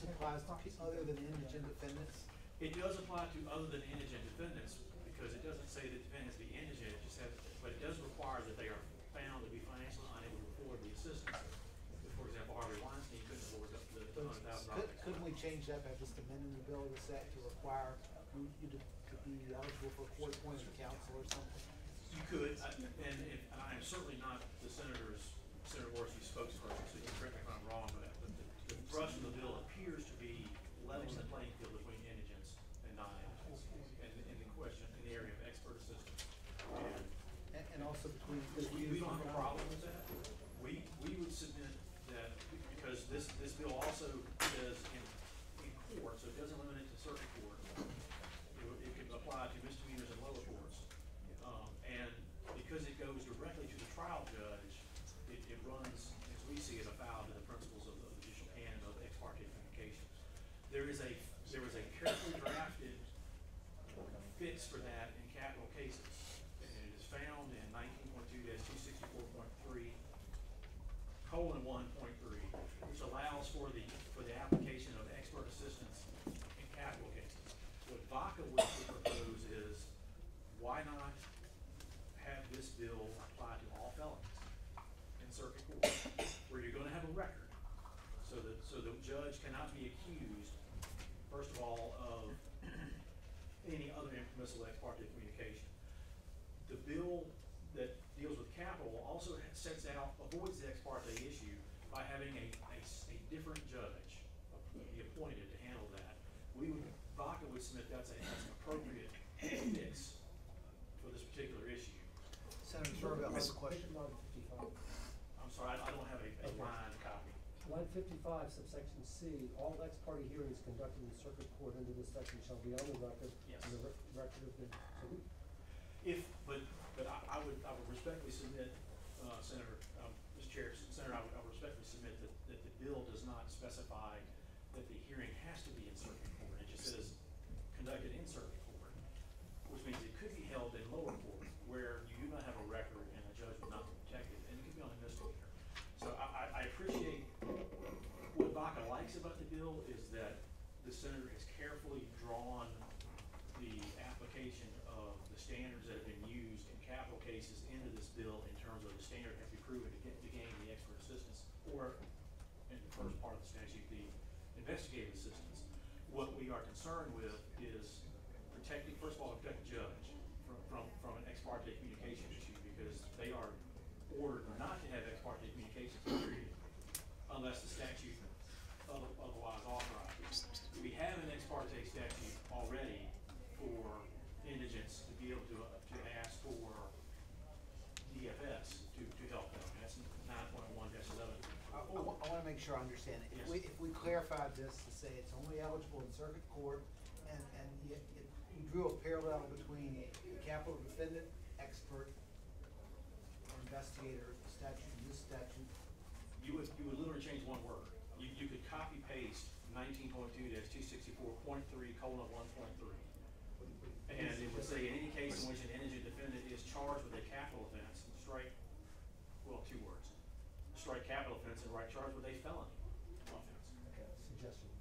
applies to other than indigent defendants? It does apply to other than indigent defendants, because it doesn't say that defendants be indigent, it just has, but it does require that they are found to be financially unable to afford the assistance. For example, Harvey Weinstein couldn't afford the $100,000. Couldn't we change that by just amending the bill to set to require you to be eligible for court-appointed counsel or something? You could, and I am certainly not Senator Morrissey's spokesperson, so you can correct me if I'm wrong, but the thrust of the bill appears to be leveling the playing field between indigents and non-indigents, and in the question, in the area of expert assistance. And also between. We don't have a problem with that. We would submit that, because this bill also says in court, so it doesn't limit it to circuit court. It can apply to misdemeanors and lower courts. And because it goes directly to the trial judge, it runs, as we see it, afoul to the principles of the judicial canon of ex parte communications. There is a carefully drafted fix for that in capital cases, and it is found in 19.2-264.3:1.3, which allows for the application of expert assistance in capital cases. What VACA would propose is, why not have this bill apply to all felonies in circuit court, where you're gonna have a record, so the judge cannot be accused, first of all, of any other impermissible ex parte communication. The bill that deals with capital also avoids the ex parte issue by having a different judge be appointed to handle that. VACA would submit that's an appropriate fix for this particular issue. Senator Sorrell has a question. I'm sorry, I don't have a line copy. Line 55, subsection C, all ex parte hearings conducted in circuit court under this section shall be on the record. Yes. And the record of the, But I would respectfully submit, Senator, Mr. Chair, Senator, I would respectfully submit that the bill does not specify that the hearing has to be in circuit court. It just says conducted in circuit court, which means it could be held in lower court, where you do not have a record and the judge would not be protected, and it could be on a misdemeanor. So I appreciate what VACA likes about the bill is that the senator has carefully drawn the application of the standards that have been used in capital cases into this bill in terms of the standard that has to be proven to gain the expert assistance, or in the first part of the statute, the investigative assistance. What we are concerned with is protecting, first of all, protect the judge from an ex parte communication issue, because they are ordered not to have ex parte communications period unless the statute otherwise authorizes. We have an ex parte statute already for indigents to be able to ask for DFS to help them. That's 9.1-11. I wanna make sure I understand it. Yes. If we clarified this to say it's only eligible in circuit court, and yet we drew a parallel between the capital defendant, expert, or investigator statute and this statute. You would literally change one word. You could copy paste 19.2-264.3:1.3. And it would say, in any case in which an indigent defendant is charged with a capital offense, strike, well, 2 words. Strike capital offense and write charged with a felony offense. okay, suggestion.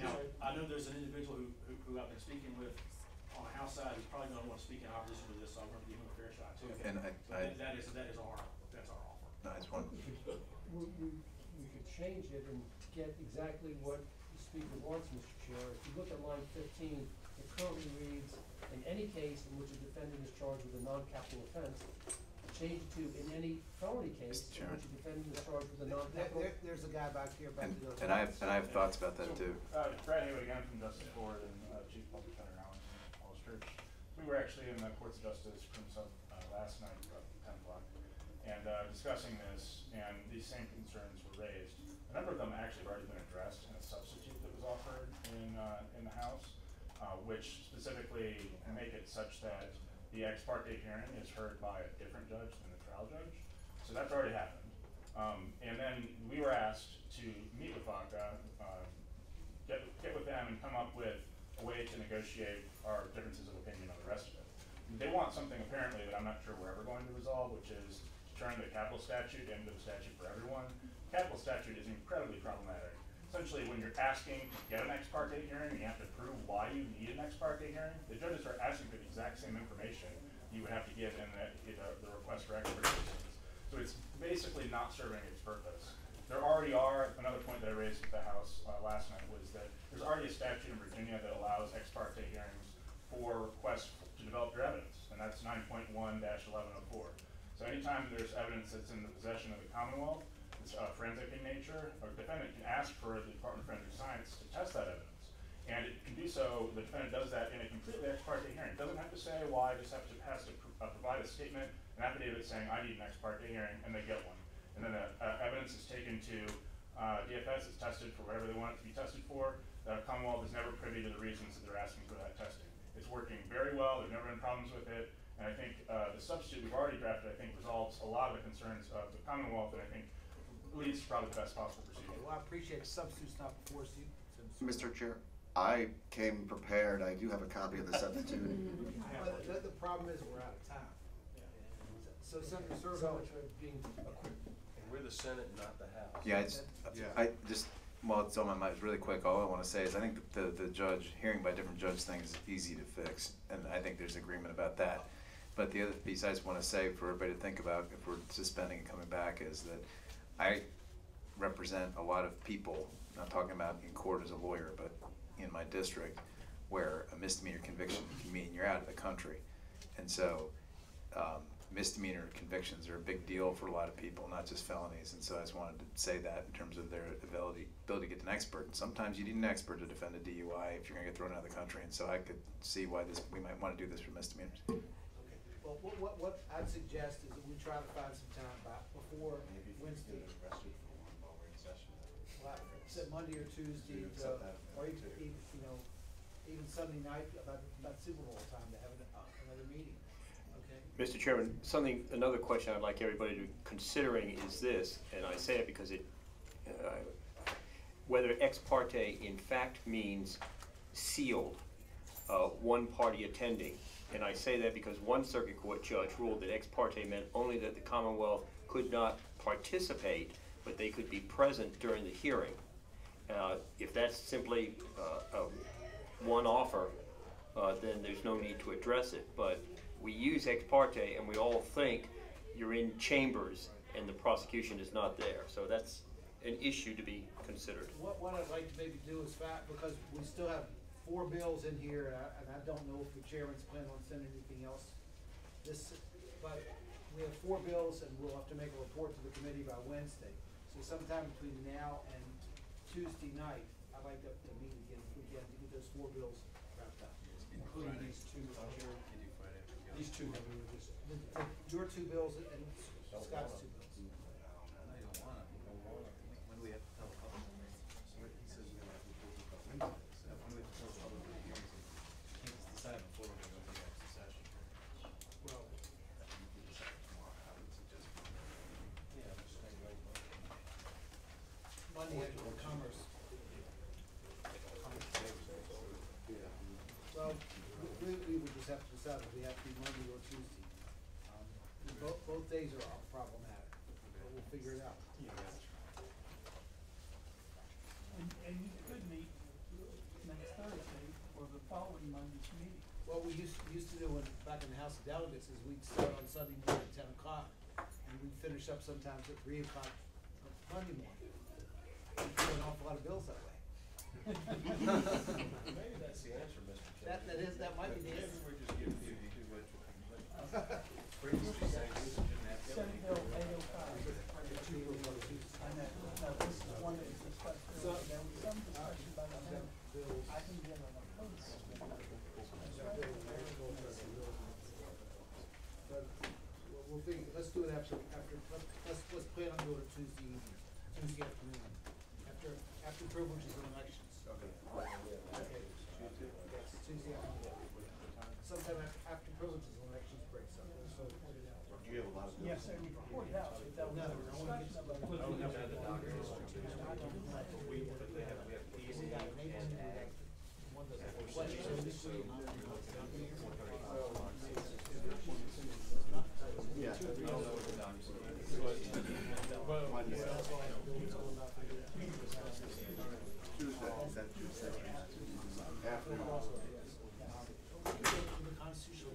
Now, I know there's an individual who I've been speaking with on the House side who's probably gonna wanna speak in opposition to this, so I'm gonna give him a fair shot too. And That's our offer. Nice one. We could change it and get exactly what the speaker wants, Mr. Chair. If you look at line 15, it currently reads, in any case in which a defendant is charged with a non-capital offense, change it to in any felony case in which a defendant is charged with a non-capital. There's a guy back here about to go. And I have thoughts about that too. Brad Haywood again from Justice Board and Chief Public Defender Allen Falls Church. We were actually in the Courts of Justice last night about 10 o'clock and discussing this, and these same concerns were raised. A number of them actually have already been addressed in a substitute that was offered in the House, which specifically make it such that the ex parte hearing is heard by a different judge than the trial judge. So that's already happened. And then we were asked to meet with VACA, get with them and come up with a way to negotiate our differences of opinion on the rest of it. They want something apparently that I'm not sure we're ever going to resolve, which is to turn the capital statute into a statute for everyone. Capital statute is incredibly problematic. Essentially, when you're asking to get an ex parte hearing, you have to prove why you need an ex parte hearing. The judges are asking for the exact same information you would have to give in the request for expertise. So it's basically not serving its purpose. There already are, another point that I raised with the House last night was that there's already a statute in Virginia that allows ex parte hearings for requests to develop your evidence, and that's 9.1-1104. So anytime there's evidence that's in the possession of the Commonwealth, it's forensic in nature, a defendant can ask for the Department of Forensic Science to test that evidence. And it can do so, the defendant does that in a completely ex parte hearing. It doesn't have to say why, just has to provide a statement, an affidavit saying, I need an ex parte hearing, and they get one. And then the evidence is taken to DFS, it's tested for whatever they want it to be tested for. The Commonwealth is never privy to the reasons that they're asking for that testing. It's working very well, there's never been problems with it, and I think the substitute we've already drafted, I think, resolves a lot of the concerns of the Commonwealth, and I think leads to probably the best possible procedure. Okay, well, I appreciate the substitute's not before us. Mr. Chair, I came prepared. I do have a copy of the substitute. But the problem is we're out of time. So Senator Servo, being equipped. And we're the Senate, not the House. Yeah, I just, while it's on my mind, really quick, all I want to say is I think the judge, hearing by different judge thing is easy to fix, and I think there's agreement about that. But the other piece I just want to say for everybody to think about if we're suspending and coming back is that I represent a lot of people, not talking about in court as a lawyer, but in my district, where a misdemeanor conviction can mean you're out of the country. And so misdemeanor convictions are a big deal for a lot of people, not just felonies. And so I just wanted to say that in terms of their ability to get an expert. And sometimes you need an expert to defend a DUI if you're gonna get thrown out of the country. And so I could see why we might want to do this for misdemeanors. Okay, well, what I'd suggest is that we try to find some time before Wednesday. Well, said Monday or Tuesday, or even Sunday night, about Super Bowl time to have another meeting, okay? Mr. Chairman, another question I'd like everybody to be considering is this, and I say it because whether ex parte in fact means sealed, one party attending. And I say that because one circuit court judge ruled that ex parte meant only that the Commonwealth could not participate, but they could be present during the hearing. If that's simply one offer, then there's no need to address it. But we use ex parte and we all think you're in chambers and the prosecution is not there. So that's an issue to be considered. What I'd like to maybe do is because we still have 4 bills in here, and I don't know if the chairman's planning on sending anything else. But we have 4 bills, and we'll have to make a report to the committee by Wednesday. So sometime between now and Tuesday night, I'd like to meet again if we can to get those 4 bills wrapped up. Including these two, these two that we were just. Your 2 bills and Scott's 2 bills. When we have to tell the public, he says we have to pull the public. When we have to tell the public the hearings, can't decide before we go to the extra session. Well, you can decide tomorrow, I would suggest. Yeah, I'm just saying right. Monday, Commerce. Well, we would just have to decide if we have to be Monday or Tuesday. Both days are problematic, but we'll figure it out. And you could meet next Thursday or the following Monday's meeting. What we used to do back in the House of Delegates is we'd start on Sunday morning at 10 o'clock, and we'd finish up sometimes at 3 o'clock Monday morning. We do an awful lot of bills that way. Maybe that's the answer, Mr. Chairman. That might be the answer. Maybe we're just giving you too much of a complaint. Previously saying you shouldn't have to. Senate Bill 805. I know, no, this is one that was discussed earlier. There was some discussion about the Senate. I can get on a post. But we'll figure, let's do it let's plan on doing it Tuesday evening, Tuesday afternoon, after privileges and elections. Okay. Yes, Tuesday afternoon. Sometime after privileges and elections breaks up. So put it out. Do you have a lot of? Yes, sir, we reported out, but that was a discussion about. We have easy and one that's After. The constitutional.